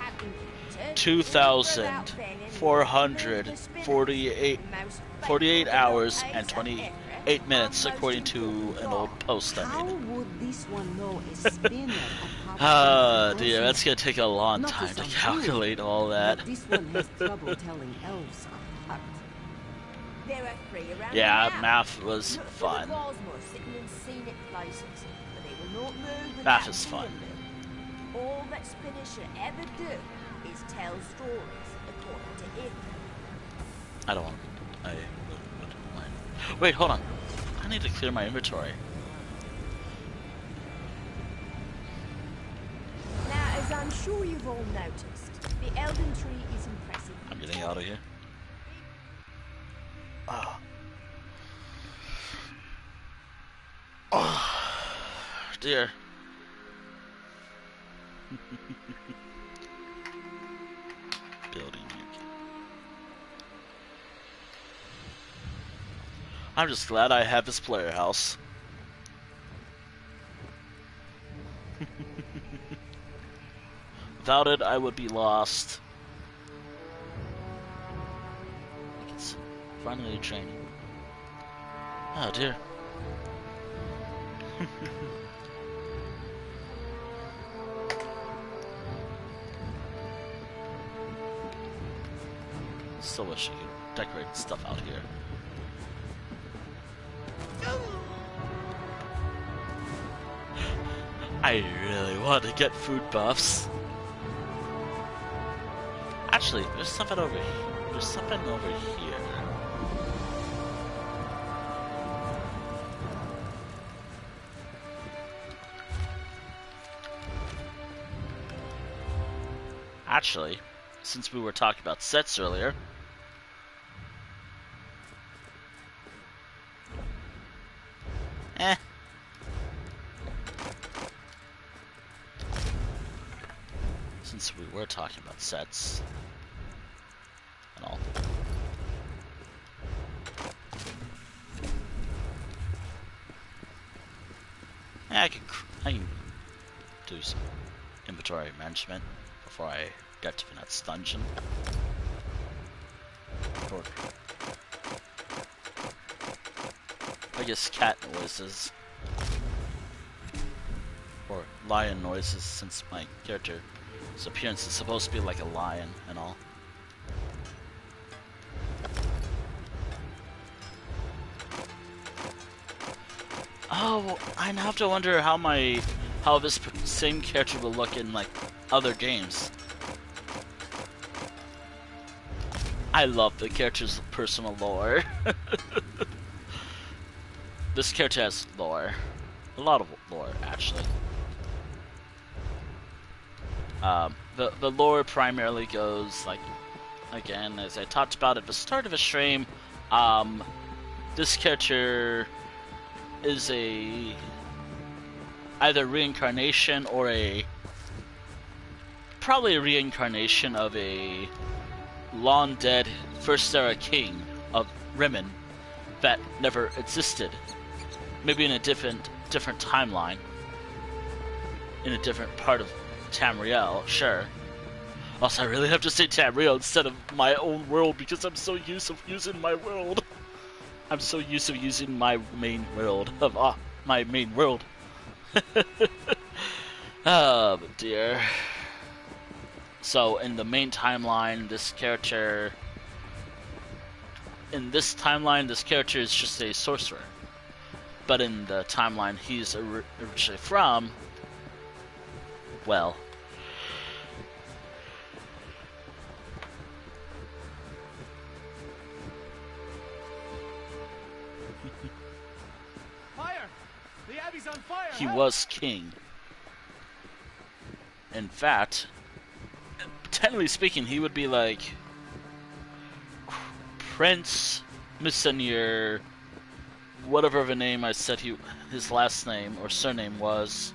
2,448 hours and 28 minutes, according to an old post I How made. would this one know a spinner apart Ah, from dear, that's gonna take a long Not time as to I'm calculate all that. But this one has trouble telling elves apart. There are 3 around Yeah, the map. math was Look for fun. the Cosmos sitting in scenic places, but they will not move Math without is fun. seeing them. All that spinners should ever do is tell stories according to it. I don't want. Wait, hold on. I need to clear my inventory. Now, as I'm sure you've all noticed, the Elden Tree is impressive. I'm getting out of here. Ah. Oh, dear. Building. I'm just glad I have this player house. Without it, I would be lost. It's finally training. Oh dear. Still wish I could decorate stuff out here. I really want to get food buffs. Actually, there's something over here. There's something over here. actually, since we were talking about sets earlier. Since we were talking about sets and all. I can do some inventory management before I get to Finette's dungeon. Or, I guess cat noises. Or lion noises, since my character's appearance is supposed to be like a lion and all. Oh, I now have to wonder how this same character will look in like other games. I love the character's personal lore. This character has lore, a lot of lore actually. The lore primarily goes like, again, as I talked about at the start of the stream. This character is either reincarnation or probably a reincarnation of a long dead first era king of Rimmon that never existed. Maybe in a different timeline, in a different part of Tamriel, sure. Also, I really have to say Tamriel instead of my own world because I'm so used to using my world. I'm so used to using my main world of my main world. Oh dear. So in the main timeline, this character is just a sorcerer. But in the timeline he's originally from, well, On fire. He was king. In fact, technically speaking, he would be like Prince Messenier, whatever of a name I said his last name or surname was.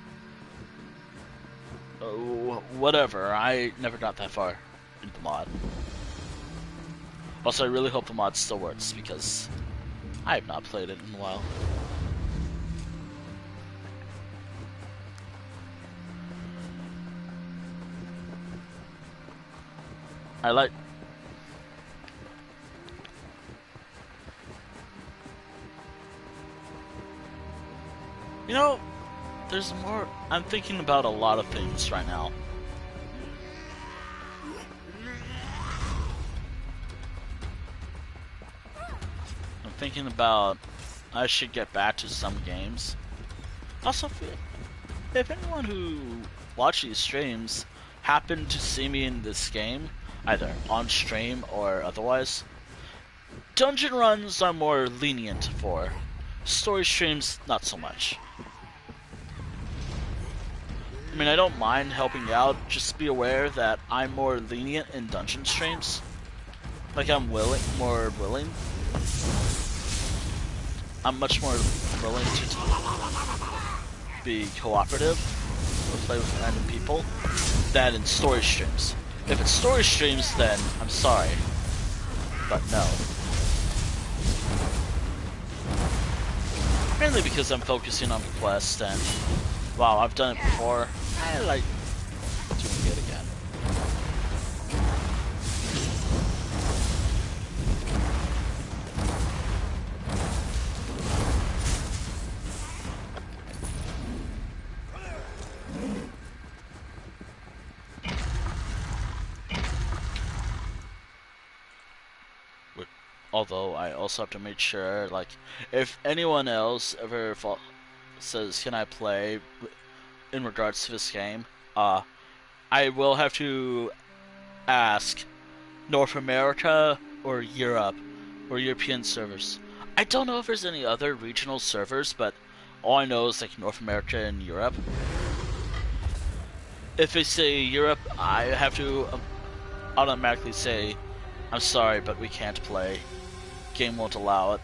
Whatever. I never got that far in the mod. Also, I really hope the mod still works because I have not played it in a while. I like... You know, there's more... I'm thinking about a lot of things right now. I'm thinking about... I should get back to some games. Also, if anyone who watches these streams happened to see me in this game, either on stream or otherwise, dungeon runs are more lenient for. Story streams, not so much. I mean, I don't mind helping out, just be aware that I'm more lenient in dungeon streams. Like, I'm more willing. I'm much more willing to be cooperative or play with random people than in story streams. If it's story streams, then I'm sorry, but no. Mainly because I'm focusing on the quest, and wow, I've done it before. I like doing it again. Although I also have to make sure, like, if anyone else ever says, "Can I play?" in regards to this game, I will have to ask North America or Europe or European servers. I don't know if there's any other regional servers, but all I know is like North America and Europe. If they say Europe, I have to automatically say, "I'm sorry, but we can't play. Game won't allow it."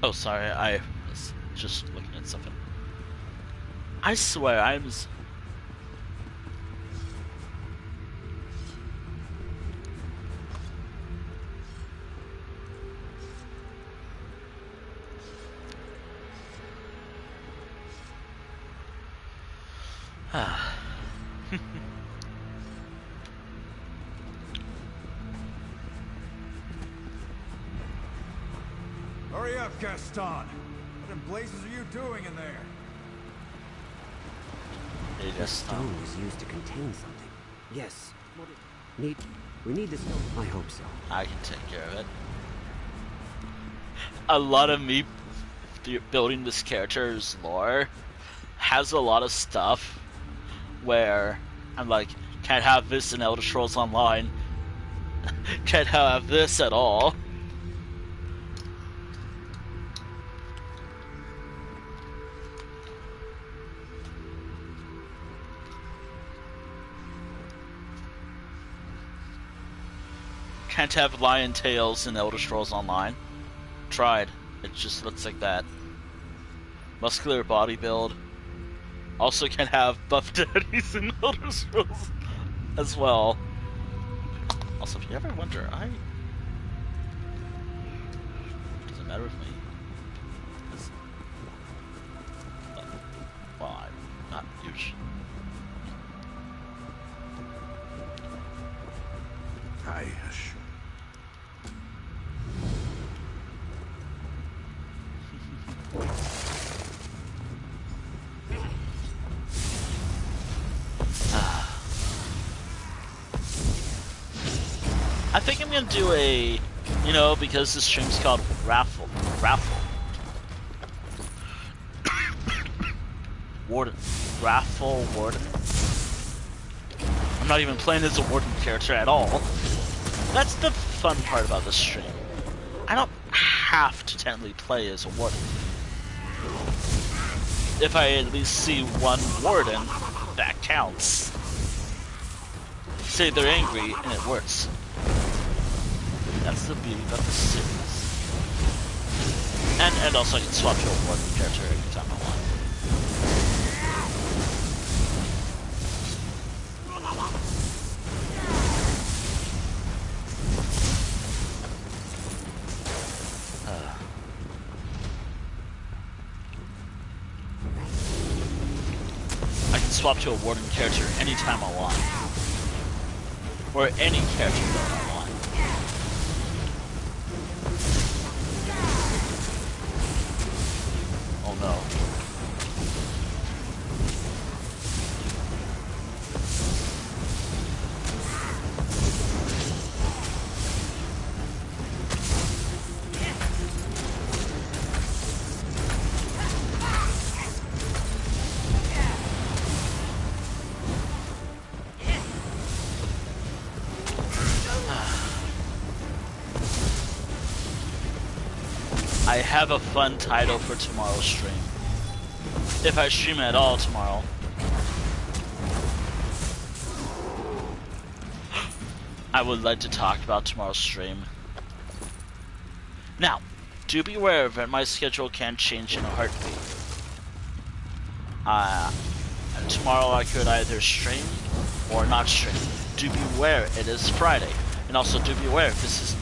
Oh, sorry, I was just looking at something. I swear, I'm... Hurry up, Gaston! What in blazes are you doing in there? The stone was used to contain something. Yes. We need the stone. I hope so. I can take care of it. A lot of me building this character's lore has a lot of stuff where I'm like, can't have this in Elder Scrolls Online. Can't have this at all. Can't have lion tails in Elder Scrolls Online. Tried. It just looks like that. Muscular body build. Also can have buff daddies in Elder Scrolls as well. Also, if you ever wonder, doesn't matter with me. Well, I'm not huge. Hush. I think I'm gonna do a, because this stream's called Wrathful. Warden. Wrathful Warden. I'm not even playing as a Warden character at all. That's the fun part about this stream. I don't have to technically play as a Warden. If I at least see one Warden, that counts. Say they're angry, and it works. That's the beauty of the series. And also I can swap to a Warden character anytime I want. I can swap to a Warden character anytime I want. Or any character that I want. Oh no. I have a fun title for tomorrow's stream. If I stream at all tomorrow. I would like to talk talk about tomorrow's stream. Now, do be aware that my schedule can change in a heartbeat. Tomorrow I could either stream or not stream. Do be aware it is Friday. And also do be aware this is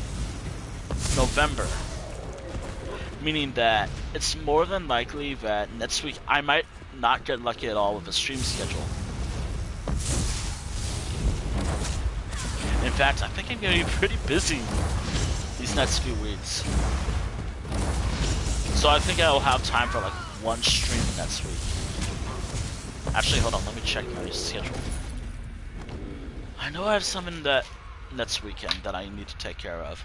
November. Meaning that it's more than likely that next week I might not get lucky at all with a stream schedule. In fact, I think I'm going to be pretty busy these next few weeks. So I think I'll have time for like one stream next week. Actually, hold on, let me check my schedule. I know I have something that next weekend that I need to take care of,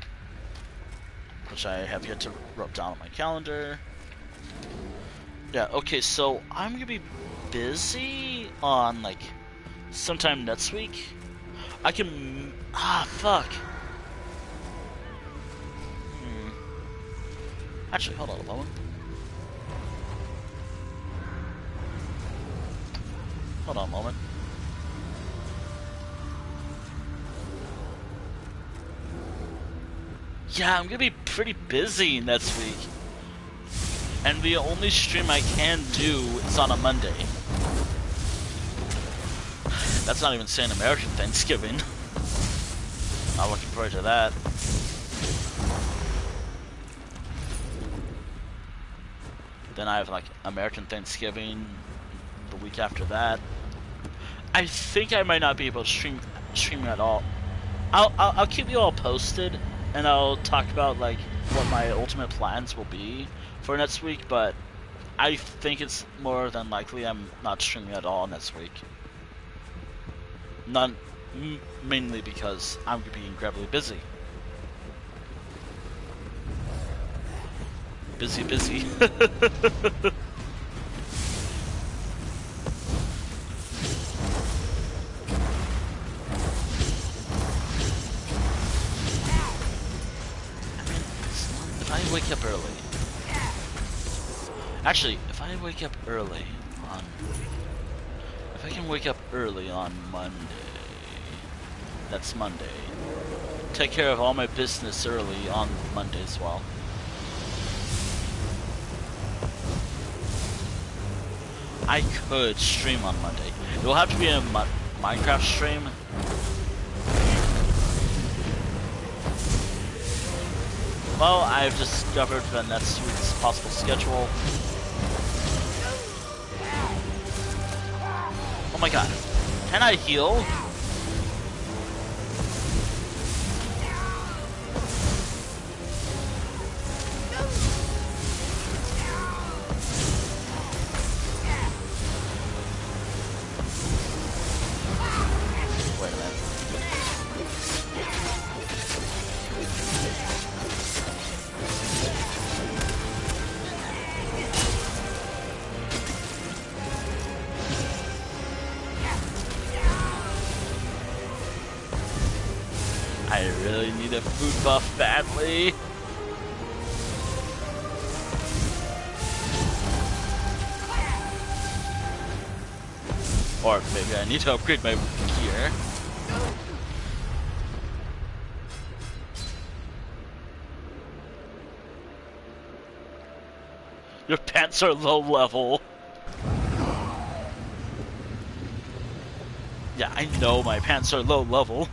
which I have yet to write down on my calendar. Yeah, okay, so I'm gonna be busy on like sometime next week. I can fuck. Actually, hold on a moment. Hold on a moment. Yeah, I'm gonna be pretty busy next week. And the only stream I can do is on a Monday. That's not even saying American Thanksgiving. Not looking forward to that. Then I have like American Thanksgiving the week after that. I think I might not be able to stream at all. I'll keep you all posted, and I'll talk about like what my ultimate plans will be for next week. But I think it's more than likely I'm not streaming at all next week. Mainly because I'm gonna be incredibly busy. Busy. If I wake up early. Actually, if I wake up early on... If I can wake up early on Monday... That's Monday. Take care of all my business early on Monday as well. I could stream on Monday. It will have to be a Minecraft stream. Well, I've discovered the next week's possible schedule. Oh my god. Can I heal? I really need a food buff badly. Or maybe I need to upgrade my gear. Your pants are low level. Yeah, I know my pants are low level.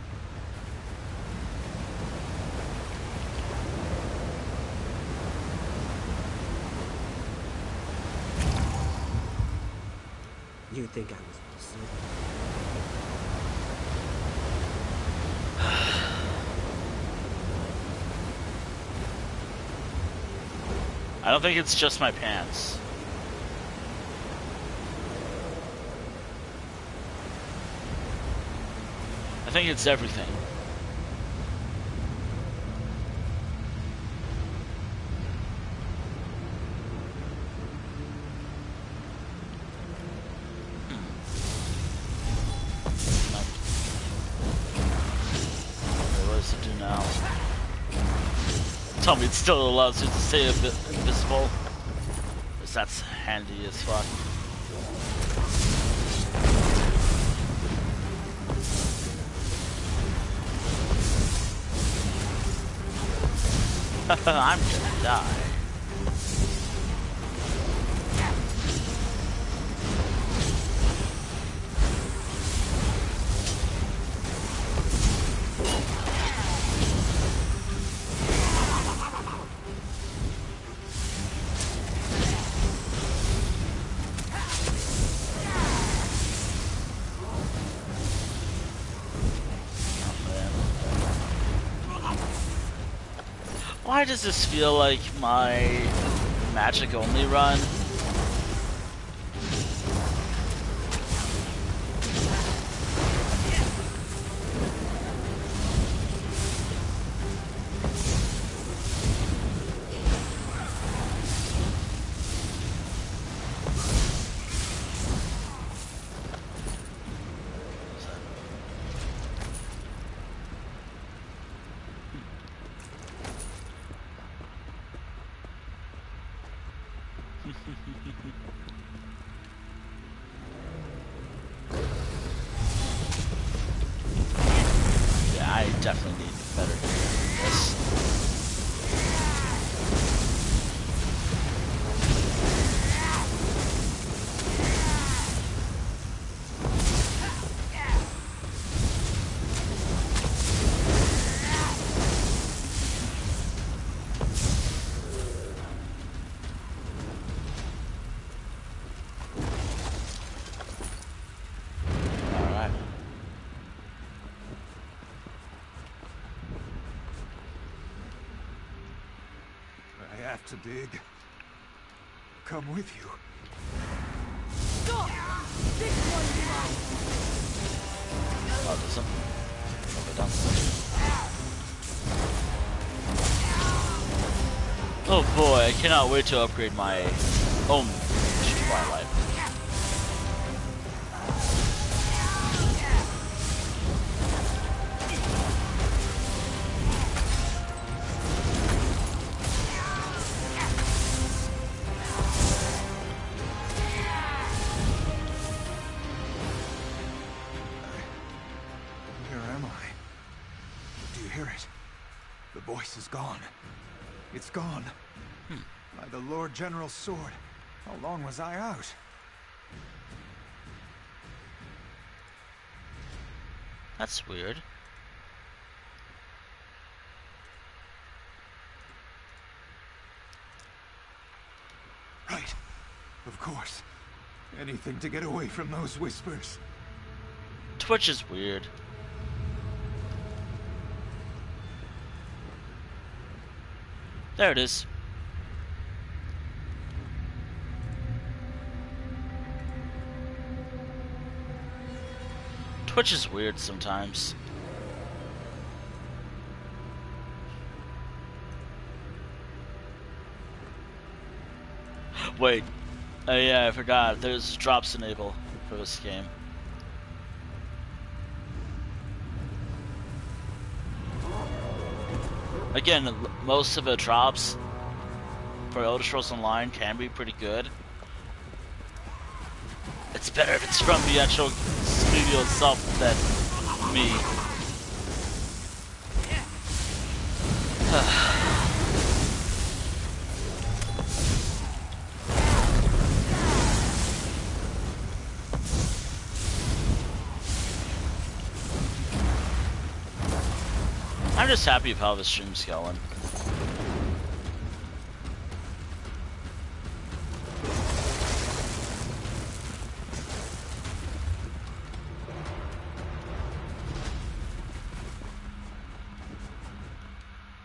You think I was sick? I don't think it's just my pants. I think it's everything. Tell me it still allows you to stay invisible. Because that's handy as fuck. I'm gonna die. Why does this feel like my magic only run? Yeah, I definitely need better gear than this. To dig. Come with you. Stop! This one's mine! Oh, there's some. Oh boy, I cannot wait to upgrade my own Twilight. voice is gone. It's gone. By the Lord General's sword. How long was I out? That's weird. Right. Of course. Anything to get away from those whispers. Twitch is weird. There it is. Twitch is weird sometimes. Wait. Oh yeah, I forgot. There's drops enable for this game. Again, most of the drops for Elder Scrolls Online can be pretty good. It's better if it's from the actual studio itself than me. I'm just happy with how the stream's going.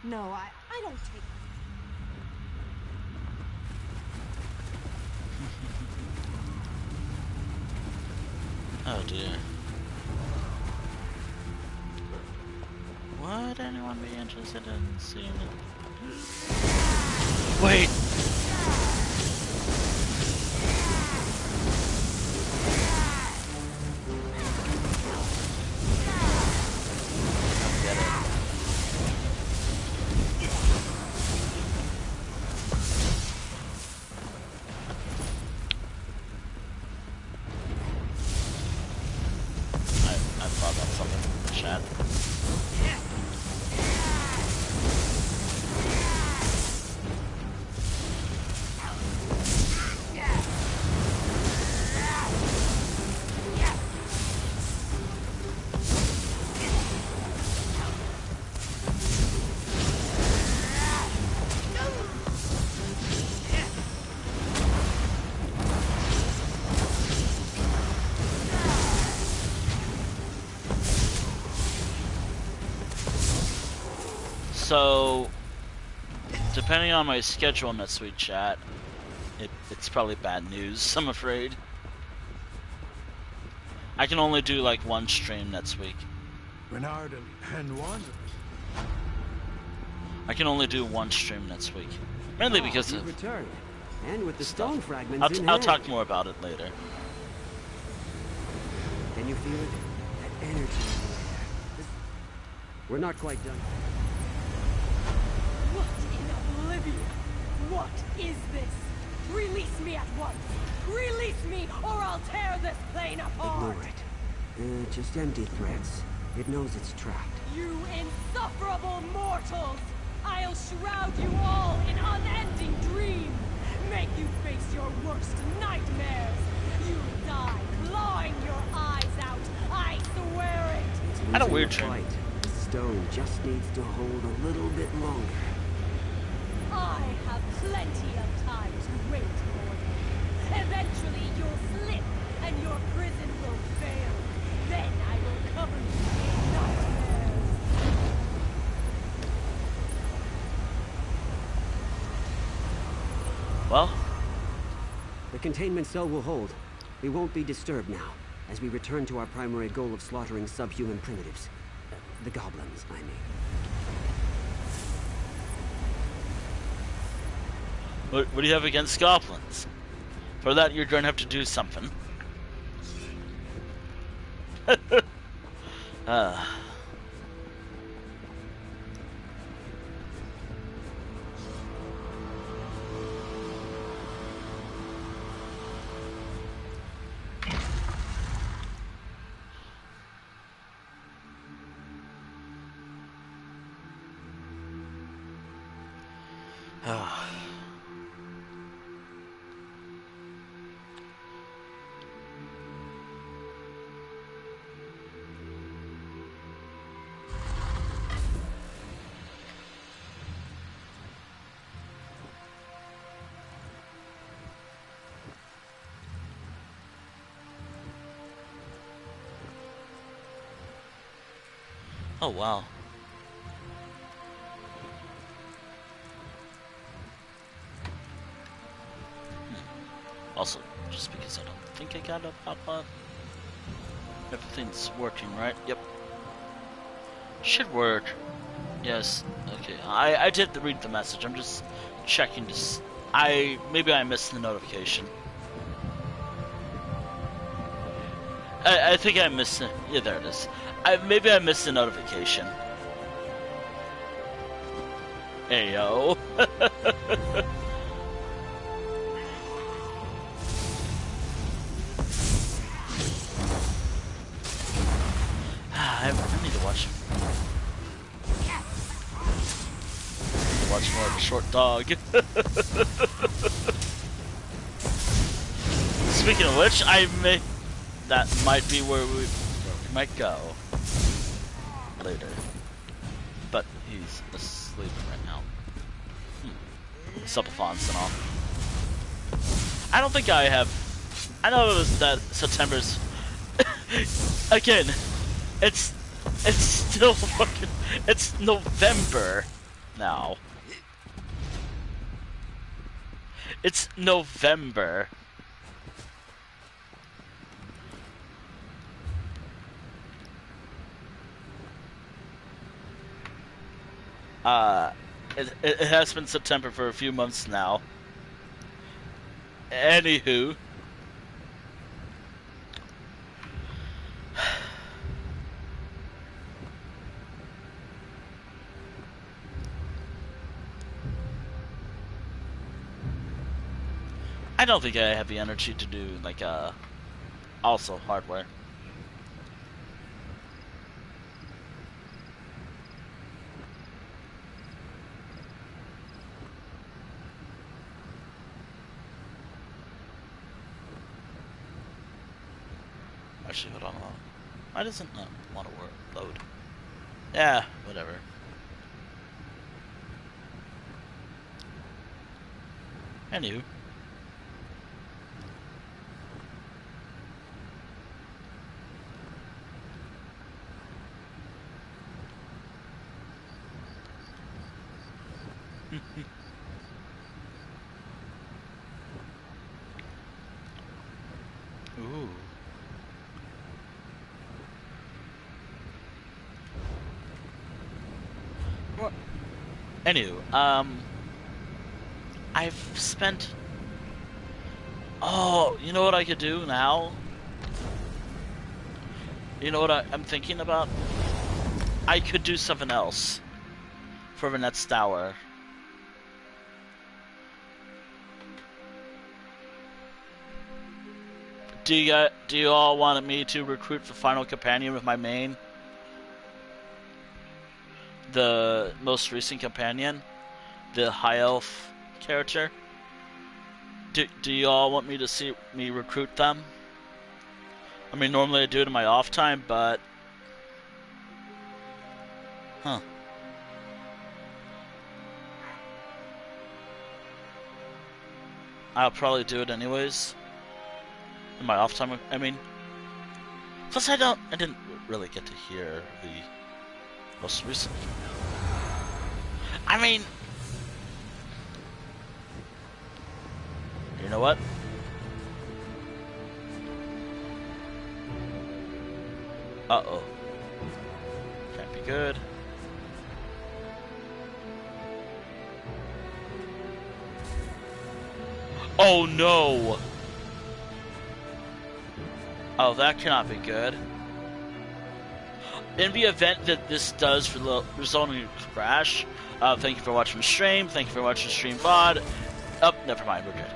No, I don't take... Oh dear. Would anyone be interested in seeing it? Wait! So, depending on my schedule next week, chat, it's probably bad news, I'm afraid. I can only do like one stream next week. Renard and Warden. I can only do one stream next week. Mainly because of returned. And with the stuff. stone fragments I'll talk more about it later. Can you feel it? That energy. We're not quite done. What in oblivion? What is this? Release me at once! Release me, or I'll tear this plane apart! Ignore it. Just empty threats. It knows it's trapped. You insufferable mortals! I'll shroud you all in unending dream! Make you face your worst nightmares! You'll die clawing your eyes out! I swear it! I had a weird dream. Fight. The stone just needs to hold a little bit longer. I have plenty of time to wait, Warden. Eventually you'll slip, and your prison will fail. Then I will cover you in nightmares. Well? The containment cell will hold. We won't be disturbed now, as we return to our primary goal of slaughtering subhuman primitives. The goblins, I mean. What do you have against goblins? For that, you're going to have to do something. Oh, wow. Also, just because I don't think I got a pop-up. Everything's working, right? Yep. Should work. Yes. Okay. I did read the message. I'm just checking to maybe I missed the notification. I think I missed it. Yeah, there it is. Maybe I missed the notification. Ayo. I need to watch. Watch more of a short dog. Speaking of which, that might be where we might go later. But he's asleep right now. Subathons and all. I don't think I have. I know that September's. Again, it's still fucking. It's November now. It's November. It has been September for a few months now. Anywho. I don't think I have the energy to do, like, also hardware. Actually, hold on. Why doesn't it want to load? Yeah, whatever. Anywho. Ooh. Well, anywho, I've spent... Oh, you know what I could do now? You know what I'm thinking about? I could do something else for the next hour. Do you all want me to recruit the final companion with my main? The most recent companion? The high elf character? Do you all want me to see me recruit them? I mean, normally I do it in my off time, but... Huh. I'll probably do it anyways. In my off time, I mean. Plus I didn't really get to hear the most recent. I mean... You know what? Uh-oh. Can't be good. Oh no! Oh, that cannot be good. In the event that this does result in a crash, thank you for watching the stream, thank you for watching the stream VOD. Oh, never mind, we're good.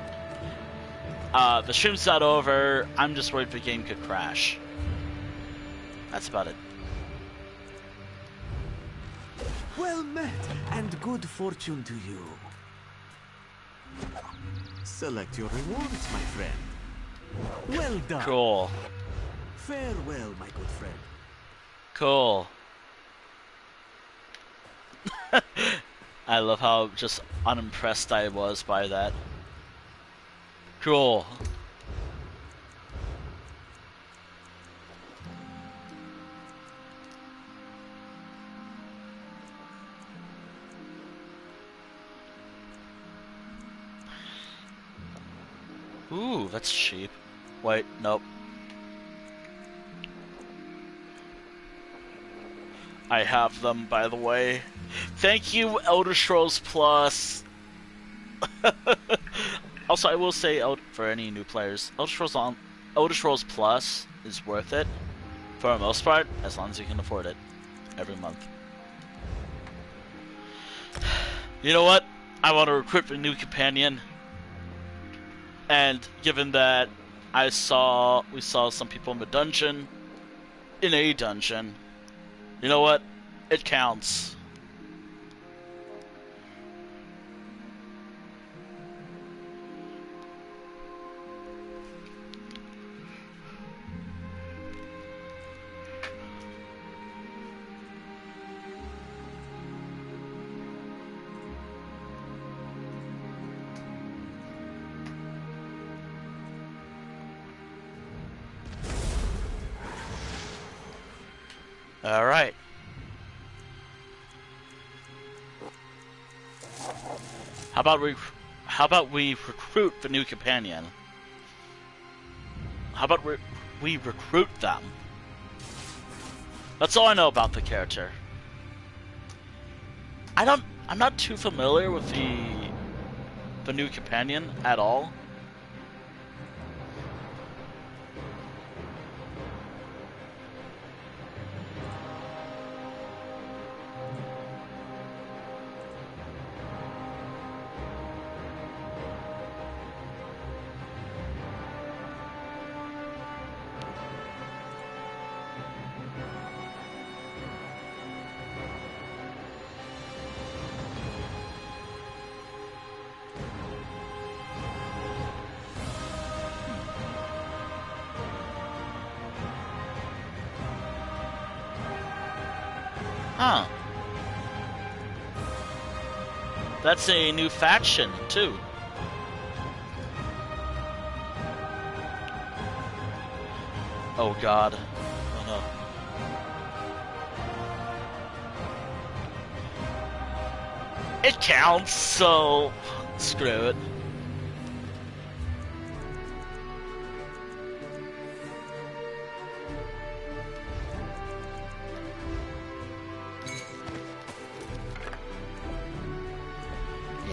The stream's not over, I'm just worried the game could crash. That's about it. Well met, and good fortune to you. Select your rewards, my friend. Well done. Cool. Farewell, my good friend. Cool. I love how just unimpressed I was by that. Cool. Ooh, that's cheap. Wait, nope. I have them, by the way. Thank you, Elder Scrolls Plus. Also, I will say, for any new players, Elder Scrolls Plus is worth it for the most part, as long as you can afford it every month. You know what? I want to recruit a new companion. And given that we saw some people in the dungeon, in a dungeon, you know what? It counts. All right. How about we recruit the new companion? How about we recruit them? That's all I know about the character. I'm not too familiar with the new companion at all. Huh. That's a new faction, too. Oh god. Oh no. It counts, so screw it.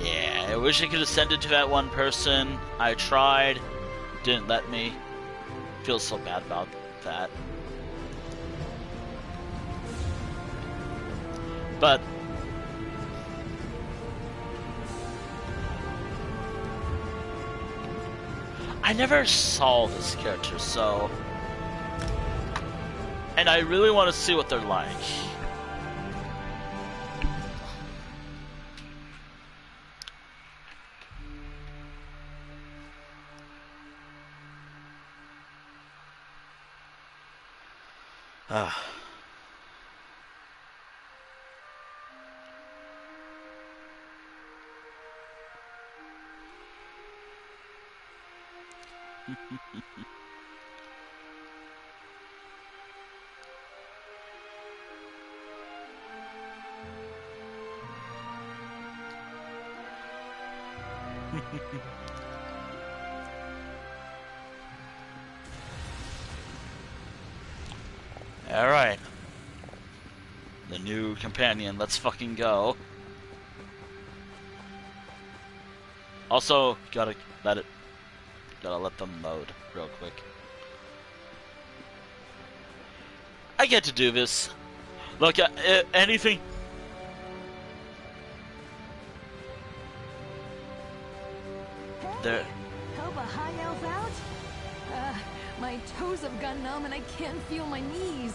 Yeah, I wish I could have sent it to that one person. I tried, didn't let me. Feel so bad about that. But I never saw this character, so... And I really want to see what they're like. Alright. The new companion, let's fucking go. Also, gotta let them load real quick. I get to do this. Look, anything... There. Help a high elf out? My toes have gone numb and I can't feel my knees.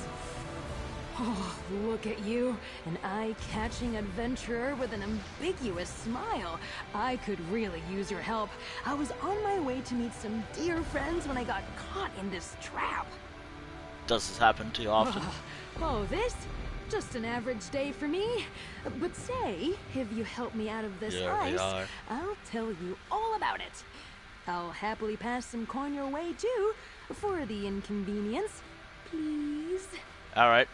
Oh, look at you, an eye-catching adventurer with an ambiguous smile. I could really use your help. I was on my way to meet some dear friends when I got caught in this trap. Does this happen to you often? Oh, this? Just an average day for me. But say, if you help me out of this ice, I'll tell you all about it. I'll happily pass some coin your way, too, for the inconvenience. Please? Alright.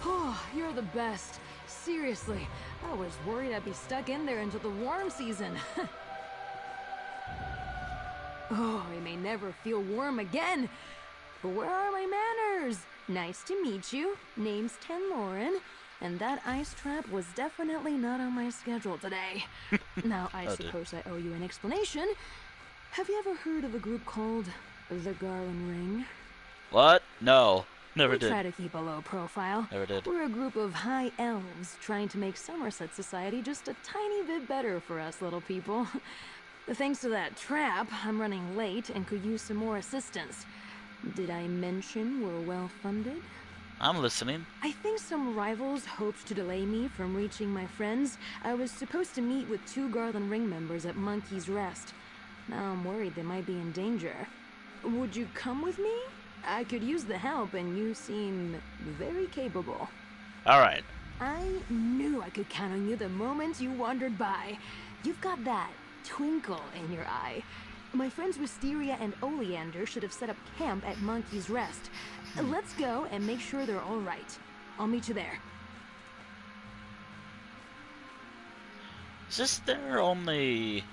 Oh, you're the best. Seriously, I was worried I'd be stuck in there until the warm season. Oh, it may never feel warm again. But where are my manners? Nice to meet you. Name's Tenloren. And that ice trap was definitely not on my schedule today. Now, I suppose I owe you an explanation. Have you ever heard of a group called the Garland Ring? What? No. Never did. We try to keep a low profile. Never did. We're a group of high elves trying to make Somerset society just a tiny bit better for us little people. Thanks to that trap, I'm running late and could use some more assistance. Did I mention we're well funded? I'm listening. I think some rivals hoped to delay me from reaching my friends. I was supposed to meet with 2 Garland Ring members at Monkey's Rest. Now I'm worried they might be in danger. Would you come with me? I could use the help, and you seem very capable. Alright. I knew I could count on you the moment you wandered by. You've got that twinkle in your eye. My friends Wisteria and Oleander should have set up camp at Monkey's Rest. Let's go and make sure they're all right. I'll meet you there. Is this their only...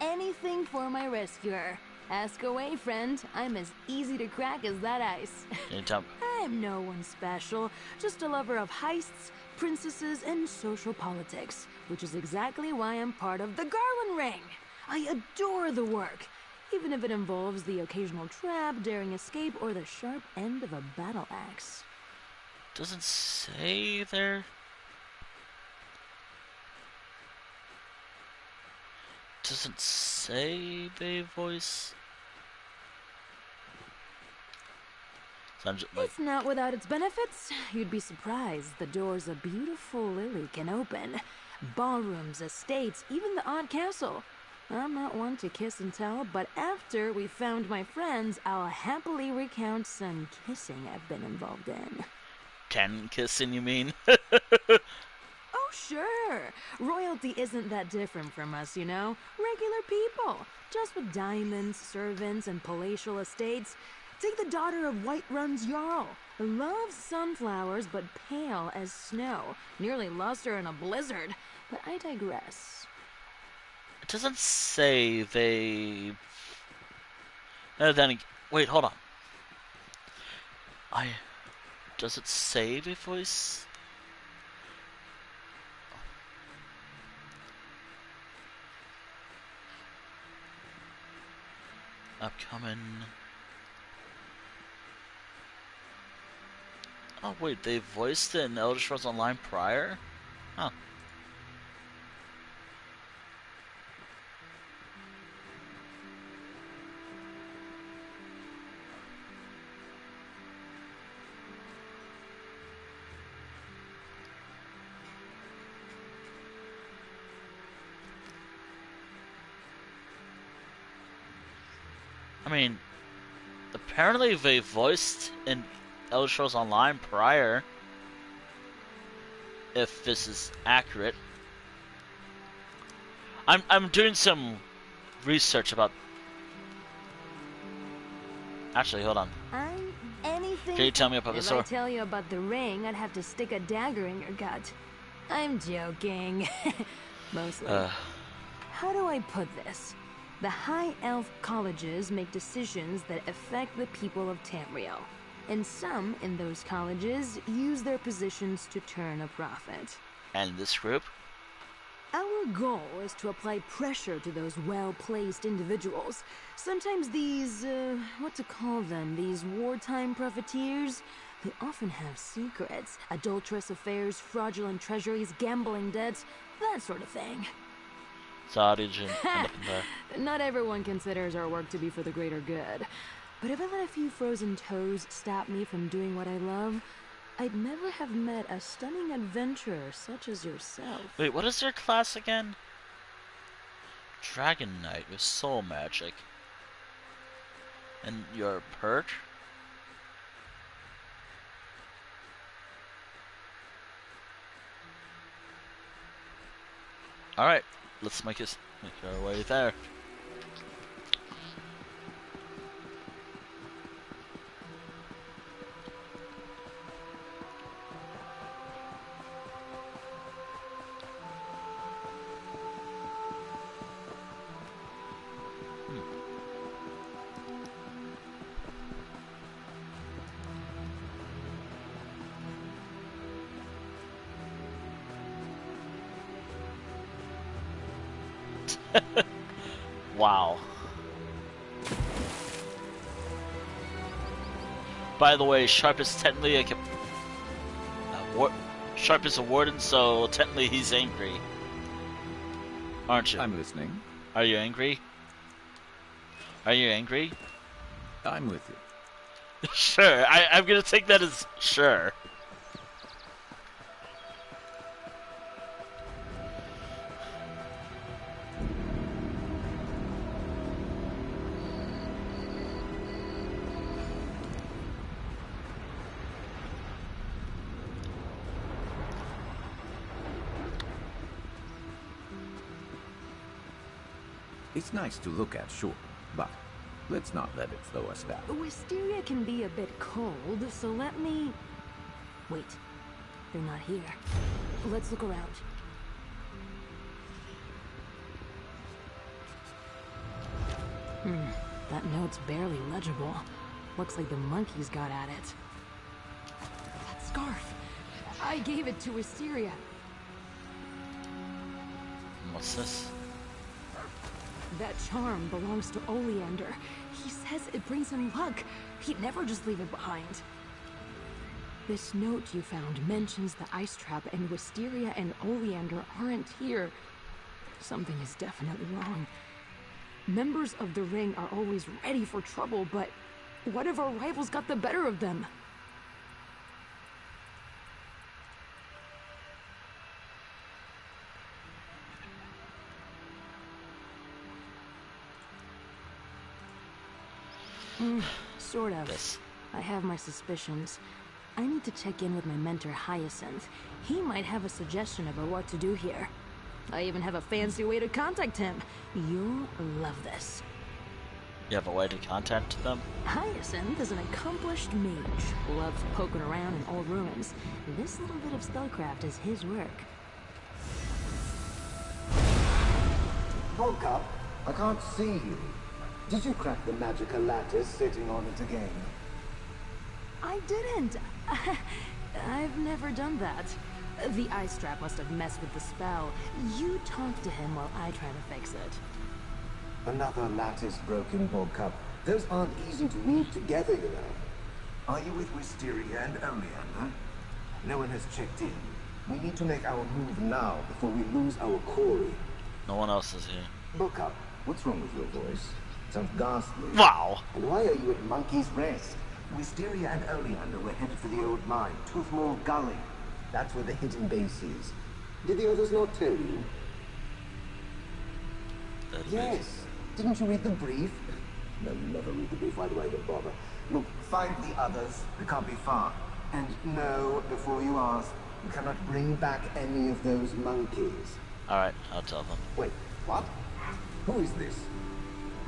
Anything for my rescuer. Ask away, friend. I'm as easy to crack as that ice. I'm no one special, just a lover of heists, princesses, and social politics, which is exactly why I'm part of the Garland Ring. I adore the work, even if it involves the occasional trap, daring escape, or the sharp end of a battle axe. Doesn't say there. Doesn't say they voice. It's not without its benefits. You'd be surprised the doors a beautiful lily can open. Ballrooms, estates, even the odd castle. I'm not one to kiss and tell, but after we found my friends, I'll happily recount some kissing I've been involved in. Can kissing, you mean? Oh Oh, sure. Royalty isn't that different from us, you know? Regular people. Just with diamonds, servants, and palatial estates. Take the daughter of Whiterun's Jarl. Loves sunflowers, but pale as snow. Nearly lost her in a blizzard. But I digress. It doesn't say they... then... Wait, hold on. Does it say they voice... Upcoming... Oh wait, they voiced it in Elder Scrolls Online prior? Huh. I mean, apparently they voiced in Elder Scrolls Online prior, if this is accurate. I'm doing some research about... Actually, hold on. I'm anything... Can you tell me about this? If I tell you about the ring, I'd have to stick a dagger in your gut. I'm joking. Mostly. How do I put this? The High Elf colleges make decisions that affect the people of Tamriel. And some in those colleges use their positions to turn a profit. And this group? Our goal is to apply pressure to those well-placed individuals. Sometimes these, what to call them, these wartime profiteers, they often have secrets, adulterous affairs, fraudulent treasuries, gambling debts, that sort of thing. So how did you end up in there? Not everyone considers our work to be for the greater good. But if I let a few frozen toes stop me from doing what I love, I'd never have met a stunning adventurer such as yourself. Wait, what is your class again? Dragon Knight with soul magic. And your perk? Alright, let's make our way there. Wow. By the way, Sharp is technically Sharp is a warden, so technically he's angry. Aren't you? I'm listening. Are you angry? Are you angry? I'm with you. Sure. I'm gonna take that as sure. It's nice to look at, sure, but let's not let it slow us down. Wisteria can be a bit cold, so let me... Wait, they're not here. Let's look around. That note's barely legible. Looks like the monkeys got at it. That scarf! I gave it to Wisteria. What's this? That charm belongs to Oleander. He says it brings him luck. He'd never just leave it behind. This note you found mentions the ice trap, and Wisteria and Oleander aren't here. Something is definitely wrong. Members of the Ring are always ready for trouble, but what if our rivals got the better of them? Sort of. Yes. I have my suspicions. I need to check in with my mentor Hyacinth. He might have a suggestion about what to do here. I even have a fancy way to contact him. You'll love this. You have a way to contact them? Hyacinth is an accomplished mage who loves poking around in old ruins. This little bit of spellcraft is his work. Woke up? I can't see you. Did you crack the magical lattice sitting on it again? I didn't. I've never done that. The ice trap must have messed with the spell. You talk to him while I try to fix it. Another lattice broken, Bogcup. Those aren't easy to weave together, you know. Are you with Wisteria and Oleander? No one has checked in. We need to make our move now before we lose our quarry. No one else is here. Bogcup, what's wrong with your voice? Sounds ghastly. Wow. And why are you at Monkey's Rest? Wisteria and Oleander were headed for the old mine, Toothmore Gully. That's where the hidden base is. Did the others not tell you? Yes. Didn't you read the brief? No, you never read the brief. Why do I even bother? Look, find the others. They can't be far. And know, before you ask, you cannot bring back any of those monkeys. Alright, I'll tell them. Wait, what? Who is this?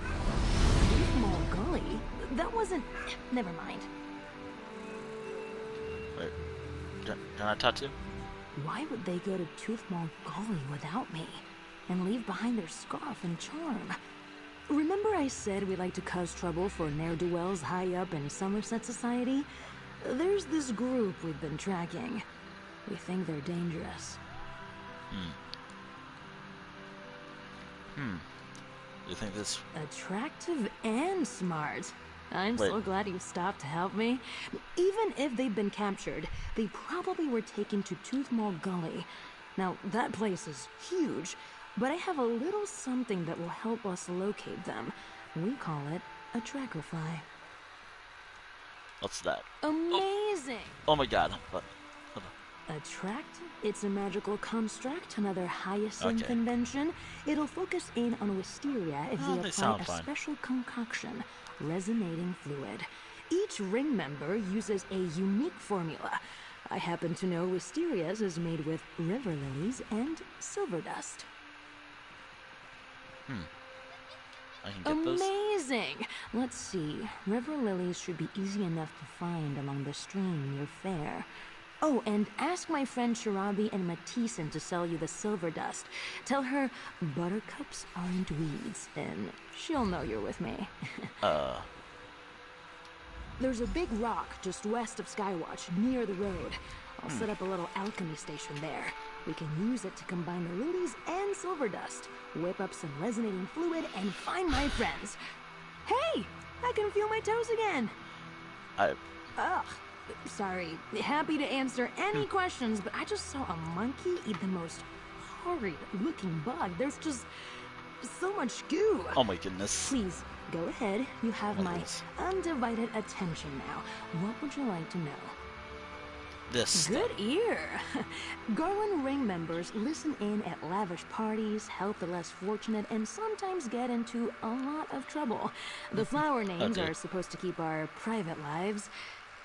Toothmore Gully? That wasn't... Never mind. Wait, can I talk to you? Why would they go to Toothmore Gully without me? And leave behind their scarf and charm? Remember I said we like to cause trouble for ne'er-do-wells high up in Somerset society? There's this group we've been tracking. We think they're dangerous. You think this... Attractive and smart. I'm so glad you stopped to help me. Even if they've been captured, they probably were taken to Toothmore Gully. Now, that place is huge, but I have a little something that will help us locate them. We call it a tracker fly. What's that? Amazing! Oh my god. What? Attract? It's a magical construct, another Hyacinth invention. It'll focus in on Wisteria if we apply a special concoction, resonating fluid. Each ring member uses a unique formula. I happen to know Wisteria's is made with river lilies and silver dust. I can get those. Amazing! Let's see. River lilies should be easy enough to find along the stream near Fair. Oh, and ask my friend Shirabi and Matissan to sell you the silver dust. Tell her buttercups aren't weeds, and she'll know you're with me. There's a big rock just west of Skywatch, near the road. I'll set up a little alchemy station there. We can use it to combine the lilies and silver dust, whip up some resonating fluid, and find my friends. Hey! I can feel my toes again! Ugh. Sorry. Happy to answer any questions, but I just saw a monkey eat the most horrid-looking bug. There's just so much goo. Oh my goodness. Please, go ahead. You have my undivided attention now. What would you like to know? This. Good ear. Garland Ring members listen in at lavish parties, help the less fortunate, and sometimes get into a lot of trouble. The flower names are supposed to keep our private lives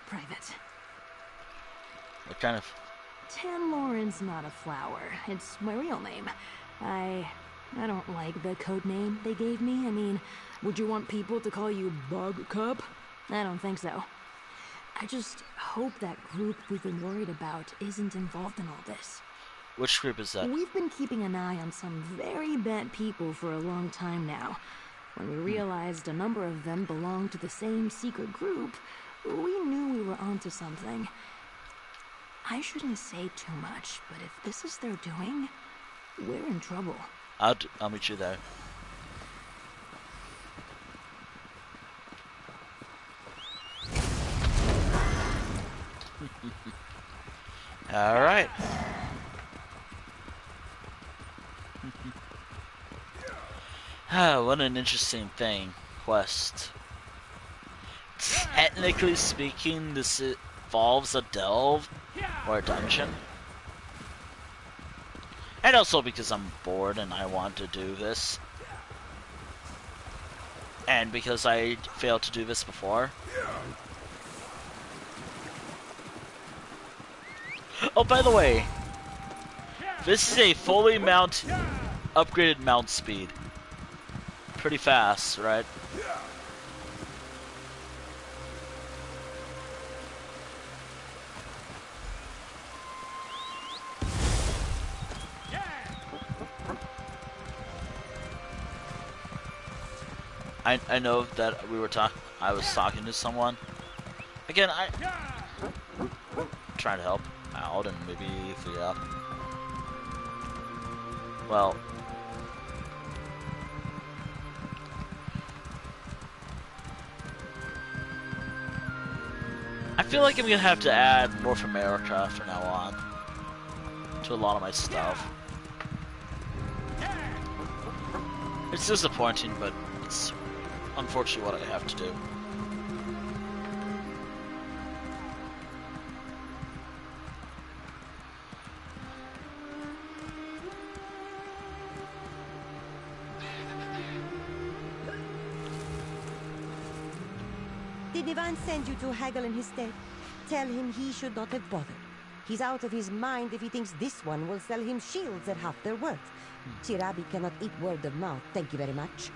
private. What kind of... Tanloran's not a flower. It's my real name. I don't like the code name they gave me. I mean, would you want people to call you Bugcup? I don't think so. I just hope that group we've been worried about isn't involved in all this. Which group is that? We've been keeping an eye on some very bad people for a long time now. When we realized a number of them belonged to the same secret group, we knew we were onto something. I shouldn't say too much, but if this is their doing, we're in trouble. I'll meet you there. All right. What an interesting quest. Technically speaking, this involves a delve or a dungeon. And also because I'm bored and I want to do this. And because I failed to do this before. Oh, by the way, this is a fully upgraded mount speed. Pretty fast, right? I know that I was talking to someone. Again, I'm trying to help out and maybe figure out. Well, I feel like I'm gonna have to add North America from now on to a lot of my stuff. It's disappointing, but it's unfortunately what I have to do. Did Ivan send you to haggle in his stead? Tell him he should not have bothered. He's out of his mind if he thinks this one will sell him shields at half their worth. Chirabi cannot eat word of mouth, thank you very much.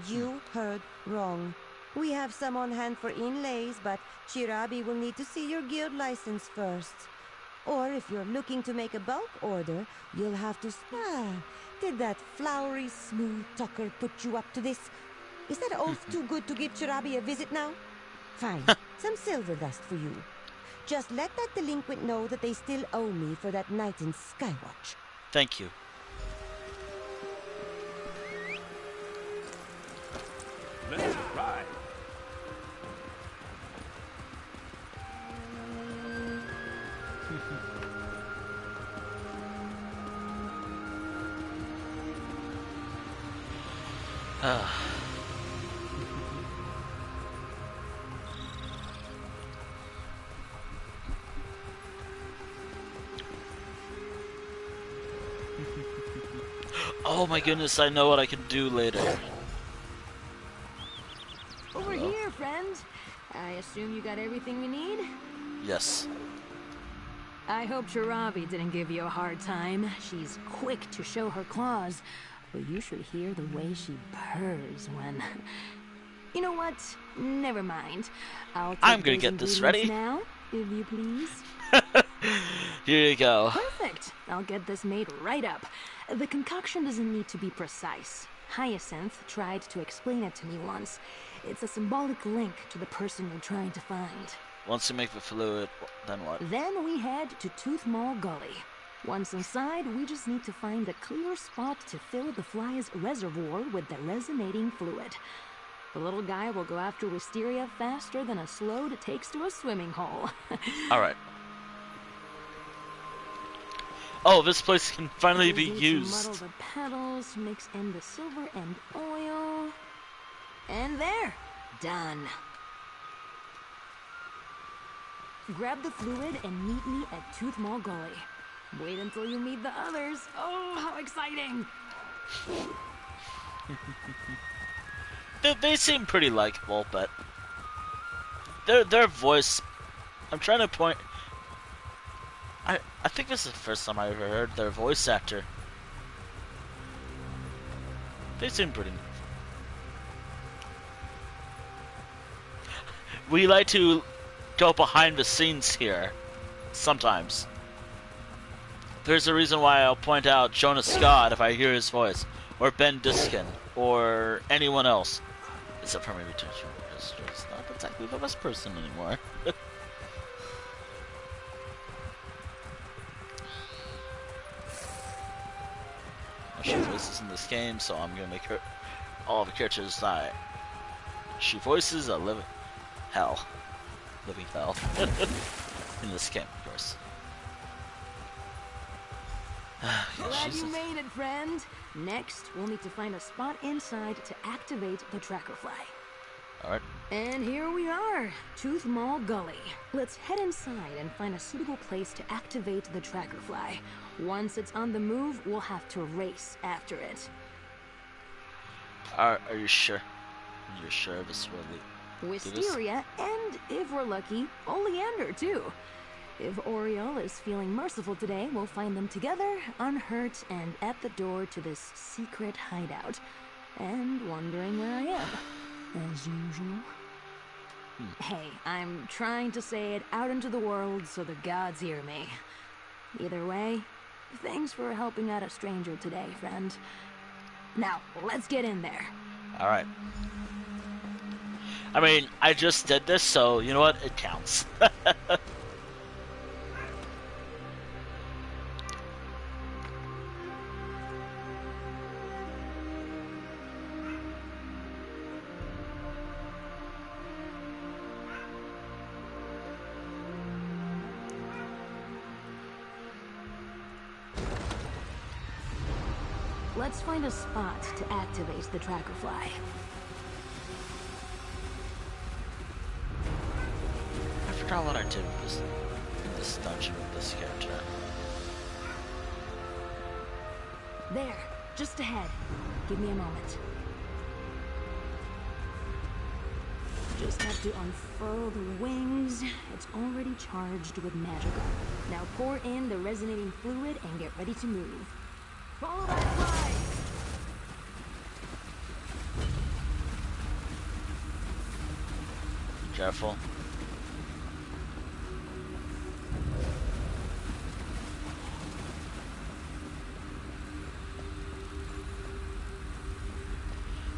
You heard wrong. We have some on hand for inlays, but Chirabi will need to see your guild license first. Or if you're looking to make a bulk order, you'll have to... did that flowery, smooth talker put you up to this? Is that oath too good to give Chirabi a visit now? Fine, some silver dust for you. Just let that delinquent know that they still owe me for that night in Skywatch. Thank you. Let's ride. Oh my goodness, I know what I can do later. Over here, friend. I assume you got everything you need? Yes. I hope Chirabi didn't give you a hard time. She's quick to show her claws. But you should hear the way she purrs when... You know what? Never mind. I'm gonna get this ready. Now, if you please. Here you go. Perfect. I'll get this made right up. The concoction doesn't need to be precise. Hyacinth tried to explain it to me once. It's a symbolic link to the person you're trying to find. Once you make the fluid, then what? Then we head to Tooth Mall Gully. Once inside, we just need to find a clear spot to fill the fly's reservoir with the resonating fluid. The little guy will go after Wisteria faster than a sload takes to a swimming hole. Alright. Oh, this place can finally be To used. muddle the petals, mix in the silver and oil. And there! Done. Grab the fluid and meet me at Tooth Mall Gully. Wait until you meet the others. Oh, how exciting! They seem pretty likable, but their voice. I'm trying to point. I think this is the first time I ever heard their voice actor. They seem pretty. We like to go behind the scenes here, sometimes. There's a reason why I'll point out Jonas Scott if I hear his voice, or Ben Diskin, or anyone else. Except for maybe Teacher, because he's not exactly the best person anymore. She voices in this game, so I'm gonna make her all the characters die. She voices a living hell in this game, of course. Glad you made it, friend. Next, we'll need to find a spot inside to activate the tracker fly. Alright. And here we are, Tooth Mall Gully. Let's head inside and find a suitable place to activate the tracker fly. Once it's on the move, we'll have to race after it. Are you sure? You're sure this will do this? Wisteria, and if we're lucky, Oleander too. If Oriole is feeling merciful today, we'll find them together, unhurt, and at the door to this secret hideout. And wondering where I am, as usual. Hey, I'm trying to say it out into the world so the gods hear me. Either way, thanks for helping out a stranger today, friend. Now, let's get in there. Alright. I mean, I just did this, so you know what? It counts. Let's find a spot to activate the tracker fly. I forgot what I did with this dungeon with this character. There, just ahead. Give me a moment. Just have to unfurl the wings. It's already charged with magical. Now pour in the resonating fluid and get ready to move. Follow that fly! Careful.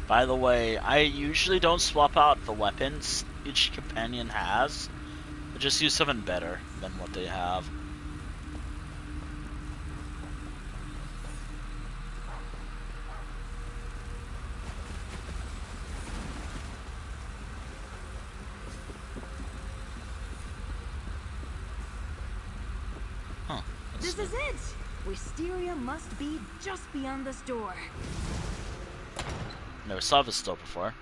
By the way, I usually don't swap out the weapons each companion has. I just use something better than what they have. This is it! Wisteria must be just beyond this door. Never saw this door before.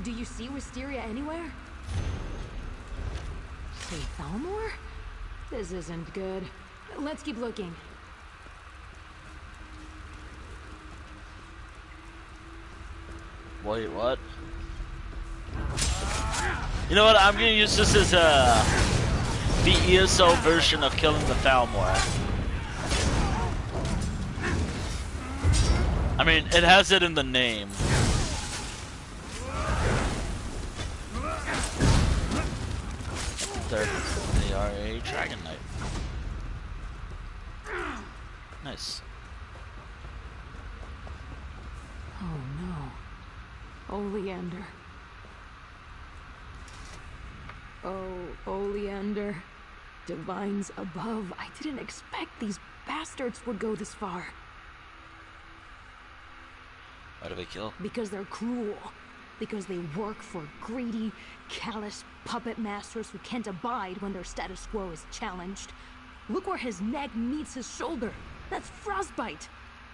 Do you see Wisteria anywhere? Say Thalmor? This isn't good. Let's keep looking. Wait, what? You know what? I'm gonna use this as the ESO version of killing the Thalmor. I mean, it has it in the name. They are a Dragon Knight. Nice. Oh no. Oleander. Oh, Oleander. Divines above. I didn't expect these bastards would go this far. Why do they kill? Because they're cruel. Because they work for greedy, callous puppet masters who can't abide when their status quo is challenged. Look where his neck meets his shoulder. That's frostbite.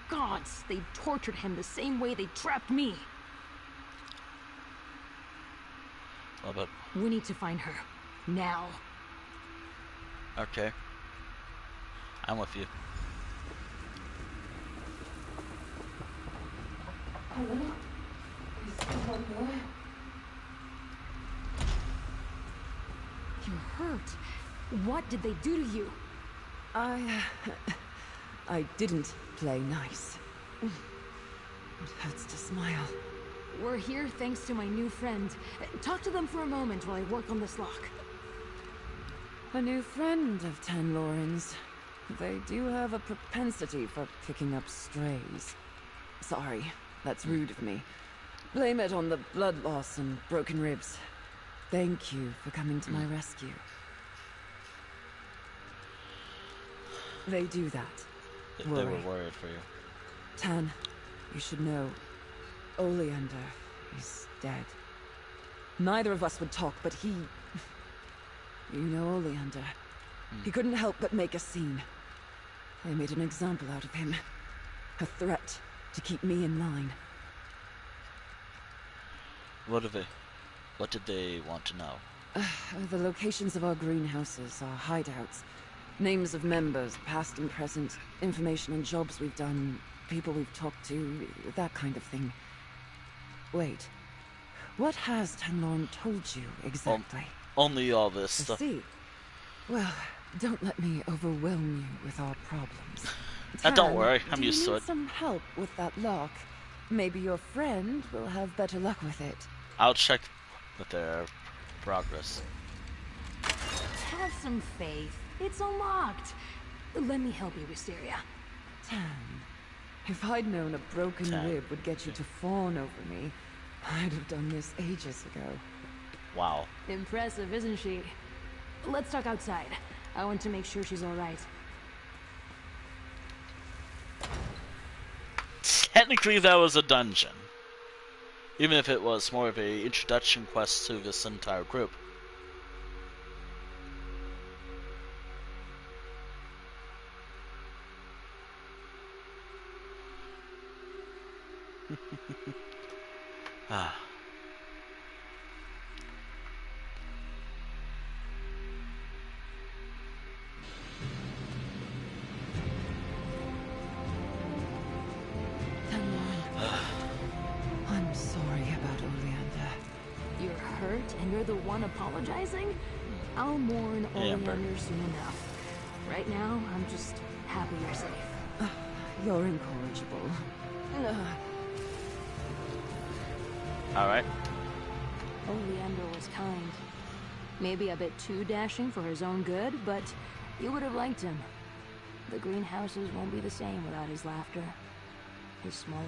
Gods, they tortured him the same way they trapped me. But we need to find her. Now. Okay. I'm with you. Hello? You're hurt. What did they do to you? I didn't play nice. It hurts to smile. We're here thanks to my new friend. Talk to them for a moment while I work on this lock. A new friend of Tanlorin's. They do have a propensity for picking up strays. Sorry, that's rude of me. Blame it on the blood loss and broken ribs. Thank you for coming to my rescue. They do that. They were worried for you. Tan, you should know, Oleander is dead. Neither of us would talk, but he... You know Oleander. He couldn't help but make a scene. They made an example out of him. A threat to keep me in line. What did they want to know? The locations of our greenhouses, our hideouts, names of members, past and present, information on jobs we've done, people we've talked to, that kind of thing. Wait, what has Tanlorn told you exactly? Only all this I stuff. see. Well, don't let me overwhelm you with our problems. Don't worry, I'm do used you to need it. some help with that lock? Maybe your friend will have better luck with it. I'll check with their progress. Have some faith. It's unlocked. Let me help you, Wisteria. Tan, if I'd known a broken rib would get you to fawn over me, I'd have done this ages ago. Wow. Impressive, isn't she? Let's talk outside. I want to make sure she's all right. Technically, that was a dungeon. Even if it was more of a introduction quest to this entire group. Ah. I'm sorry about Oleander. You're hurt and you're the one apologizing? I'll mourn Oleander soon enough. Right now, I'm just happy you're safe. You're incorrigible. Alright. Oleander was kind. Maybe a bit too dashing for his own good, but you would have liked him. The greenhouses won't be the same without his laughter. His smolder.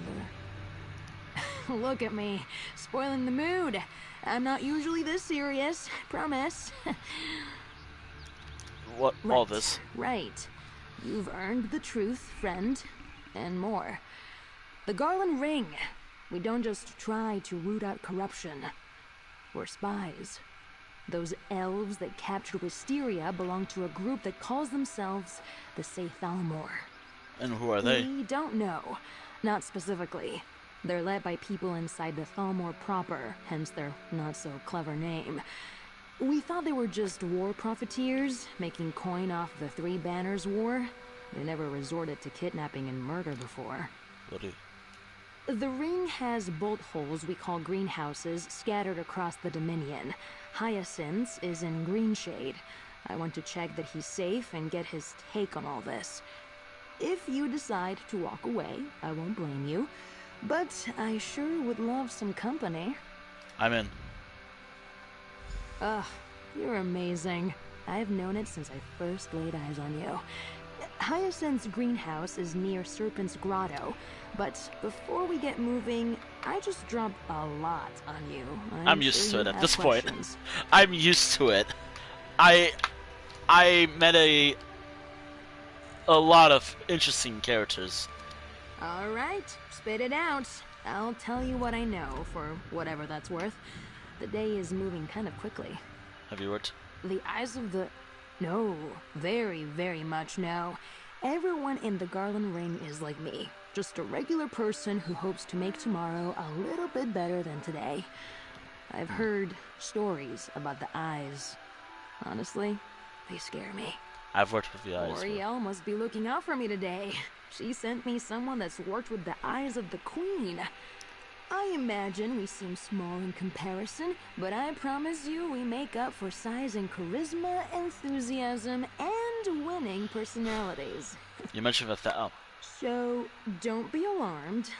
Look at me, spoiling the mood. I'm not usually this serious, promise. What? Right. All this? Right. You've earned the truth, friend, and more. The Garland Ring. We don't just try to root out corruption. We're spies. Those elves that captured Wisteria belong to a group that calls themselves the Thalmor. And who are they? We don't know. Not specifically. They're led by people inside the Thalmor proper, hence their not-so-clever name. We thought they were just war profiteers, making coin off the Three Banners War. They never resorted to kidnapping and murder before. What do? The ring has bolt holes we call greenhouses scattered across the Dominion. Hyacinth is in Greenshade. I want to check that he's safe and get his take on all this. If you decide to walk away, I won't blame you. But I sure would love some company. I'm in. Ugh, you're amazing. I've known it since I first laid eyes on you. Hyacinth's greenhouse is near Serpent's Grotto, but before we get moving, I just dropped a lot on you. I'm used to it at this point. I'm used to it. I met a lot of interesting characters. All right, spit it out. I'll tell you what I know, for whatever that's worth. The day is moving kind of quickly. Have you worked? The eyes of the... No, very, very much no. Everyone in the Garland Ring is like me. Just a regular person who hopes to make tomorrow a little bit better than today. I've heard stories about the eyes. Honestly, they scare me. I've worked with the eyes. L'Oreal must be looking out for me today. She sent me someone that's worked with the eyes of the Queen. I imagine we seem small in comparison, but I promise you we make up for size and charisma, enthusiasm, and winning personalities. You mentioned that. So, don't be alarmed,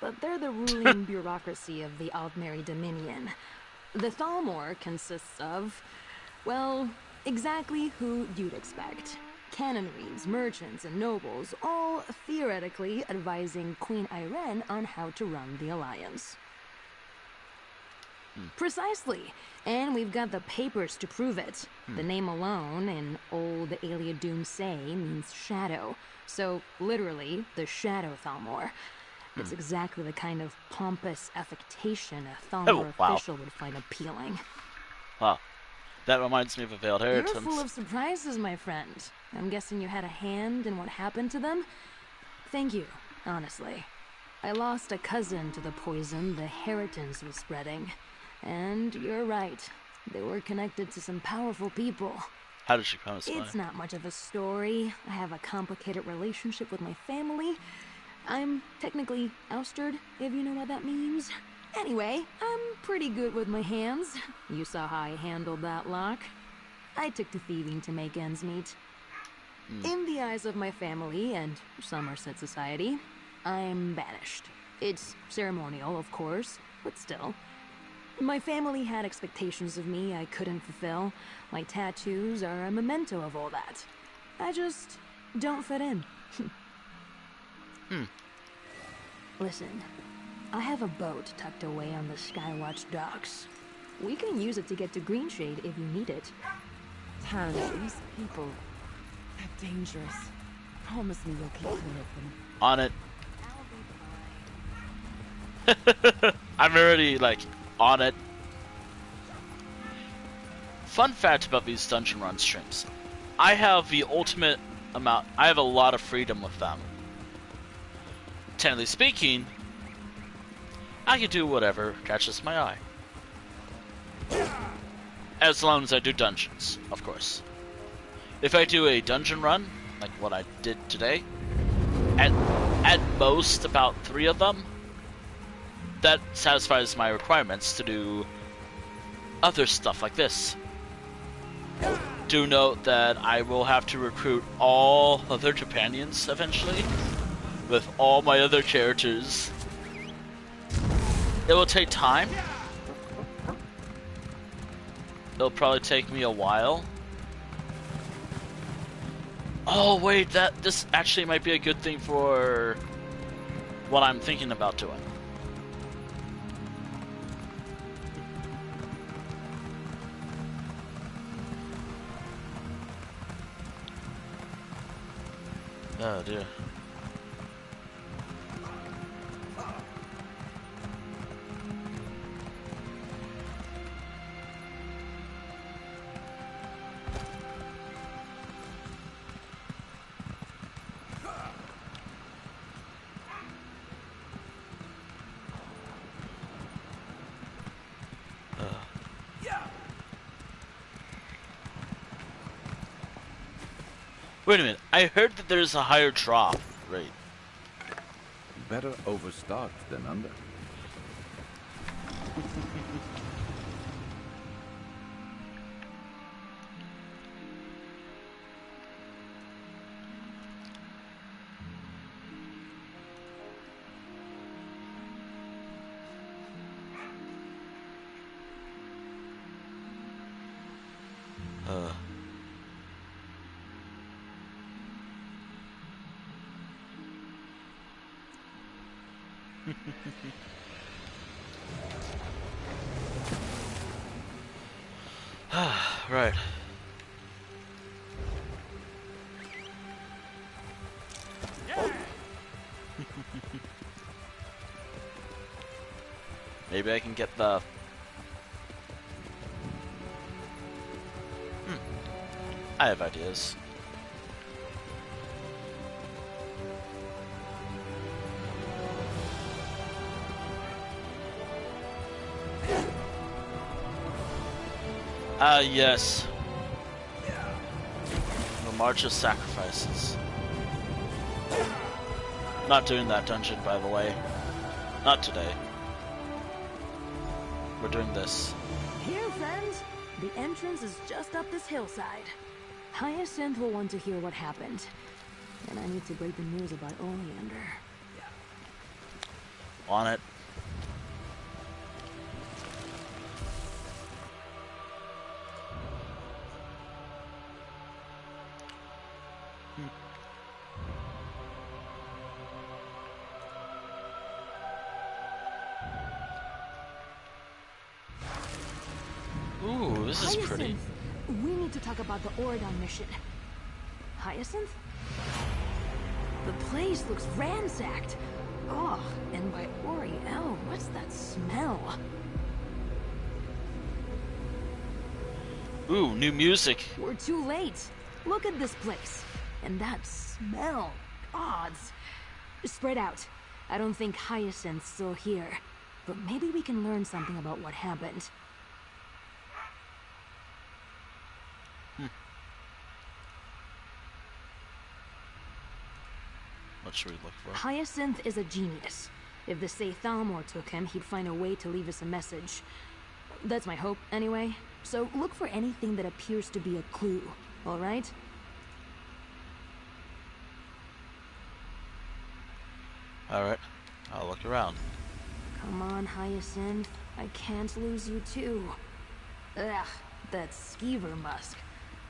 but they're the ruling bureaucracy of the Aldmeri Dominion. The Thalmor consists of, well, exactly who you'd expect. Canonries, merchants, and nobles, all theoretically advising Queen Irene on how to run the Alliance. Precisely, and we've got the papers to prove it. The name alone, in old Aliadun say, means shadow, so literally, the Shadow Thalmor. It's exactly the kind of pompous affectation a Thalmor official would find appealing. Wow. That reminds me of a Veiled Inheritance. You're full of surprises, my friend. I'm guessing you had a hand in what happened to them? Thank you, honestly. I lost a cousin to the poison the Inheritance was spreading. And you're right. They were connected to some powerful people. How did she become a spy? It's not much of a story. I have a complicated relationship with my family. I'm technically ousted, if you know what that means. Anyway, I'm pretty good with my hands. You saw how I handled that lock. I took to thieving to make ends meet. In the eyes of my family and Somerset society, I'm banished. It's ceremonial, of course, but still. My family had expectations of me I couldn't fulfill. My tattoos are a memento of all that. I just don't fit in. Listen, I have a boat tucked away on the Skywatch docks. We can use it to get to Greenshade if you need it. Tan, these people, they're dangerous. Promise me you'll keep clear of them. On it. I'm already, like, on it. Fun fact about these dungeon run streams. I have the ultimate amount, I have a lot of freedom with them. Technically speaking, I can do whatever catches my eye. As long as I do dungeons, of course. If I do a dungeon run, like what I did today, at most about 3 of them, that satisfies my requirements to do other stuff like this. Do note that I will have to recruit all other companions eventually, with all my other characters. It will take time. It'll probably take me a while. Oh wait, this actually might be a good thing for what I'm thinking about doing. Oh dear. Wait a minute, I heard that there's a higher drop rate. Better overstocked than under. Right. Maybe I can get the... I have ideas. Yes. The March of Sacrifices. Not doing that dungeon, by the way. Not today. We're doing this. Here, friends. The entrance is just up this hillside. Hyacinth will want to hear what happened. And I need to break the news about Oleander. On it. Ooh, this is pretty. We need to talk about the Oregon mission. Hyacinth? The place looks ransacked. Oh, and by Oriel, what's that smell? Ooh, new music. We're too late. Look at this place. And that smell. Gods. Spread out. I don't think Hyacinth's still here. But maybe we can learn something about what happened. What should we look for? Hyacinth is a genius. If the Saythalmor took him, he'd find a way to leave us a message. That's my hope, anyway. So look for anything that appears to be a clue, alright? Alright, I'll look around. Come on, Hyacinth. I can't lose you too. Ugh, that skeever musk.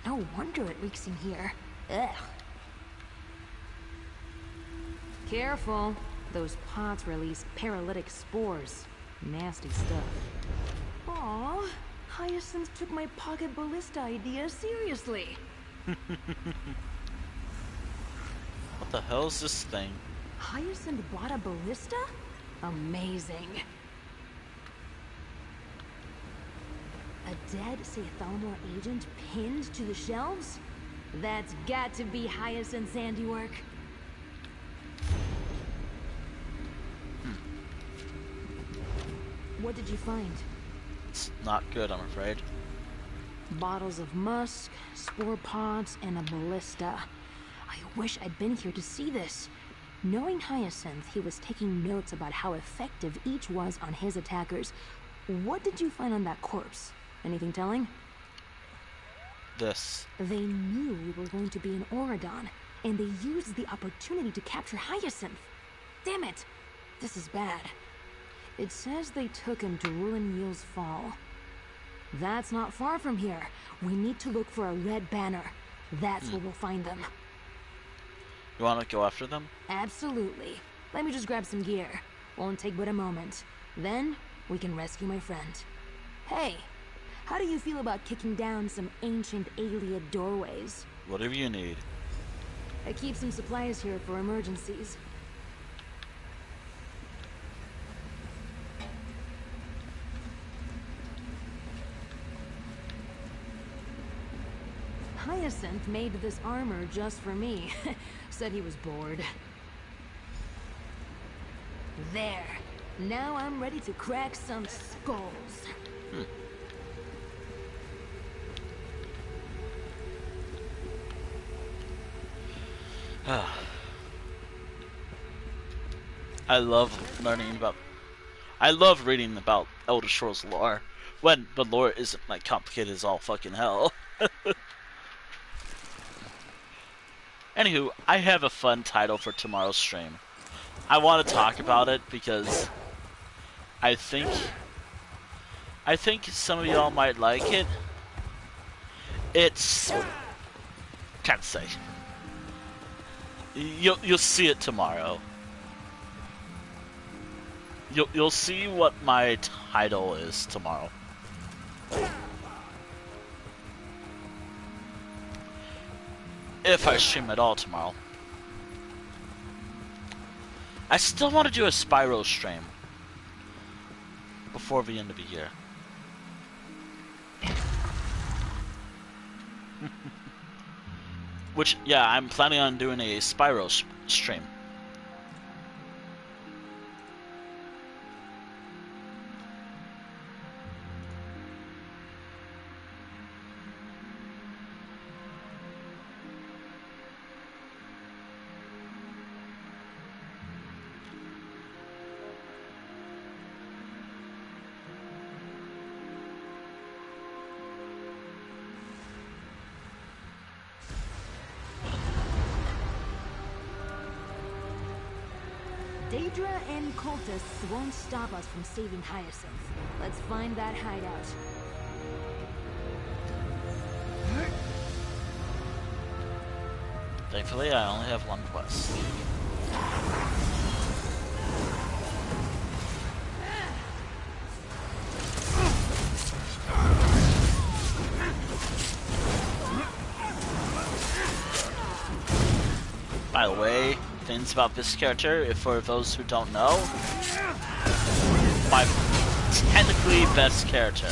No wonder it reeks in here. Ugh. Careful. Those pots release paralytic spores. Nasty stuff. Aw, Hyacinth took my pocket ballista idea seriously. What the hell is this thing? Hyacinth bought a ballista? Amazing. A dead Saythalmor agent pinned to the shelves? That's got to be Hyacinth's handiwork. What did you find? It's not good, I'm afraid. Bottles of musk, spore pods, and a ballista. I wish I'd been here to see this. Knowing Hyacinth, he was taking notes about how effective each was on his attackers. What did you find on that corpse? Anything telling? This. They knew we were going to be in Oradon, and they used the opportunity to capture Hyacinth. Damn it! This is bad. It says they took him to Ruin Yield's Fall. That's not far from here. We need to look for a red banner. That's where we'll find them. You want to go after them? Absolutely. Let me just grab some gear. Won't take but a moment. Then, we can rescue my friend. Hey, how do you feel about kicking down some ancient Ayleid doorways? Whatever you need. I keep some supplies here for emergencies. Hyacinth made this armor just for me. Said he was bored. There. Now I'm ready to crack some skulls. I love reading about Elder Scrolls lore. When the lore isn't like complicated as all fucking hell. Anywho, I have a fun title for tomorrow's stream. I want to talk about it because I think some of y'all might like it. It's can't say. You'll see it tomorrow. You'll see what my title is tomorrow. If I stream at all tomorrow. I still want to do a Spyro stream before the end of the year. Which, yeah, I'm planning on doing a Spyro stream. Daedra and cultists won't stop us from saving Hyacinth. Let's find that hideout. Thankfully, I only have one quest. By the way, things about this character, if for those who don't know, my technically best character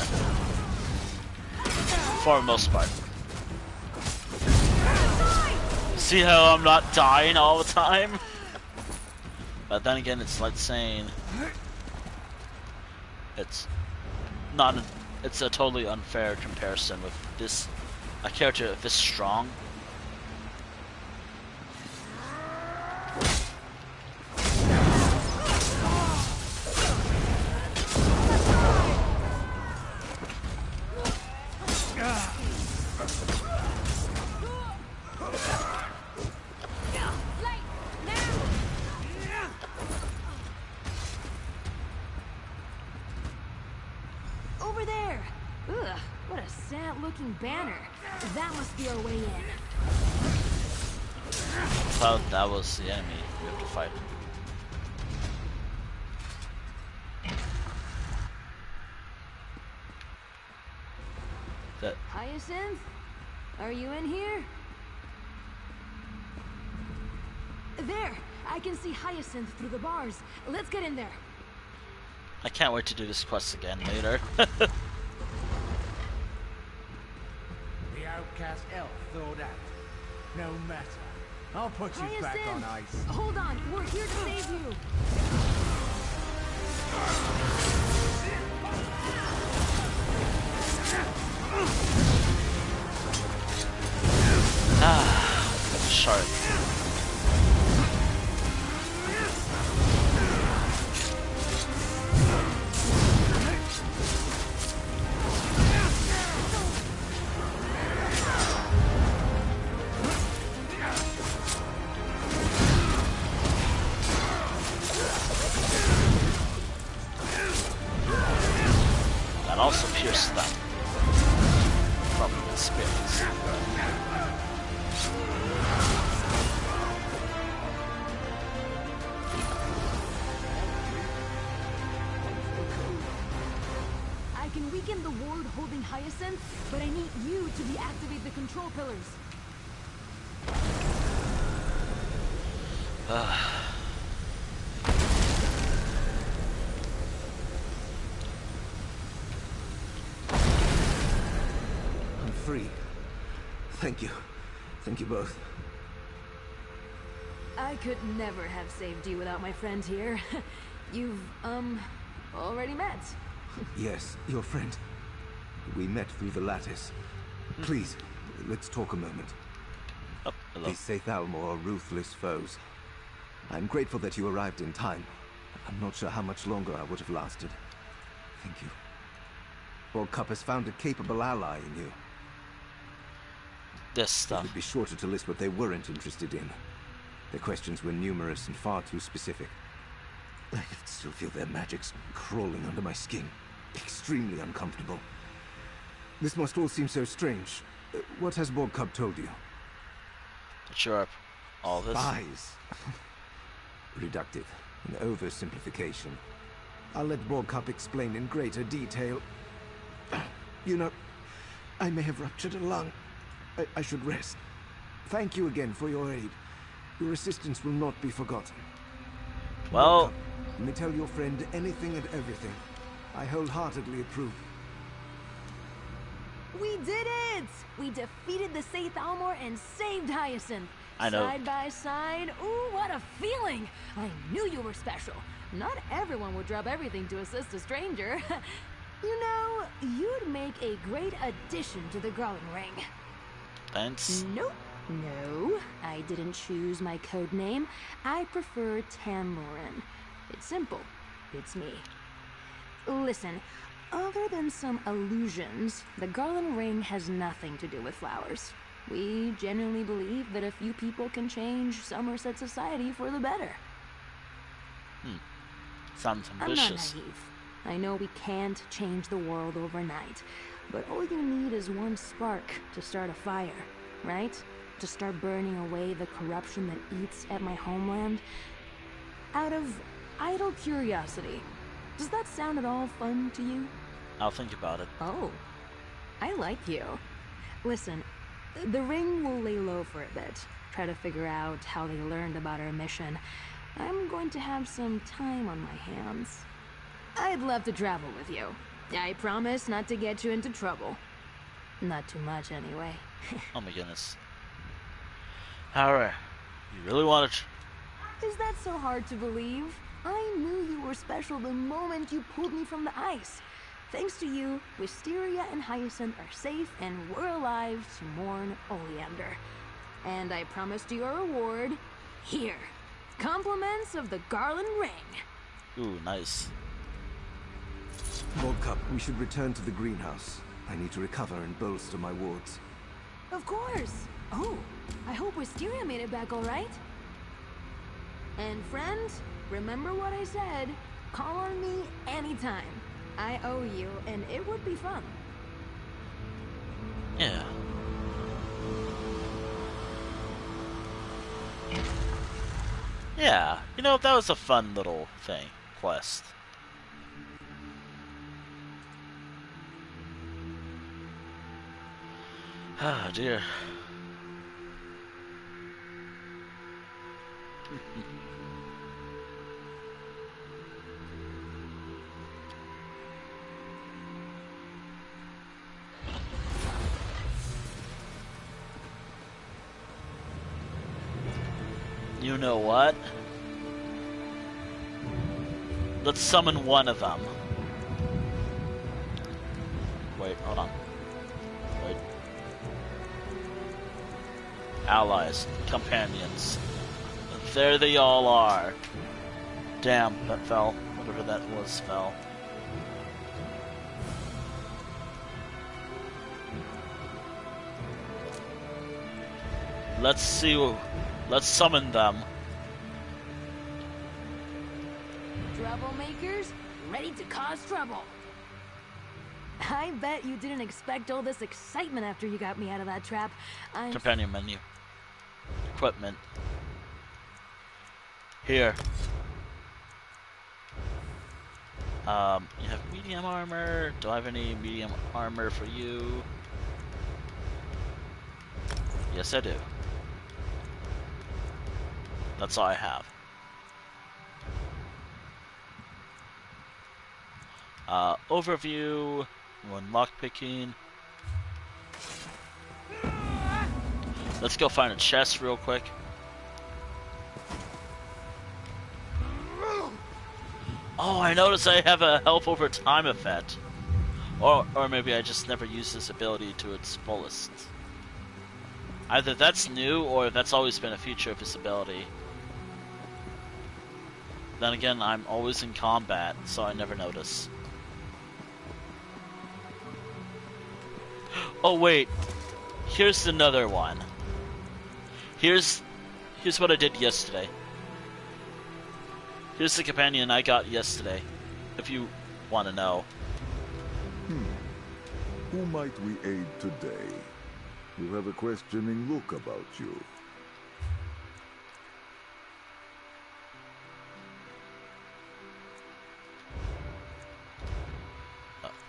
for the most part. See how I'm not dying all the time? But then again, it's like saying it's a totally unfair comparison with this a character this strong. looking banner. That must be our way in. Thought that was the enemy we have to fight. Hyacinth? Are you in here? There! I can see Hyacinth through the bars. Let's get in there. I can't wait to do this quest again later. The outcast elf thawed out. No matter. I'll put you Hyacinth! back on ice. Hold on, we're here to save you. Sharp. That also pierced them from the spirits. I can weaken the ward holding Hyacinth, but I need you to deactivate the control pillars. I'm free. Thank you. Thank you both. I could never have saved you without my friend here. You've, already met. Yes, your friend. We met through the lattice. Please, let's talk a moment. Oh, hello. These Seithalmor are ruthless foes. I'm grateful that you arrived in time. I'm not sure how much longer I would have lasted. Thank you. Bogcup has found a capable ally in you. This stuff. It would be shorter to list what they weren't interested in. Their questions were numerous and far too specific. I can still feel their magics crawling under my skin. Extremely uncomfortable. This must all seem so strange. What has Bogcup told you? Sure. All this. Spies. Reductive. An oversimplification. I'll let Bogcup explain in greater detail. You know, I may have ruptured a lung. I should rest. Thank you again for your aid. Your assistance will not be forgotten. Well, let me tell your friend anything and everything. I wholeheartedly approve. We did it! We defeated the Seithalmor and saved Hyacinth. I know. Side by side. Ooh, what a feeling! I knew you were special. Not everyone would drop everything to assist a stranger. You know, you'd make a great addition to the Garland Ring. Thanks. Nope. No, I didn't choose my code name. I prefer Tanmorin. It's simple. It's me. Listen, other than some illusions, the Garland Ring has nothing to do with flowers. We genuinely believe that a few people can change Somerset society for the better. Sounds I'm ambitious. not naive. I know we can't change the world overnight, but all you need is one spark to start a fire, right? To start burning away the corruption that eats at my homeland. Out of idle curiosity, does that sound at all fun to you? I'll think about it. Oh, I like you. Listen, the ring will lay low for a bit. Try to figure out how they learned about our mission. I'm going to have some time on my hands. I'd love to travel with you. I promise not to get you into trouble. Not too much, anyway. Oh my goodness. Alright. You really want to... Is that so hard to believe? I knew you were special the moment you pulled me from the ice. Thanks to you, Wisteria and Hyacinth are safe and we're alive to mourn Oleander. And I promised you a reward. Here. Compliments of the Garland Ring. Ooh, nice. Bogcup, we should return to the greenhouse. I need to recover and bolster my wards. Of course. Oh, I hope Wisteria made it back all right. And friend, remember what I said. Call on me anytime. I owe you, and it would be fun. Yeah, you know, that was a fun little thing, quest. Ah, dear. You know what? Let's summon one of them. Wait, hold on. Wait. Allies, companions. There they all are. Damn, that fell. Whatever that was fell. Let's see. Let's summon them. Troublemakers, ready to cause trouble. I bet you didn't expect all this excitement after you got me out of that trap. Companion menu. Equipment. Here. You have medium armor. Do I have any medium armor for you? Yes, I do. That's all I have. Overview. One lockpicking. Let's go find a chest real quick. Oh, I noticed I have a health over time effect. Or maybe I just never used this ability to its fullest. Either that's new, or that's always been a feature of this ability. Then again, I'm always in combat, so I never notice. Oh wait, here's another one. Here's what I did yesterday. Here's the companion I got yesterday, if you want to know. Who might we aid today? You have a questioning look about you.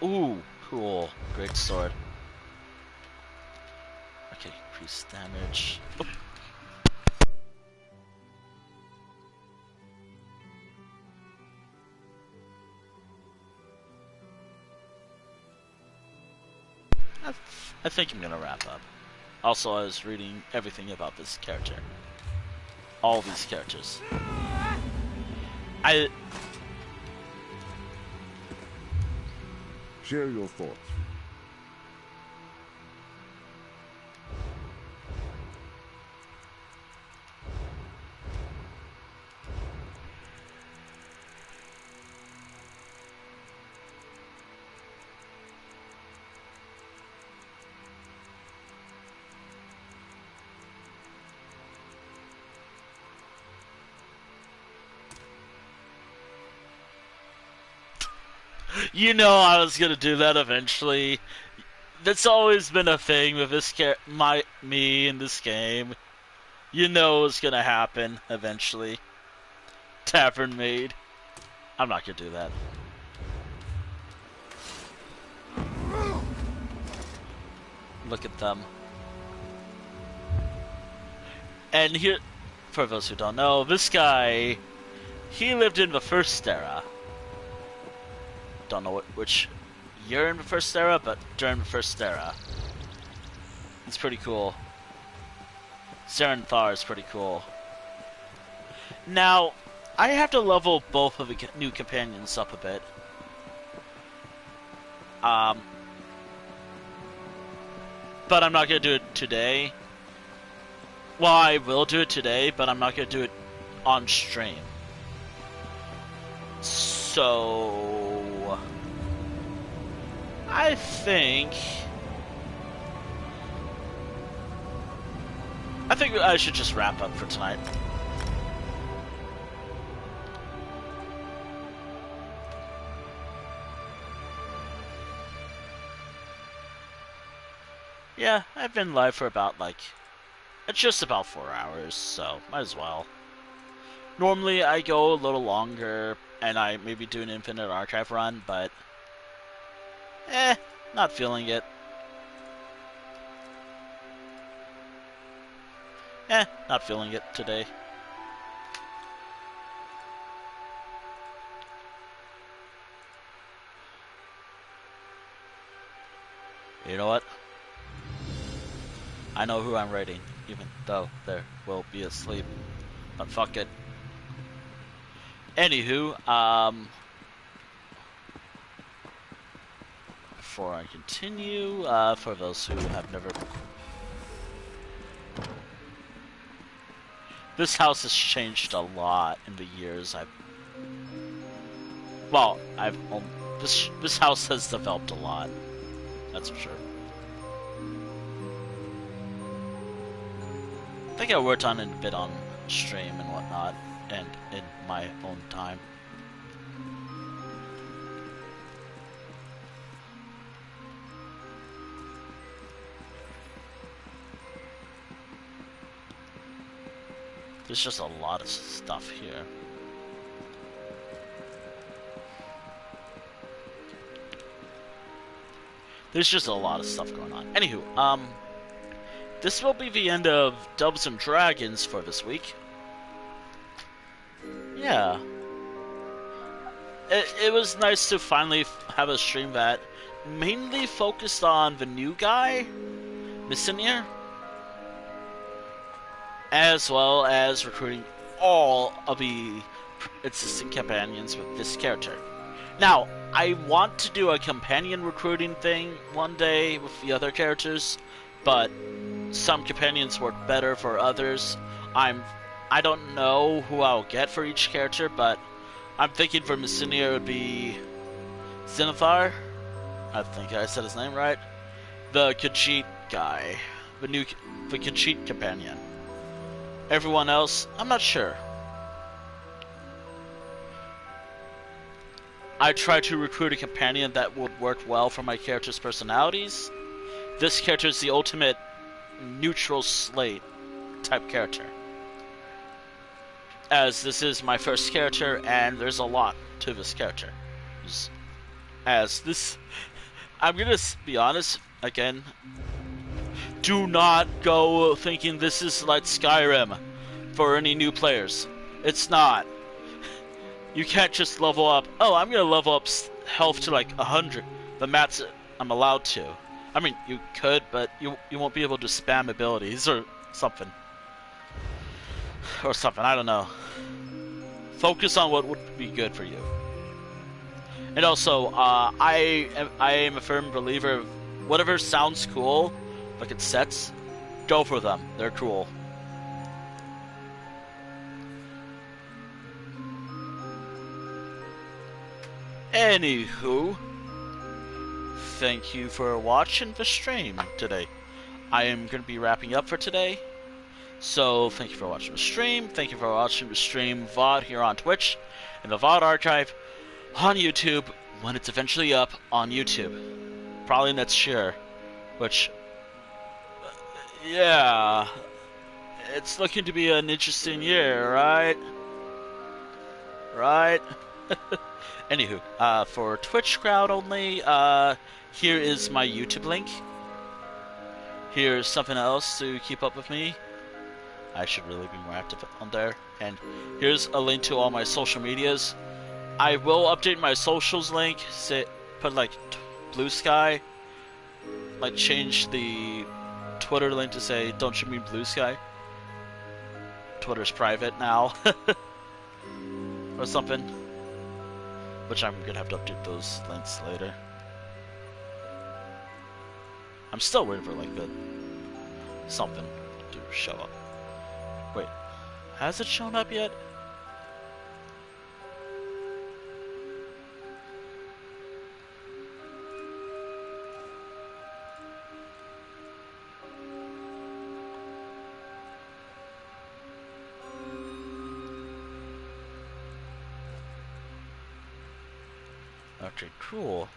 Ooh, cool. Great sword. Okay, increase damage. Oh. I think I'm gonna wrap up. Also, I was reading everything about this character. All these characters. Share your thoughts. You know I was gonna do that eventually. That's always been a thing with this me in this game. You know it's gonna happen eventually. Tavern maid. I'm not gonna do that. Look at them. And here, for those who don't know, this guy, he lived in the first era. Don't know which year in the first era, but during the first era. It's pretty cool. Serenthar is pretty cool. Now, I have to level both of the new companions up a bit. But I'm not going to do it today. Well, I will do it today, but I'm not going to do it on stream. So I think I should just wrap up for tonight. Yeah, I've been live for about just about 4 hours, so might as well. Normally I go a little longer and I maybe do an infinite archive run, but not feeling it. Not feeling it today. You know what? I know who I'm raiding, even though there will be asleep. But fuck it. Anywho, before I continue, for those who have never... This house has changed a lot in the years this house has developed a lot. That's for sure. I think I worked on it a bit on stream and whatnot, and in my own time. There's just a lot of stuff here. There's just a lot of stuff going on. Anywho, this will be the end of Dubs and Dragons for this week. Yeah. It was nice to finally have a stream that mainly focused on the new guy, Messinier, as well as recruiting all of the existing companions with this character. Now, I want to do a companion recruiting thing one day with the other characters, but some companions work better for others. I don't know who I'll get for each character, but I'm thinking for Messinier it would be Zenithar. I think I said his name right. The Khajiit guy. The Khajiit companion. Everyone else, I'm not sure. I tried to recruit a companion that would work well for my character's personalities. This character is the ultimate neutral slate type character. As this is my first character, and there's a lot to this character. I'm gonna be honest, again, do not go thinking this is like Skyrim for any new players. It's not. You can't just level up. Oh, I'm gonna level up health to like 100. The max I'm allowed to. I mean, you could, but you won't be able to spam abilities or something. I don't know. Focus on what would be good for you. And also, I am a firm believer of whatever sounds cool, like it sets, go for them. They're cool. Anywho, thank you for watching the stream today. I am going to be wrapping up for today. So, thank you for watching the stream. Thank you for watching the stream VOD here on Twitch, and the VOD archive on YouTube when it's eventually up on YouTube. Probably next year. Which, yeah, it's looking to be an interesting year, right? Right? Anywho, for Twitch crowd only, here is my YouTube link. Here's something else to keep up with me. I should really be more active on there. And here's a link to all my social medias. I will update my socials link, put like Blue Sky, like change the Twitter link to say, don't you mean Blue Sky? Twitter's private now. Or something. Which I'm gonna have to update those links later. I'm still waiting for like something to show up. Wait, has it shown up yet? Okay, cool.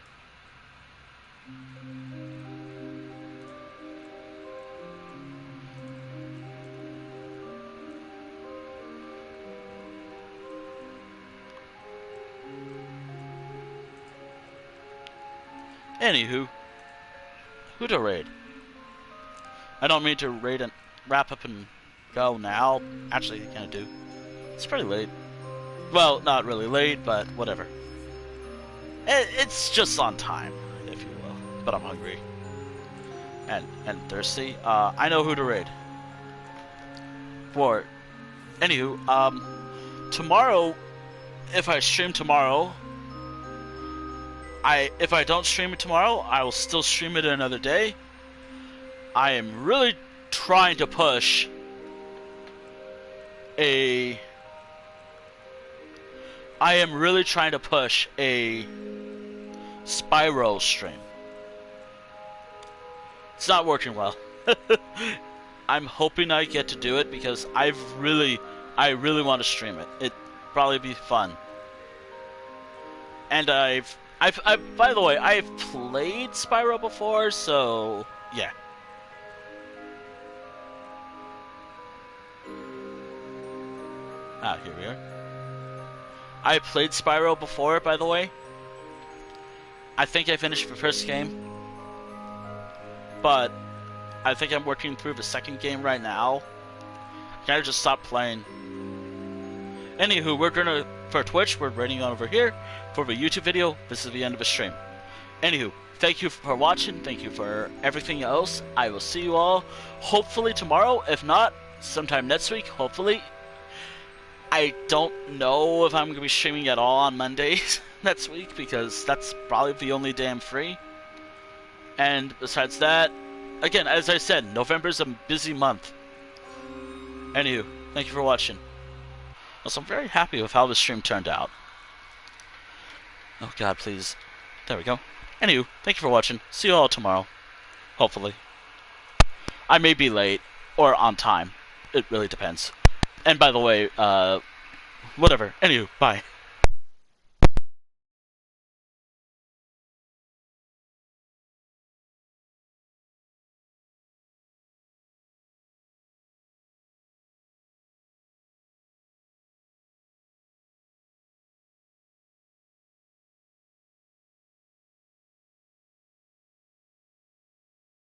Anywho, who to raid? I don't mean to raid and wrap up and go now. Actually, I kind of do. It's pretty late. Well, not really late, but whatever. It's just on time, if you will. But I'm hungry. And thirsty. I know who to raid. For... Anywho, tomorrow, if I stream tomorrow... If I don't stream it tomorrow, I will still stream it another day. I am really trying to push a Spyro stream. It's not working well. I'm hoping I get to do it because I really want to stream it. It'd probably be fun. And by the way, I've played Spyro before, so yeah. Here we are. I played Spyro before, by the way. I think I finished the first game. But I think I'm working through the second game right now. I kinda just stopped playing. Anywho, we're gonna, for Twitch, we're raiding on over here. For the YouTube video, this is the end of the stream. Anywho, thank you for watching, thank you for everything else. I will see you all, hopefully tomorrow, if not, sometime next week, hopefully. I don't know if I'm going to be streaming at all on Mondays next week, because that's probably the only day I'm free. And besides that, again, as I said, November's a busy month. Anywho, thank you for watching. Also, I'm very happy with how the stream turned out. Oh god, please. There we go. Anywho, thank you for watching. See you all tomorrow. Hopefully. I may be late, or on time. It really depends. And by the way, whatever. Anywho, bye.